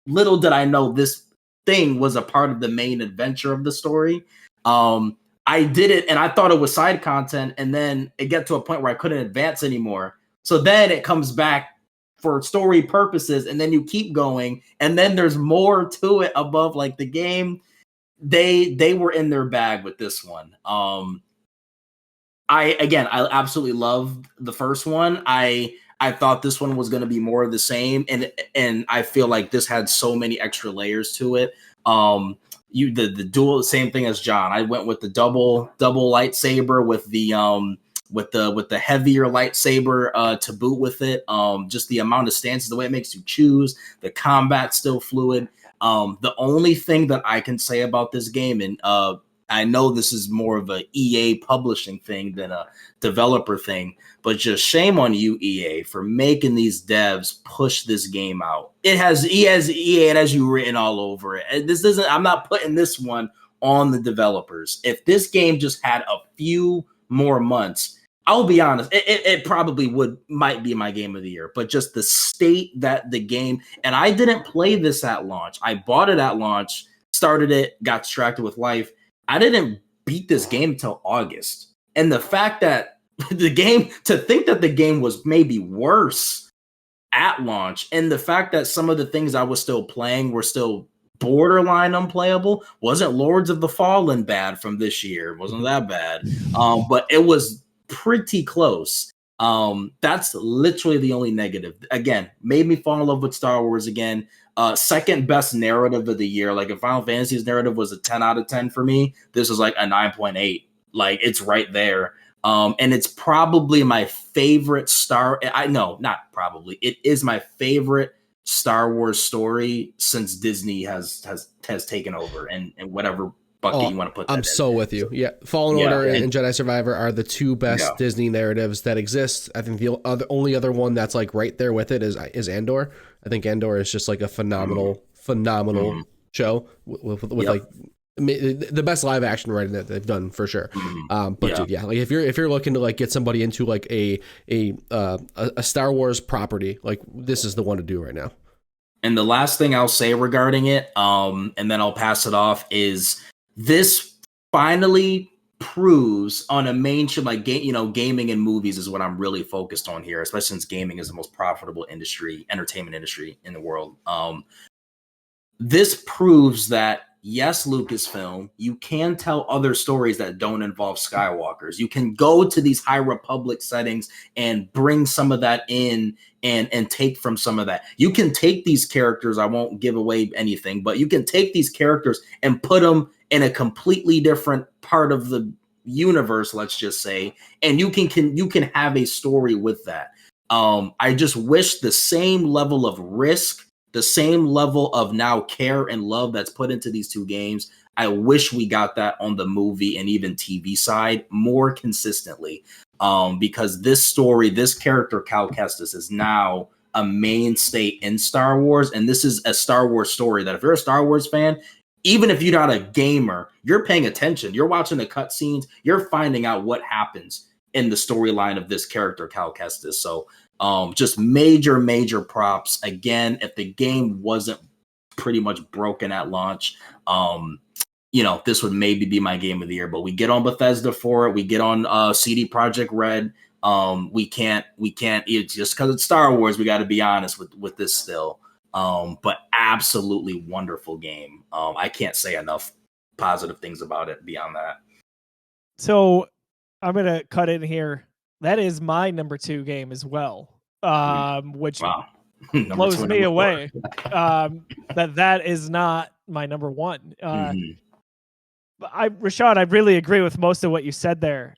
little did I know this thing was a part of the main adventure of the story. I did it, and I thought it was side content, and then it got to a point where I couldn't advance anymore. So then it comes back for story purposes, and then you keep going, and then there's more to it above the game. They were in their bag with this one. I absolutely loved the first one. I thought this one was going to be more of the same, and I feel like this had so many extra layers to it. The dual, same thing as John. I went with the double lightsaber with the heavier lightsaber to boot with it. Just the amount of stances, the way it makes you choose, the combat still fluid. The only thing that I can say about this game, and I know this is more of a EA publishing thing than a developer thing, but just shame on you, EA, for making these devs push this game out. It has EA and has you written all over it. I'm not putting this one on the developers. If this game just had a few more months, I'll be honest, it probably might be my game of the year, but just the state that the game, and I didn't play this at launch. I bought it at launch, started it, got distracted with life. I didn't beat this game till August. And the fact that to think that the game was maybe worse at launch, and the fact that some of the things I was still playing were still borderline unplayable. Wasn't Lords of the Fallen bad from this year? Wasn't that bad? But it was pretty close. That's literally the only negative. Again, made me fall in love with Star Wars again. Second best narrative of the year. Like if Final Fantasy's narrative was a 10 out of 10 for me, this is like a 9.8. Like it's right there. And it's probably my favorite it is my favorite Star Wars story since Disney has taken over and whatever bucket you want to put that I'm so with you. Yeah. Fallen Order and Jedi Survivor are the two best Disney narratives that exist. I think the only other one that's like right there with it is Andor. I think Andor is just like a phenomenal show with like the best live action writing that they've done for sure. Dude, like if you're looking to like get somebody into like a Star Wars property, like this is the one to do right now. And the last thing I'll say regarding it, and then I'll pass it off, is this finally proves on a mainstream like gaming and movies is what I'm really focused on here, especially since gaming is the most profitable entertainment industry in the world. This proves that yes, Lucasfilm, you can tell other stories that don't involve Skywalkers. You can go to these High Republic settings and bring some of that in and take from some of that. You can take these characters, I won't give away anything, but you can take these characters and put them in a completely different part of the universe, let's just say, and you can have a story with that. I just wish the same level of risk, the same level of now care and love that's put into these two games. I wish we got that on the movie and even TV side more consistently. Because this story, this character, Cal Kestis, is now a mainstay in Star Wars. And this is a Star Wars story that if you're a Star Wars fan, even if you're not a gamer, you're paying attention. You're watching the cutscenes. You're finding out what happens in the storyline of this character, Cal Kestis. So just major props. Again, if the game wasn't pretty much broken at launch, this would maybe be my game of the year. But we get on Bethesda for it. We get on CD Projekt Red. We can't. It's just because it's Star Wars. We got to be honest with this still. But absolutely wonderful game. I can't say enough positive things about it beyond that. So I'm gonna cut in here. That is my number 2 game as well, which blows me away. That is not my number 1. Rashad, I really agree with most of what you said there.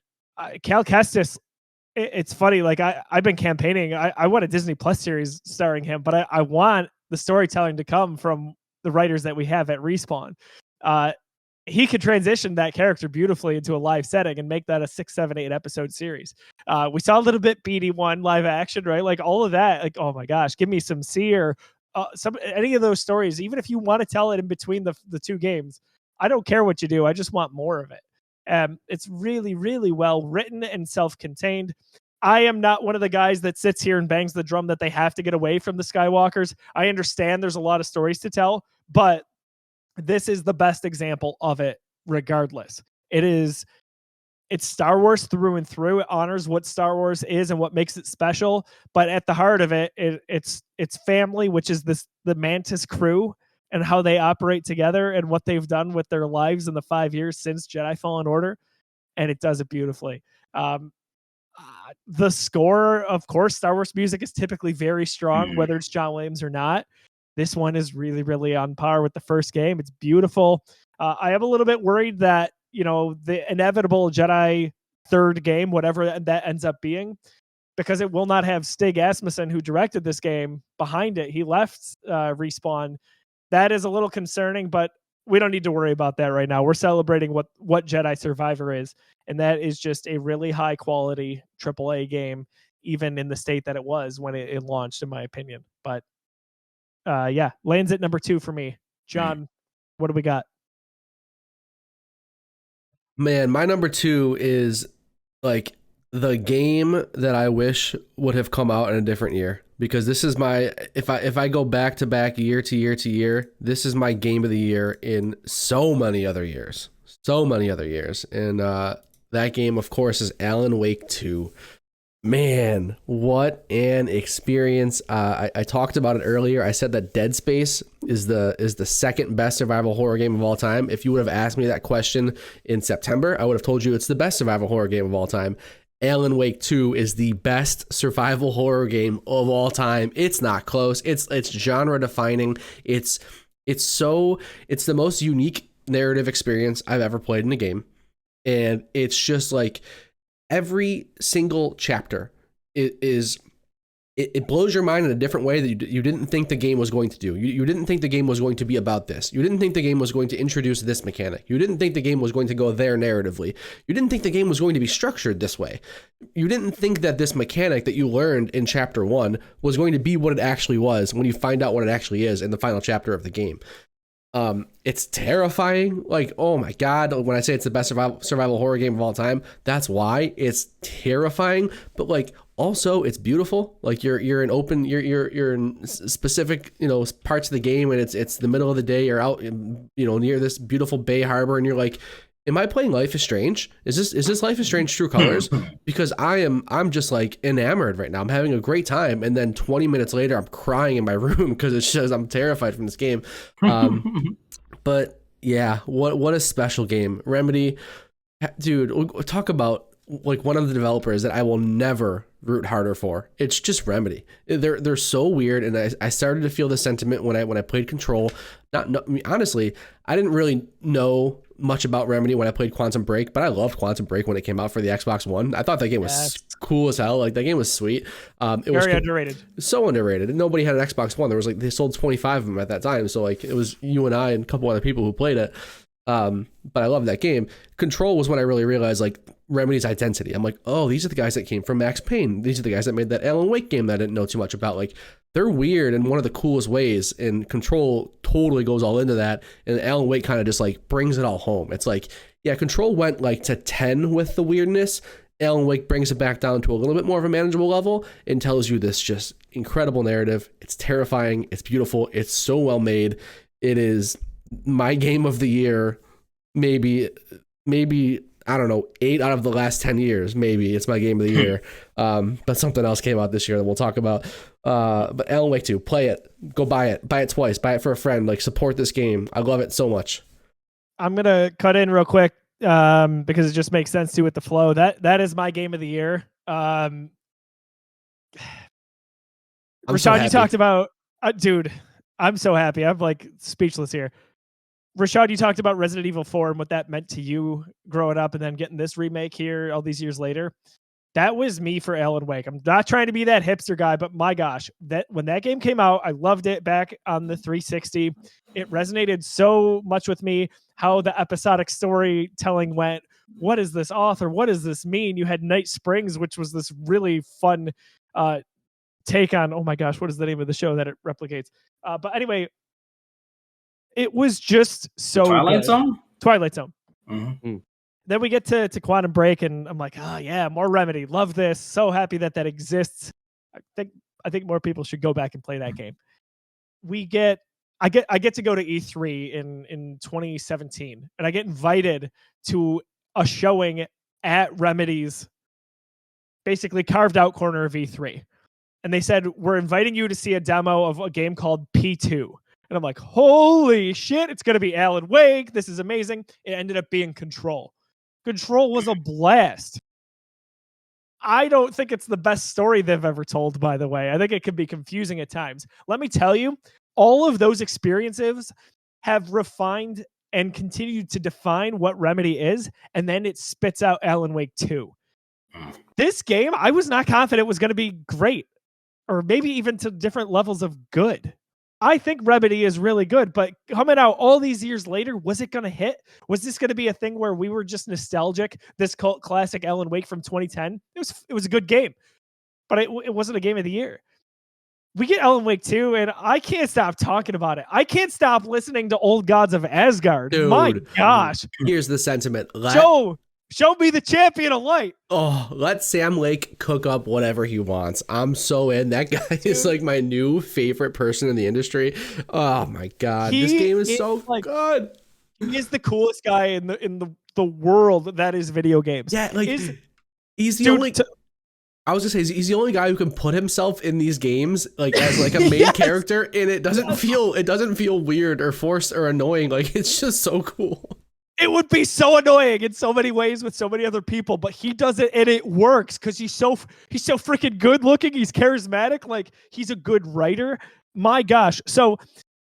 Cal Kestis, it's funny. Like I've been campaigning. I want a Disney Plus series starring him, but I want the storytelling to come from the writers that we have at Respawn. He could transition that character beautifully into a live setting and make that a 6, 7, 8 episode series. We saw a little bit BD1 live action, right? Like all of that. Like, oh my gosh, give me some Seer, any of those stories. Even if you want to tell it in between the two games, I don't care what you do. I just want more of it. It's really, really well written and self-contained. I am not one of the guys that sits here and bangs the drum that they have to get away from the Skywalkers. I understand there's a lot of stories to tell, but this is the best example of it regardless. It's Star Wars through and through. It honors what Star Wars is and what makes it special. But at the heart of it's family, which is the Mantis crew and how they operate together and what they've done with their lives in the 5 years since Jedi Fallen Order. And it does it beautifully. The score, of course, Star Wars music is typically very strong, whether it's John Williams or not. This one is really, really on par with the first game. It's beautiful. I am a little bit worried that, the inevitable Jedi third game, whatever that ends up being, because it will not have Stig Asmussen, who directed this game, behind it. He left Respawn. That is a little concerning, but we don't need to worry about that right now. We're celebrating what Jedi Survivor is, and that is just a really high quality AAA game, even in the state that it was when it launched, in my opinion. But lands at number 2 for me. John, what do we got? Man, my number 2 is like the game that I wish would have come out in a different year, because this is my, if I go back to back, year to year to year, this is my game of the year in so many other years. And that game, of course, is Alan Wake 2. Man, what an experience. I talked about it earlier. I said that Dead Space is the second best survival horror game of all time. If you would have asked me that question in September, I would have told you it's the best survival horror game of all time. Alan Wake 2 is the best survival horror game of all time. It's not close. It's genre defining. It's the most unique narrative experience I've ever played in a game. And it's just like every single chapter it blows your mind in a different way that you didn't think the game was going to do. You didn't think the game was going to be about this. You didn't think the game was going to introduce this mechanic. You didn't think the game was going to go there narratively. You didn't think the game was going to be structured this way. You didn't think that this mechanic that you learned in chapter 1 was going to be what it actually was when you find out what it actually is in the final chapter of the game. It's terrifying. Like, oh my God, when I say it's the best survival horror game of all time, that's why. It's terrifying, but like also it's beautiful. Like you're in specific, parts of the game, and it's the middle of the day, you're out, near this beautiful bay harbor, and you're like, am I playing Life is Strange? Is this Life is Strange True Colors? Because I'm just like enamored right now. I'm having a great time, and then 20 minutes later, I'm crying in my room because it shows I'm terrified from this game. But yeah, what a special game, Remedy, dude. Talk about like one of the developers that I will never root harder for. It's just Remedy. They're so weird, and I started to feel the sentiment when I played Control. Honestly, I didn't really know much about Remedy when I played Quantum Break, but I loved Quantum Break when it came out for the Xbox One. I thought that game was cool as hell. Like that game was sweet. It was underrated. So underrated. And nobody had an Xbox One. There was they sold 25 of them at that time. So like it was you and I and a couple other people who played it. But I love that game. Control was when I really realized like Remedy's identity. I'm like, oh, these are the guys that came from Max Payne. These are the guys that made that Alan Wake game that I didn't know too much about. Like they're weird in one of the coolest ways, and Control totally goes all into that. And Alan Wake kind of just like brings it all home. It's like, yeah, Control went like to 10 with the weirdness. Alan Wake brings it back down to a little bit more of a manageable level and tells you this just incredible narrative. It's terrifying. It's beautiful. It's so well made. It is my game of the year. Maybe I don't know, 8 out of the last 10 years. Maybe it's my game of the year. But something else came out this year that we'll talk about. But Alan Wake 2, play it, go buy it twice, buy it for a friend, like support this game. I love it so much. I'm going to cut in real quick because it just makes sense too with the flow. That is my game of the year. Rashad, so you talked about, dude, I'm so happy. I'm like speechless here. Rashad, you talked about Resident Evil 4 and what that meant to you growing up and then getting this remake here all these years later. That was me for Alan Wake. I'm not trying to be that hipster guy, but my gosh, when that game came out, I loved it back on the 360. It resonated so much with me, how the episodic storytelling went. What is this author? What does this mean? You had Night Springs, which was this really fun take on, oh my gosh, what is the name of the show that it replicates? But anyway, it was just so Twilight good. Zone? Twilight Zone. Mm-hmm. Then we get to Quantum Break, and I'm like, oh yeah, more Remedy. Love this. So happy that exists. I think more people should go back and play that game. I get to go to E3 in 2017, and I get invited to a showing at Remedy's basically carved out corner of E3. And they said, we're inviting you to see a demo of a game called P2. And I'm like, holy shit, it's going to be Alan Wake. This is amazing. It ended up being Control. Control was a blast. I don't think it's the best story they've ever told, by the way. I think it can be confusing at times. Let me tell you, all of those experiences have refined and continued to define what Remedy is, and then it spits out Alan Wake 2. This game, I was not confident was going to be great, or maybe even to different levels of good. I think Remedy is really good, but coming out all these years later, was it going to hit? Was this going to be a thing where we were just nostalgic? This cult classic Alan Wake from 2010, it was a good game, but it wasn't a game of the year. We get Alan Wake 2, and I can't stop talking about it. I can't stop listening to Old Gods of Asgard. Dude, my gosh. Here's the sentiment. Joe, Show me the champion of light. Oh, let Sam Lake cook up whatever he wants. I'm so in. That guy is like my new favorite person in the industry. Oh my god, this game is so good. He is the coolest guy in the world that is video games. Yeah, like he's the only. I was gonna say he's the only guy who can put himself in these games like as like a main character, and it doesn't feel weird or forced or annoying. Like it's just so cool. It would be so annoying in so many ways with so many other people, but he does it and it works because he's so freaking good looking. He's charismatic. Like he's a good writer. My gosh. So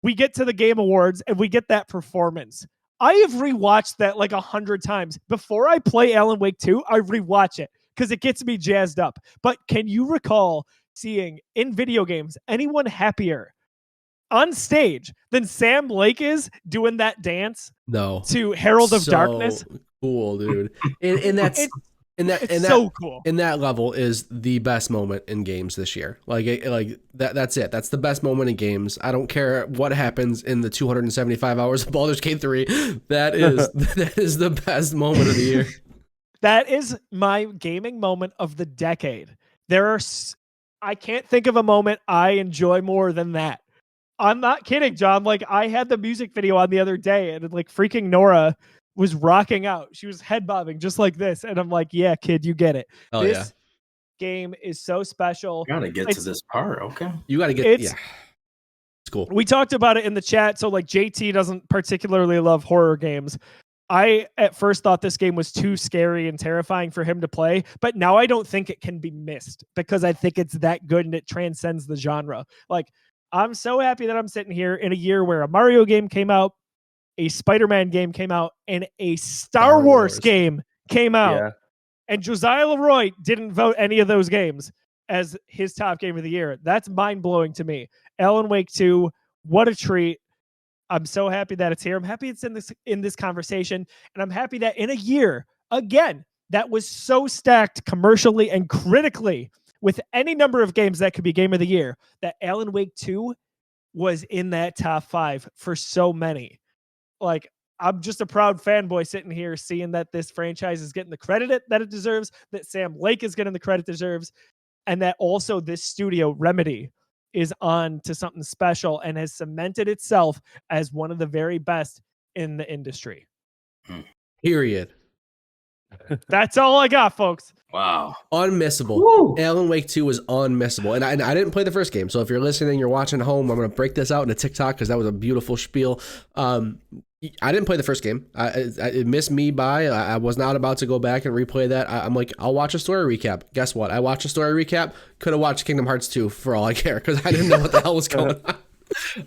we get to the Game Awards and we get that performance. I have rewatched that like 100 times. Before I play Alan Wake 2, I rewatch it because it gets me jazzed up. But can you recall seeing in video games anyone happier on stage than Sam Lake is doing that dance? No. To Herald of Darkness. Cool, dude. And that's so cool. And that level is the best moment in games this year. Like that's it. That's the best moment in games. I don't care what happens in the 275 hours of Baldur's Gate 3. That is the best moment of the year. That is my gaming moment of the decade. I can't think of a moment I enjoy more than that. I'm not kidding, John. Like I had the music video on the other day and like freaking Nora was rocking out. She was head bobbing just like this. And I'm like, yeah, kid, you get it. Oh, this game is so special. Gotta get to this part. Okay. You gotta get it's cool. We talked about it in the chat. So like JT doesn't particularly love horror games. I at first thought this game was too scary and terrifying for him to play, but now I don't think it can be missed because I think it's that good and it transcends the genre. Like I'm so happy that I'm sitting here in a year where a Mario game came out, a Spider-Man game came out, and a Star Wars game came out. Yeah. And Josiah Leroy didn't vote any of those games as his top game of the year. That's mind-blowing to me. Alan Wake 2, what a treat. I'm so happy that it's here. I'm happy it's in this conversation. And I'm happy that in a year, again, that was so stacked commercially and critically with any number of games that could be game of the year, that Alan Wake 2 was in that top 5 for so many. Like, I'm just a proud fanboy sitting here seeing that this franchise is getting the credit that it deserves, that Sam Lake is getting the credit it deserves, and that also this studio, Remedy, is on to something special and has cemented itself as one of the very best in the industry. Period. That's all I got, folks. Wow. Unmissable. Woo. Alan Wake 2 was unmissable. And I didn't play the first game. So if you're listening, you're watching at home, I'm going to break this out into TikTok because that was a beautiful spiel. I didn't play the first game. It missed me by. I was not about to go back and replay that. I'm like, I'll watch a story recap. Guess what? I watched a story recap. Could have watched Kingdom Hearts 2 for all I care because I didn't know what the hell was going on.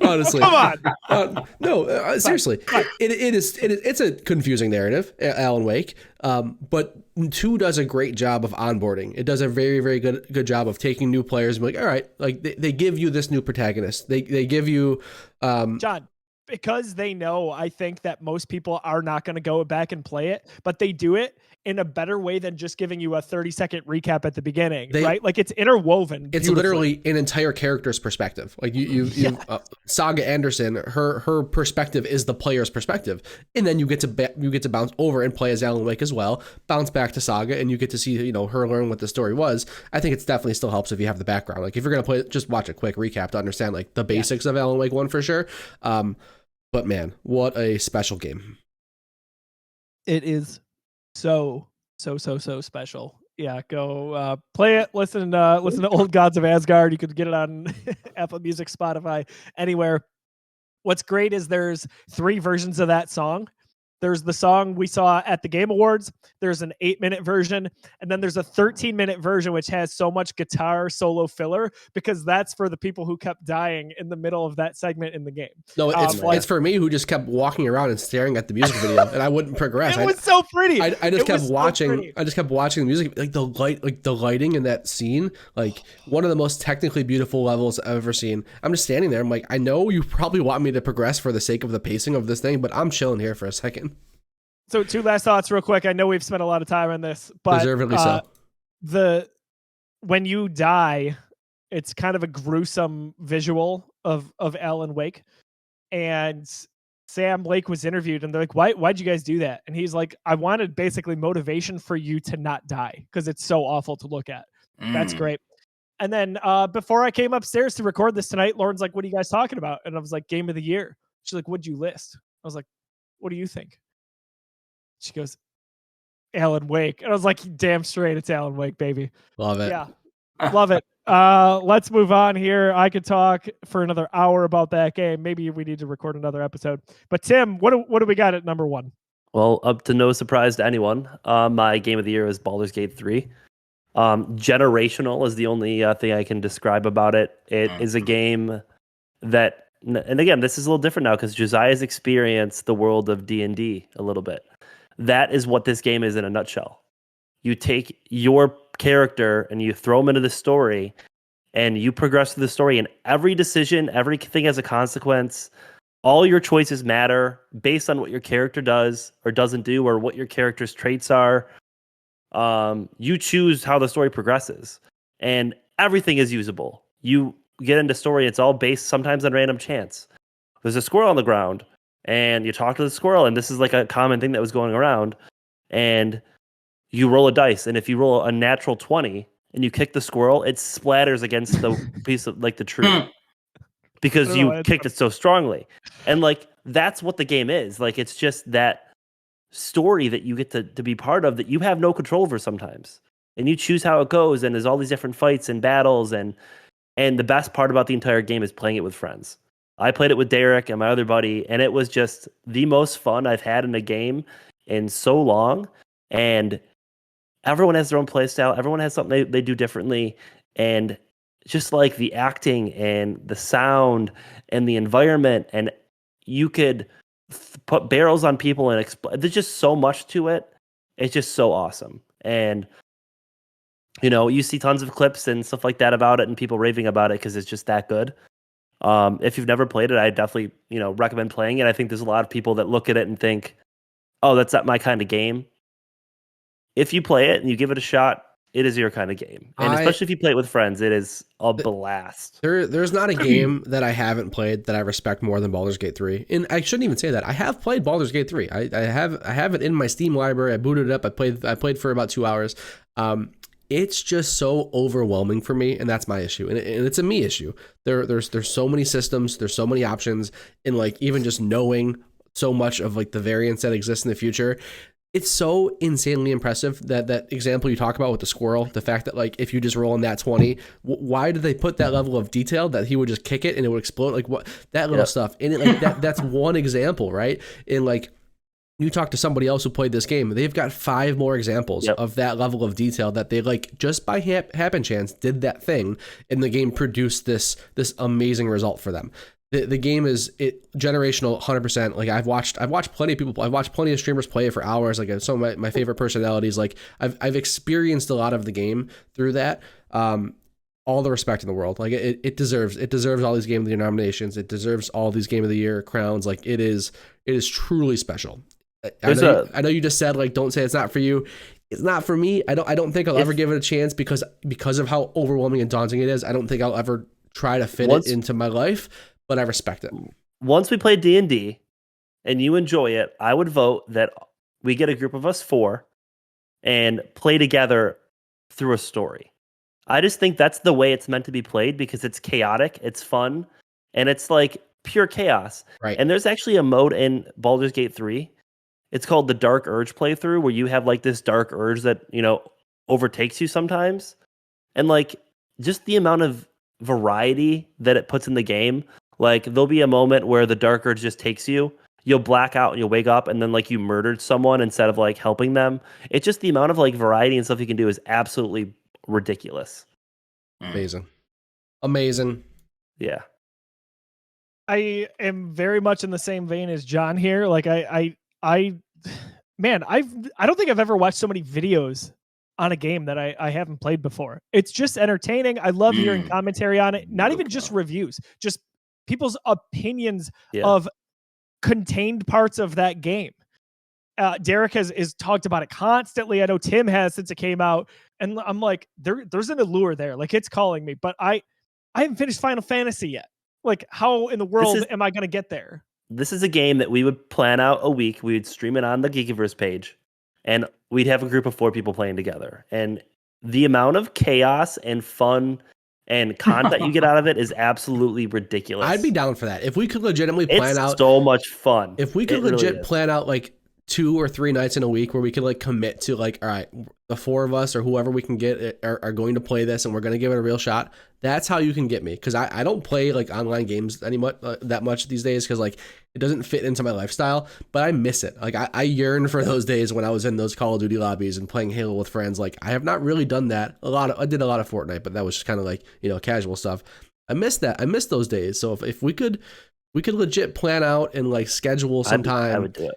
Honestly, come on. No, seriously, it's a confusing narrative, Alan Wake. But 2 does a great job of onboarding. It does a very, very good job of taking new players and be like, all right, like they give you this new protagonist. They give you John. Because they know, I think that most people are not going to go back and play it, but they do it in a better way than just giving you a 30-second recap at the beginning, right? Like it's interwoven. It's literally an entire character's perspective. Like you Saga Anderson, her perspective is the player's perspective, and then you get to bounce over and play as Alan Wake as well. Bounce back to Saga, and you get to see her learn what the story was. I think it's definitely still helps if you have the background. Like if you're gonna play, just watch a quick recap to understand like the basics of Alan Wake 1 for sure. But man, what a special game. It is so special. Yeah, go play it. Listen to Old Gods of Asgard. You could get it on Apple Music, Spotify, anywhere. What's great is there's 3 versions of that song. There's the song we saw at the Game Awards. There's an 8-minute version. And then there's a 13-minute version, which has so much guitar solo filler because that's for the people who kept dying in the middle of that segment in the game. No, it's for me who just kept walking around and staring at the music video and I wouldn't progress. It was so pretty. I just kept watching. I just kept watching the music, like the lighting in that scene, like one of the most technically beautiful levels I've ever seen. I'm just standing there. I'm like, I know you probably want me to progress for the sake of the pacing of this thing, but I'm chilling here for a second. So 2 last thoughts real quick. I know we've spent a lot of time on this, but deservedly so. When you die, it's kind of a gruesome visual of Alan Wake. And Sam Lake was interviewed, and they're like, why'd you guys do that? And he's like, I wanted basically motivation for you to not die because it's so awful to look at. That's great. And then before I came upstairs to record this tonight, Lauren's like, what are you guys talking about? And I was like, game of the year. She's like, what'd you list? I was like, what do you think? She goes, Alan Wake. And I was like, damn straight, it's Alan Wake, baby. Love it. Yeah, love it. Let's move on here. I could talk for another hour about that game. Maybe we need to record another episode. But Tim, what do we got at number one? Well, up to no surprise to anyone, my game of the year is Baldur's Gate 3. Generational is the only thing I can describe about it. It is a game that, and again, this is a little different now because Josiah's experienced the world of D&D a little bit. That is what this game is in a nutshell. You take your character and you throw them into the story, and you progress through the story, and every decision, everything has a consequence. All your choices matter based on what your character does or doesn't do, or what your character's traits are. You choose how the story progresses, and everything is usable. You get into story, it's all based sometimes on random chance. There's a squirrel on the ground, and you talk to the squirrel, and this is like a common thing that was going around, and you roll a dice, and if you roll a natural 20 and you kick the squirrel, it splatters against the piece of like the tree because you kicked it so strongly. And like that's what the game is. Like it's just that story that you get to be part of that you have no control over sometimes. And you choose how it goes, and there's all these different fights and battles, and the best part about the entire game is playing it with friends. I played it with Derek and my other buddy, and it was just the most fun I've had in a game in so long. And everyone has their own play style. Everyone has something they do differently. And just like the acting and the sound and the environment, and you could put barrels on people and there's just so much to it. It's just so awesome. And, you know, you see tons of clips and stuff like that about it and people raving about it because it's just that good. If you've never played it, I definitely, recommend playing it. I think there's a lot of people that look at it and think, oh, that's not my kind of game. If you play it and you give it a shot, it is your kind of game. And especially if you play it with friends, it is a blast. There's not a game that I haven't played that I respect more than Baldur's Gate 3. And I shouldn't even say that. I have played Baldur's Gate 3. I have it in my Steam library. I booted it up. I played for about 2 hours. It's just so overwhelming for me, and that's my issue. And it's a me issue. There's so many systems, there's so many options, and like even just knowing so much of like the variants that exist in the future. It's so insanely impressive that example you talk about with the squirrel, the fact that like if you just roll in that 20, why did they put that level of detail that he would just kick it and it would explode? Like what that little stuff. And it, like that's one example, right? And like you talk to somebody else who played this game, they've got 5 more examples of that level of detail that they like just by happen chance did that thing, and the game produced this amazing result for them. The game is generational 100%. Like I've watched plenty of people. I've watched plenty of streamers play it for hours. Like some of my favorite personalities. Like I've experienced a lot of the game through that. All the respect in the world. Like it deserves all these Game of the Year nominations. It deserves all these Game of the Year crowns. Like it is truly special. I know you just said like don't say it's not for you. It's not for me. I don't think I'll ever give it a chance because of how overwhelming and daunting it is. I don't think I'll ever try to fit it into my life. But I respect it. Once we play D&D and you enjoy it, I would vote that we get a group of us 4 and play together through a story. I just think that's the way it's meant to be played because it's chaotic, it's fun, and it's like pure chaos. Right. And there's actually a mode in Baldur's Gate 3. It's called the Dark Urge playthrough where you have like this dark urge that, overtakes you sometimes. And like just the amount of variety that it puts in the game. Like there'll be a moment where the dark urge just takes you. You'll black out and you'll wake up and then like you murdered someone instead of like helping them. It's just the amount of like variety and stuff you can do is absolutely ridiculous. Amazing. Yeah. I am very much in the same vein as John here. Like I don't think I've ever watched so many videos on a game that I haven't played before. It's just entertaining. I love hearing commentary on it. Not even just reviews, just people's opinions of contained parts of that game. Derek has talked about it constantly. I know Tim has since it came out, and I'm like, there's an allure there. Like it's calling me, but I haven't finished Final Fantasy yet. Like how in the world am I going to get there? this is a game that we would plan out a week. We would stream it on the Geekiverse page, and we'd have a group of 4 people playing together. And the amount of chaos and fun and content you get out of it is absolutely ridiculous. I'd be down for that. If we could legitimately plan it's out so much fun. If we could It really legit is. plan out like 2 or 3 nights in a week where we could like commit to like, all right, the 4 of us or whoever we can get are going to play this and we're going to give it a real shot. That's how you can get me. Cause I don't play like online games that much these days. Cause like it doesn't fit into my lifestyle, but I miss it. Like I yearn for those days when I was in those Call of Duty lobbies and playing Halo with friends. Like I have not really done that I did a lot of Fortnite, but that was just kind of like, casual stuff. I miss that. I miss those days. So if we could legit plan out and like schedule some time. I would do it.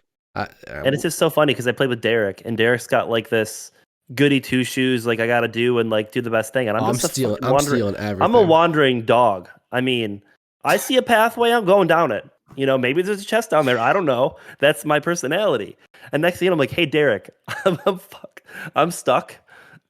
And it's just so funny because I played with Derek, and Derek's got like this goody 2 shoes, like I got to do and like do the best thing. And I'm stealing everything. I'm a wandering dog. I mean, I see a pathway, I'm going down it. Maybe there's a chest down there. I don't know. That's my personality. And next thing I'm like, hey, Derek, I'm stuck.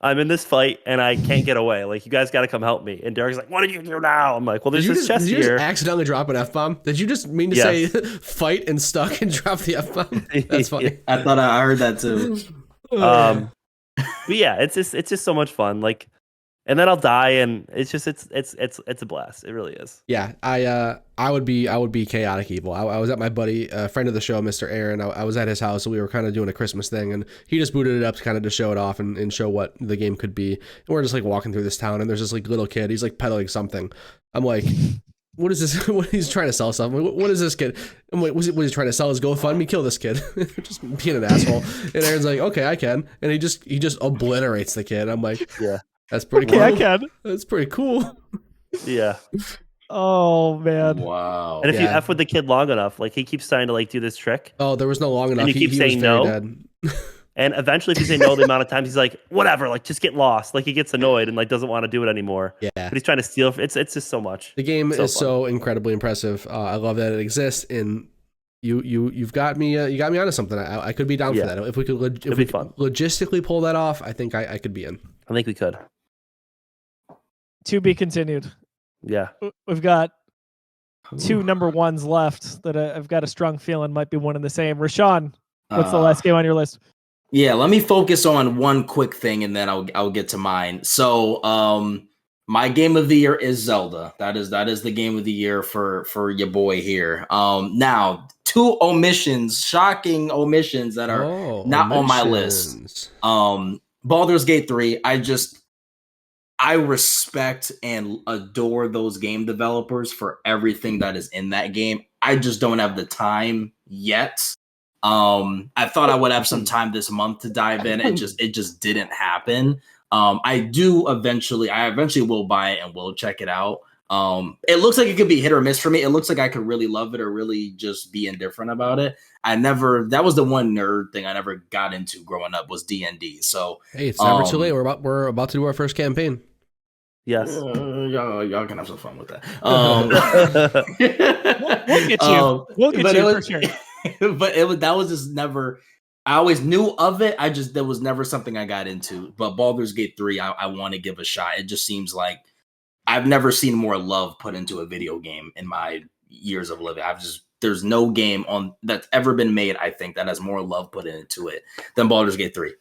I'm in this fight and I can't get away. Like, you guys got to come help me. And Derek's like, what did you do now? I'm like, well, there's this chest here. Did you just accidentally drop an F-bomb? Did you just mean to say fight and stuck and drop the F-bomb? That's funny. I thought I heard that too. But yeah, it's just so much fun. Like, and then I'll die, and it's a blast. It really is. Yeah, I would be chaotic evil. I was at my buddy, friend of the show, Mr. Aaron. I was at his house, and we were kind of doing a Christmas thing, and he just booted it up to kind of to show it off and show what the game could be. And we're just like walking through this town, and there's this like little kid. He's like peddling something. I'm like, what is this? What he's trying to sell something? What is this kid? I'm like, was he trying to sell his GoFundMe? Kill this kid. Just being an asshole. And Aaron's like, okay, I can. And he just obliterates the kid. I'm like, yeah. That's pretty cool. I can. That's pretty cool. Yeah. Oh man. Wow. And if you F with the kid long enough, like he keeps trying to like do this trick. Oh, there was no long enough. And you keep saying no. And eventually if you say no the amount of times, he's like, whatever, like just get lost. Like he gets annoyed and like doesn't want to do it anymore. Yeah. But he's trying to steal. It's just so much. The game is fun. so incredibly impressive. I love that it exists, and you've got me. You got me onto something. I could be down for that. If we could logistically pull that off, I think I could be in. I think we could. To be continued. Yeah. We've got 2 number 1s left that I've got a strong feeling might be one and the same. Rashawn, what's the last game on your list? Yeah, let me focus on one quick thing and then I'll get to mine. So, my game of the year is Zelda. That is the game of the year for your boy here. Now, 2 shocking omissions that are not on my list. Baldur's Gate 3, I respect and adore those game developers for everything that is in that game. I just don't have the time yet. I thought I would have some time this month to dive in. It just didn't happen. I eventually will buy it and will check it out. It looks like it could be hit or miss for me. It looks like I could really love it or really just be indifferent about it. That was the one nerd thing I never got into growing up was D&D. So hey, it's never too late. We're about to do our first campaign. Yes. Y'all can have some fun with that. We'll get you. We'll get you for sure. But that was just never. I always knew of it. There was never something I got into. But Baldur's Gate 3, I want to give a shot. It just seems like I've never seen more love put into a video game in my years of living. There's no game that's ever been made, I think, that has more love put into it than Baldur's Gate 3.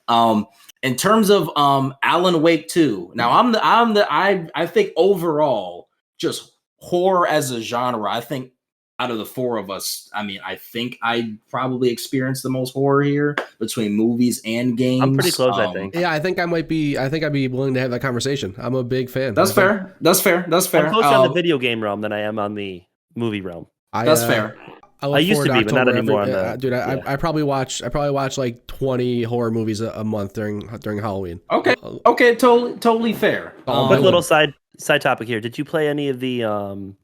In terms of Alan Wake 2, now I think overall, just horror as a genre, I think out of the 4 of us, I think I probably experienced the most horror here between movies and games. I'm pretty close, I think. Yeah, I think I'd be willing to have that conversation. I'm a big fan. That's fair. That's fair. I'm closer on the video game realm than I am on the movie realm. That's fair. I used to be, but not anymore. Dude, I probably watch like 20 horror movies a month during Halloween. Okay, totally fair. Quick little side topic here. Did you play any of the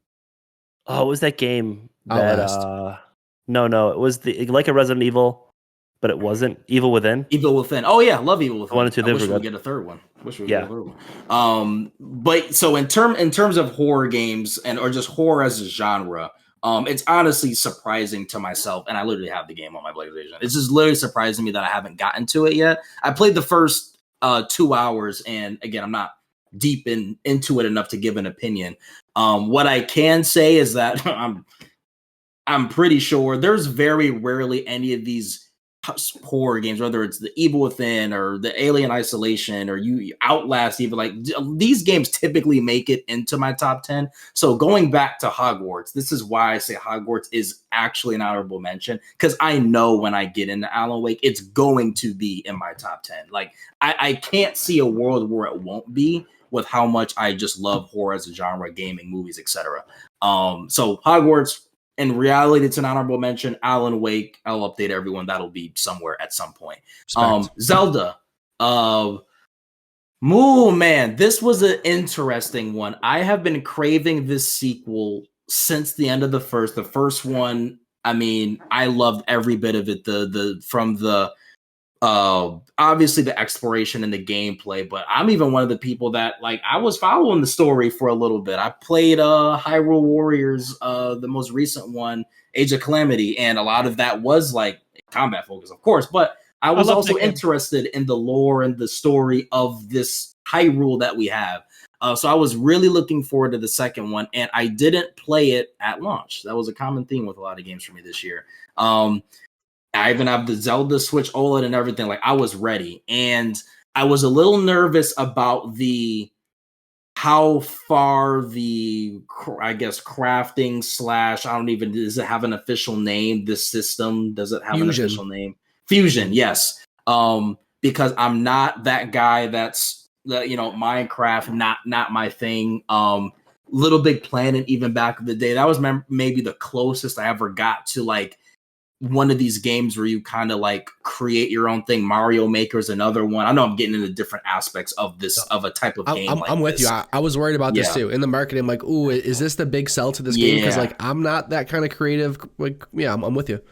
what was that game? No, it was like a Resident Evil, but it wasn't Evil Within. Evil Within. Oh yeah, love Evil Within. I wanted to. Wish we would get a third one. But so in terms of horror games or just horror as a genre. It's honestly surprising to myself, and I literally have the game on my PlayStation. It's just literally surprising me that I haven't gotten to it yet. I played the first 2 hours, and again, I'm not deep into it enough to give an opinion. What I can say is that I'm pretty sure there's very rarely any of these horror games, whether it's the Evil Within or the Alien Isolation or you Outlast, even like these games typically make it into my top 10. So going back to Hogwarts, this is why I say Hogwarts is actually an honorable mention, because I know when I get into Alan Wake, it's going to be in my top 10. Like I can't see a world where it won't be with how much I just love horror as a genre, gaming, movies, etc. So Hogwarts, in reality, it's an honorable mention. Alan Wake, I'll update everyone. That'll be somewhere at some point. Zelda. Man, this was an interesting one. I have been craving this sequel since the end of the first. The first one, I mean, I loved every bit of it. Obviously the exploration and the gameplay, but I'm even one of the people that like I was following the story for a little bit. I played Hyrule Warriors, the most recent one, Age of Calamity, and a lot of that was like combat focus, of course, but I was also interested in the lore and the story of this Hyrule that we have. So I was really looking forward to the second one, and I didn't play it at launch. That was a common theme with a lot of games for me this year. I even have the Zelda Switch OLED and everything. Like I was ready, and I was a little nervous about how far the, I guess, crafting / does it have an official name? This system, does it have Fusion. An official name? Fusion, yes. Because I'm not that guy that's Minecraft, not my thing. Little Big Planet, even back in the day, that was maybe the closest I ever got to like one of these games where you kind of like create your own thing. Mario Maker is another one. I know I'm getting into different aspects of this, of a type of game. I'm with you. I was worried about this too. In the marketing, I'm like, ooh, is this the big sell to this game? Because like, I'm not that kind of creative. Like, yeah, I'm with you.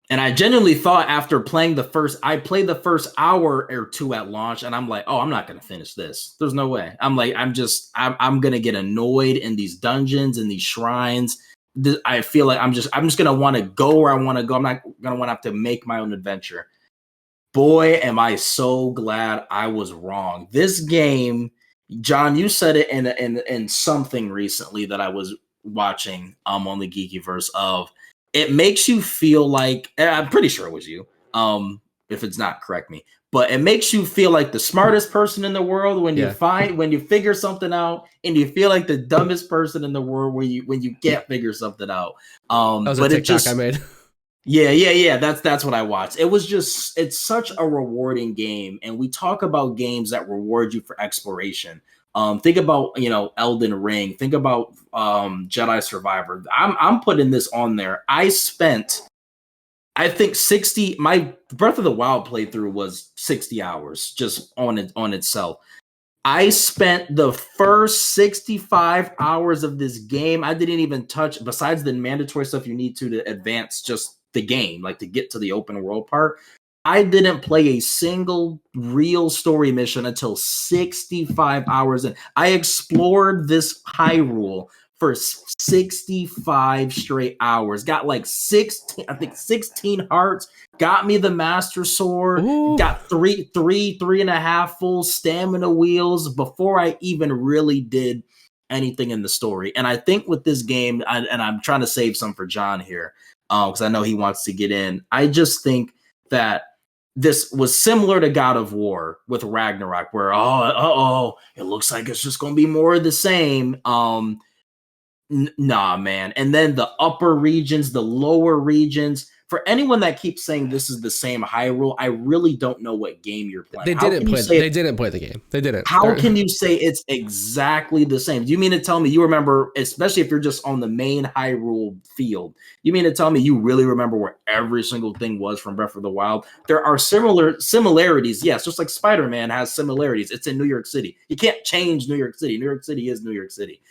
And I genuinely thought after playing I played the first hour or two at launch, and I'm like, oh, I'm not going to finish this. There's no way. I'm like, I'm going to get annoyed in these dungeons and these shrines. I feel like I'm just gonna want to go where I want to go. I'm not gonna want to have to make my own adventure. Boy, am I so glad I was wrong. This game, John, you said it in something recently that I was watching on the Geekyverse of. It makes you feel like, I'm pretty sure it was you. If it's not, correct me. But it makes you feel like the smartest person in the world when you figure something out, and you feel like the dumbest person in the world when you can't figure something out. That was a TikTok I made. Yeah. That's what I watched. It's such a rewarding game, and we talk about games that reward you for exploration. Think about Elden Ring. Think about Jedi Survivor. I'm putting this on there. I think 60. My Breath of the Wild playthrough was 60 hours just on itself. I spent the first 65 hours of this game. I didn't even touch, besides the mandatory stuff you need to advance just the game, like to get to the open world part. I didn't play a single real story mission until 65 hours in. I explored this Hyrule for 65 straight hours. Got like 16 hearts. Got me the Master Sword. Ooh. Got three and a half full stamina wheels before I even really did anything in the story. And I think with this game, and I'm trying to save some for John here, because I know he wants to get in. I just think that this was similar to God of War with Ragnarok, where it looks like it's just going to be more of the same. Nah, man. And then the upper regions, the lower regions. For anyone that keeps saying this is the same Hyrule, I really don't know what game you're playing. They didn't play the game. They didn't. How can you say it's exactly the same? Do you mean to tell me you remember, especially if you're just on the main Hyrule field, you mean to tell me you really remember where every single thing was from Breath of the Wild? There are similarities, yes, just like Spider-Man has similarities. It's in New York City. You can't change New York City. New York City is New York City.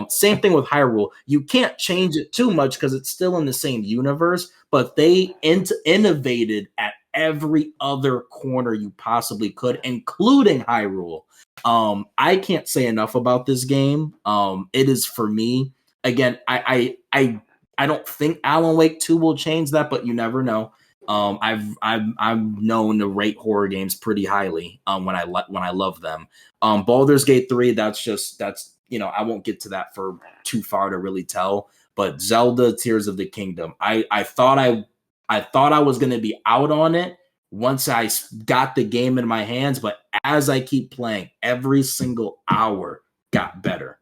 Same thing with Hyrule. You can't change it too much because it's still in the same universe, but they innovated at every other corner you possibly could, including Hyrule. I can't say enough about this game. It is, for me, again, I don't think Alan Wake 2 will change that, but you never know. I'm known to rate horror games pretty highly when I love them. Baldur's Gate 3, that's I won't get to that for too far to really tell. But Zelda Tears of the Kingdom, I thought I was going to be out on it once I got the game in my hands, but as I keep playing, every single hour got better.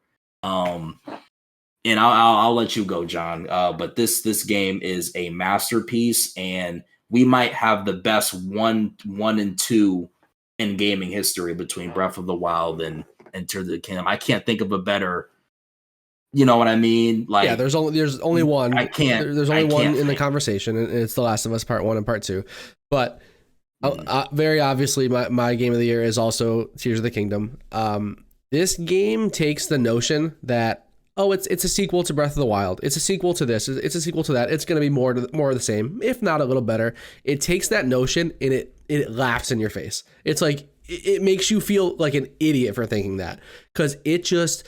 And I'll let you go, John. But this game is a masterpiece, and we might have the best one and two in gaming history between Breath of the Wild and Tears of the Kingdom. I can't think of a better. You know what I mean? Like, yeah, there's only one. I can't. There's only one in the think. conversation, and it's The Last of Us Part 1 and Part 2. But very obviously, my game of the year is also Tears of the Kingdom. This game takes the notion that, oh, it's a sequel to Breath of the Wild. It's a sequel to this. It's a sequel to that. It's going to be more of the same, if not a little better. It takes that notion and it laughs in your face. It's like it makes you feel like an idiot for thinking that, because it takes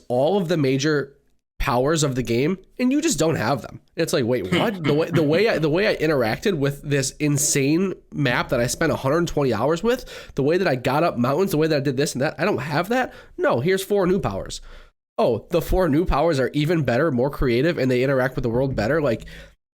all of the major powers of the game and you just don't have them. It's like, wait, what? the way I interacted with this insane map that I spent 120 hours with, the way that I got up mountains, the way that I did this and that, I don't have that. No, here's 4 new powers. Oh, the 4 new powers are even better, more creative, and they interact with the world better. Like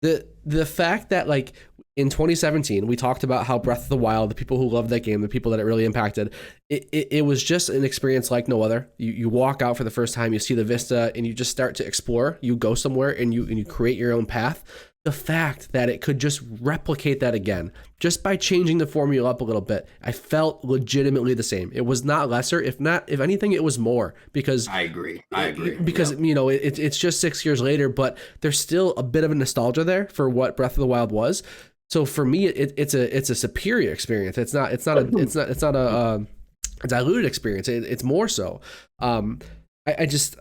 the fact that, like, in 2017, we talked about how Breath of the Wild, the people who loved that game, the people that it really impacted, it was just an experience like no other. You walk out for the first time, you see the vista, and you just start to explore. You go somewhere and you create your own path. The fact that it could just replicate that again, just by changing the formula up a little bit, I felt legitimately the same. It was not lesser, if anything, it was more, because I agree. Because you know, it's just 6 years later, but there's still a bit of a nostalgia there for what Breath of the Wild was. So for me, it's a superior experience. It's not a diluted experience. It's more so. I just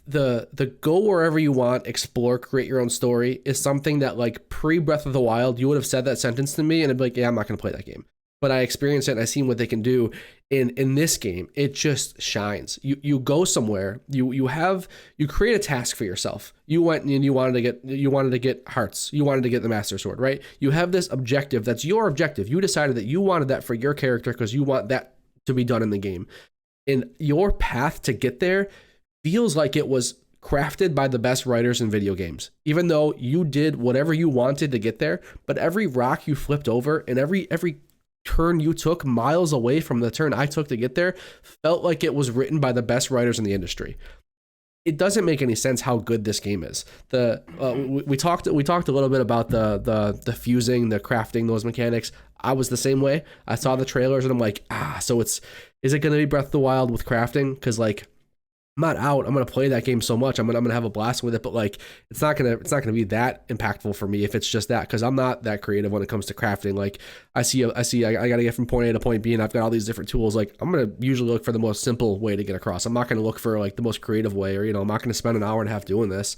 the go wherever you want, explore, create your own story is something that, like, pre Breath of the Wild, you would have said that sentence to me and I'd be like, yeah, I'm not going to play that game. But I experienced it and I seen what they can do in this game. It just shines. You go somewhere, you create a task for yourself. You went and you wanted to get hearts. You wanted to get the Master Sword, right? You have this objective that's your objective. You decided that you wanted that for your character because you want that to be done in the game. And your path to get there feels like it was crafted by the best writers in video games. Even though you did whatever you wanted to get there, but every rock you flipped over and every turn you took miles away from the turn I took to get there felt like it was written by the best writers in the industry. It doesn't make any sense how good this game is. We talked a little bit about the fusing, the crafting, those mechanics. I was the same way. I saw the trailers and I'm like, so is it going to be Breath of the Wild with crafting? Because, like, I'm not out. I'm gonna play that game so much. I'm gonna have a blast with it. But, like, it's not gonna be that impactful for me if it's just that, because I'm not that creative when it comes to crafting. Like, I gotta get from point A to point B, and I've got all these different tools. Like, I'm gonna usually look for the most simple way to get across. I'm not gonna look for, like, the most creative way, or, you know, I'm not gonna spend an hour and a half doing this.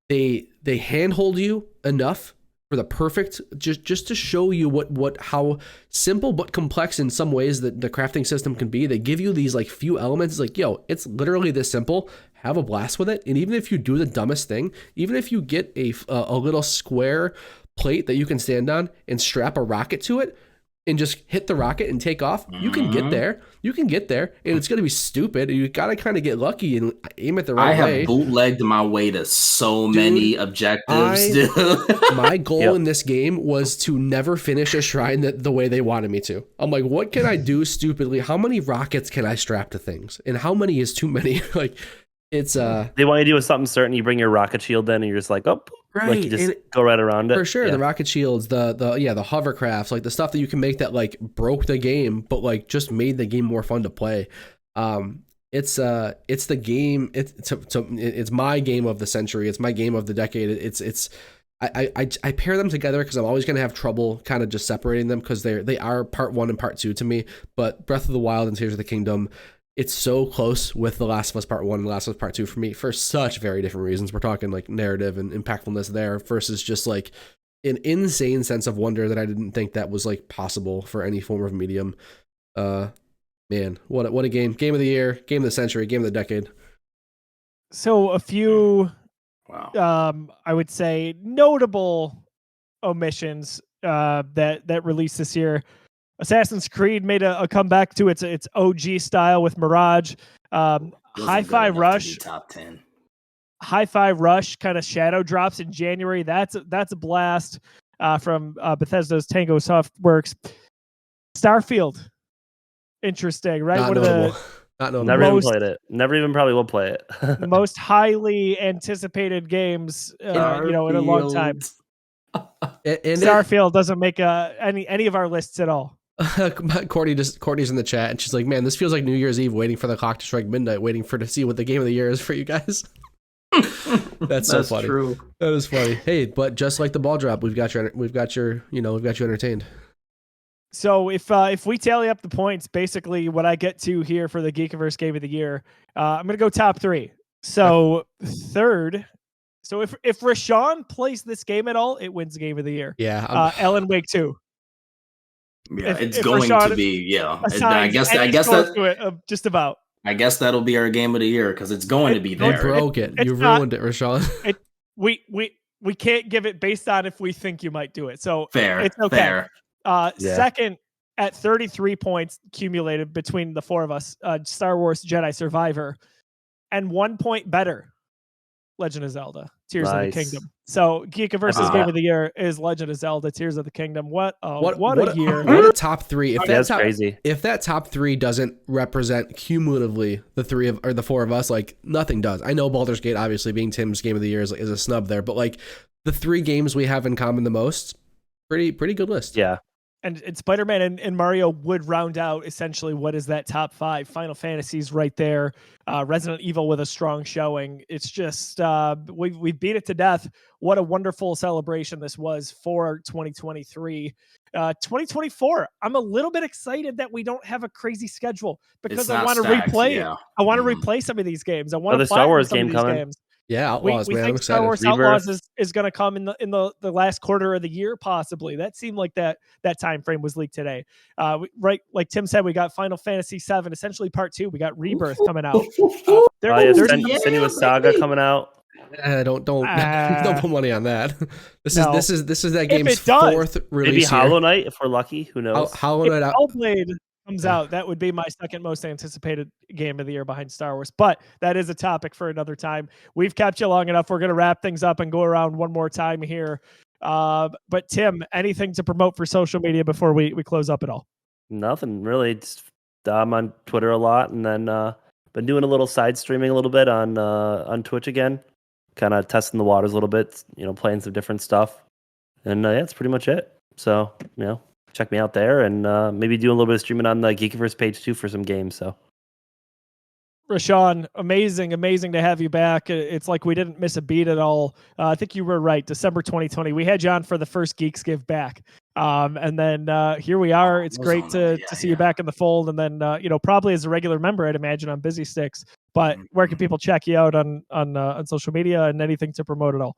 They handhold you enough for the perfect, just to show you how simple but complex in some ways that the crafting system can be. They give you these, like, few elements. It's like, yo, it's literally this simple. Have a blast with it. And even if you do the dumbest thing, even if you get a little square plate that you can stand on and strap a rocket to it and just hit the rocket and take off, you can get there. You can get there, and it's going to be stupid. You got to kind of get lucky and aim it the right way. I have bootlegged my way to so many objectives. My goal in this game was to never finish a shrine the way they wanted me to. I'm like, what can I do stupidly? How many rockets can I strap to things? And how many is too many? Like, it's they want you to do something certain. You bring your rocket shield in, and you're just like, oh, right. Like, you just go right around it. For sure, the rocket shields, the hovercrafts, like the stuff that you can make that, like, broke the game, but, like, just made the game more fun to play. It's the game. It's my game of the century. It's my game of the decade. I pair them together because I'm always going to have trouble kind of just separating them, because they are part 1 and part 2 to me. But Breath of the Wild and Tears of the Kingdom, it's so close with The Last of Us Part 1 and The Last of Us Part 2 for me for such very different reasons. We're talking, like, narrative and impactfulness there versus just, like, an insane sense of wonder that I didn't think that was, like, possible for any form of medium. Man, what a game. Game of the year, game of the century, game of the decade. So a few, Wow. I would say, notable omissions that released this year. Assassin's Creed made a comeback to its OG style with Mirage. High Five Rush. Top 10. High Five Rush kind of shadow drops in January. That's a blast from Bethesda's Tango Softworks. Starfield. Interesting, right? Not One notable. of Not notable. Never even most- played it. Never even probably will play it. the most highly anticipated games, in a long time. And Starfield doesn't make any of our lists at all. Courtney's in the chat, and she's like, "Man, this feels like New Year's Eve, waiting for the clock to strike midnight, waiting to see what the game of the year is for you guys." That's so funny. True. That is funny. Hey, but just like the ball drop, we've got you entertained. So if we tally up the points, basically what I get to here for the Geekiverse Game of the Year, I'm gonna go top 3. So third. So if Rashawn plays this game at all, it wins Game of the Year. Yeah. Alan Wake 2. Yeah, If- it's if going Rashad to be. Yeah, I assigns guess. any I guess score that. to it, just about. I guess that'll be our game of the year because it's going to be You there. broke it. it's You not- ruined it, Rashawn. We can't give it based on if we think you might do it. So Fair. it's okay. Fair. Yeah. Second at 33 points cumulated between the four of us, Star Wars Jedi Survivor, and 1 point better, Legend of Zelda Tears of the Nice. Kingdom. So Geekiverse's Wow. Game of the Year is Legend of Zelda Tears of the Kingdom. What a year. What a top 3. If That's top, crazy. if that top 3 doesn't represent cumulatively the 4 of us, like nothing does. I know Baldur's Gate, obviously being Tim's Game of the Year, is a snub there, but like the 3 games we have in common the most, pretty good list. Yeah. And Spider-Man and Mario would round out essentially what is that top 5. Final Fantasy's right there. Resident Evil with a strong showing. It's just we beat it to death. What a wonderful celebration this was for 2023. 2024. I'm a little bit excited that we don't have a crazy schedule because It's I not want to stacked, replay it. yeah. I want to Mhm. replay some of these games. I want to the play Star Wars some game of these coming. games. Yeah, We Outlaws, man. I'm think Star excited. Wars Rebirth. Outlaws is going to come in the last quarter of the year, possibly. That seemed like that time frame was leaked today. Right, like Tim said, we got Final Fantasy VII, essentially Part 2. We got Rebirth coming out. There's Senua's Saga coming out. Don't don't put money on that. This No. is that If game's it does, 4th release. Maybe here. Hollow Knight if we're lucky. Who knows? Hollow if Knight out. Hellblade comes out, that would be my second most anticipated game of the year behind Star Wars. But that is a topic for another time. We've kept you long enough. We're going to wrap things up and go around one more time here. But Tim, anything to promote for social media before we close up at all? Nothing really. Just, I'm on Twitter a lot, and then been doing a little side streaming a little bit on Twitch again, kind of testing the waters a little bit. Playing some different stuff, and yeah, that's pretty much it. So check me out there, and maybe do a little bit of streaming on the Geekiverse page too for some games. So Rashawn, amazing to have you back. It's like we didn't miss a beat at all. I think you were right. December 2020, we had you on for the first Geeks Give Back. And then here we are. It's great to see you back in the fold. And then, probably as a regular member, I'd imagine on Busy Sticks. But where can people check you out on social media and anything to promote at all?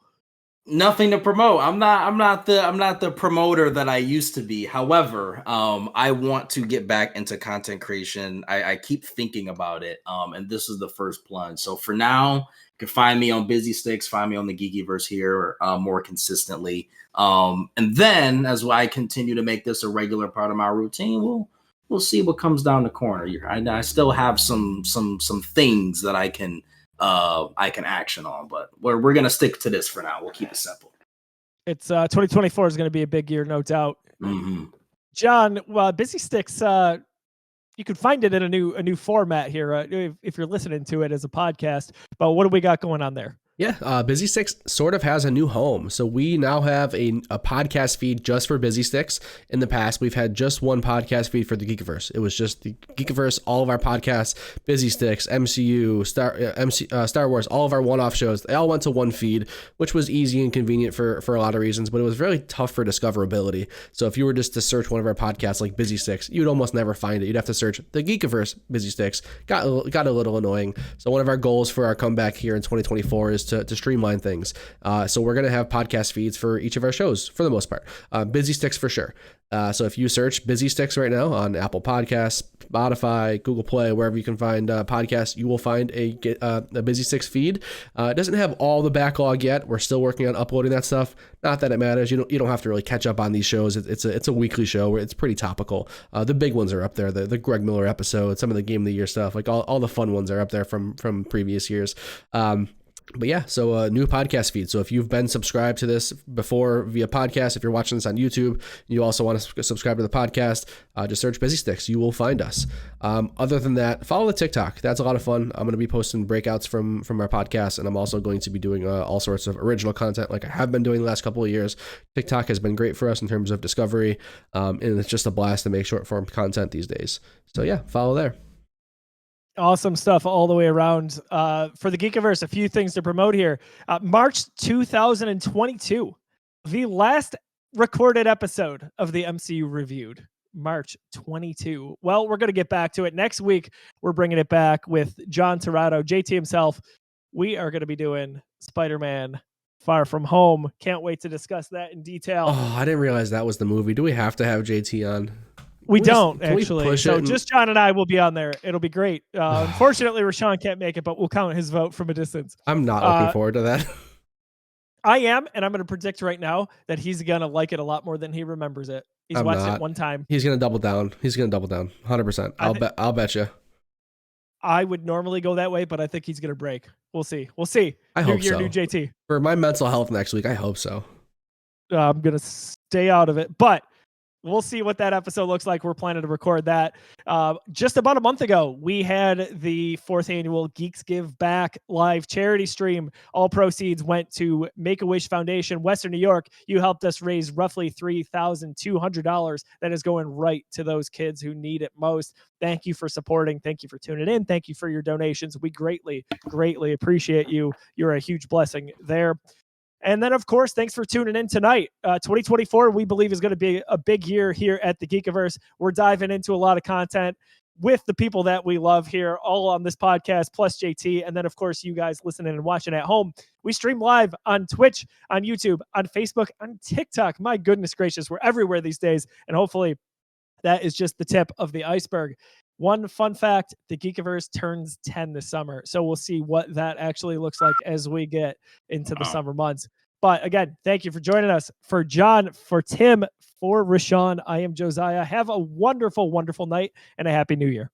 Nothing to promote. I'm not the promoter that I used to be. However, I want to get back into content creation. I keep thinking about it. And this is the first plunge. So for now, you can find me on Busy Sticks, find me on the Geekiverse here more consistently. And then as I continue to make this a regular part of my routine, we'll see what comes down the corner. I still have some things that I can action on, but we're gonna stick to this for now. We'll keep it simple. It's 2024 is going to be a big year, no doubt. Mm-hmm. John, Busy Sticks, you can find it in a new format here if you're listening to it as a podcast. But what do we got going on there? Yeah, Busy Sticks sort of has a new home. So we now have a podcast feed just for Busy Sticks. In the past, we've had just one podcast feed for the Geekiverse. It was just the Geekiverse, all of our podcasts, Busy Sticks, MCU, Star Wars, all of our one-off shows. They all went to one feed, which was easy and convenient for a lot of reasons, but it was really tough for discoverability. So if you were just to search one of our podcasts like Busy Sticks, you'd almost never find it. You'd have to search the Geekiverse Busy Sticks. Got a little annoying. So one of our goals for our comeback here in 2024 is just to streamline things. So we're going to have podcast feeds for each of our shows for the most part. Busy Sticks for sure. So if you search Busy Sticks right now on Apple Podcasts, Spotify, Google Play, wherever you can find podcasts, you will find a Busy Sticks feed. It doesn't have all the backlog yet. We're still working on uploading that stuff. Not that it matters. You don't have to really catch up on these shows. It's a weekly show where it's pretty topical. The big ones are up there. The Greg Miller episode, some of the Game of the Year stuff, like all the fun ones are up there from previous years. But yeah, so a new podcast feed. So if you've been subscribed to this before via podcast, if you're watching this on YouTube, you also want to subscribe to the podcast, just search Busy Sticks. You will find us. Other than that, follow the TikTok. That's a lot of fun. I'm going to be posting breakouts from our podcast, and I'm also going to be doing all sorts of original content like I have been doing the last couple of years. TikTok has been great for us in terms of discovery, and it's just a blast to make short form content these days. So yeah, follow there. Awesome stuff all the way around. For the Geekiverse, a few things to promote here. March 2022, the last recorded episode of the MCU Reviewed. March 22. Well, we're going to get back to it. Next week, we're bringing it back with John Torado, JT himself. We are going to be doing Spider-Man Far From Home. Can't wait to discuss that in detail. Oh, I didn't realize that was the movie. Do we have to have JT on? We don't can we actually. push So it and- just John and I will be on there. It'll be great. Unfortunately, Rashawn can't make it, but we'll count his vote from a distance. I'm not looking forward to that. I am, and I'm going to predict right now that he's going to like it a lot more than he remembers it. He's I'm watched not. it one time. He's gonna double down. 100%. I'll bet you. I would normally go that way, but I think he's going to break. We'll see. I New hope year, so. new JT. For my mental health next week, I hope so. I'm going to stay out of it, but we'll see what that episode looks like. We're planning to record that. Just about a month ago, we had the 4th annual Geeks Give Back live charity stream. All proceeds went to Make-A-Wish Foundation, Western New York. You helped us raise roughly $3,200. That is going right to those kids who need it most. Thank you for supporting. Thank you for tuning in. Thank you for your donations. We greatly, greatly appreciate you. You're a huge blessing there. And then, of course, thanks for tuning in tonight. 2024, we believe, is going to be a big year here at the Geekiverse. We're diving into a lot of content with the people that we love here, all on this podcast, plus JT. And then, of course, you guys listening and watching at home. We stream live on Twitch, on YouTube, on Facebook, on TikTok. My goodness gracious, we're everywhere these days. And hopefully that is just the tip of the iceberg. One fun fact, the Geekiverse turns 10 this summer. So we'll see what that actually looks like as we get into the summer months. But again, thank you for joining us. For John, for Tim, for Rashawn, I am Josiah. Have a wonderful, wonderful night and a happy new year.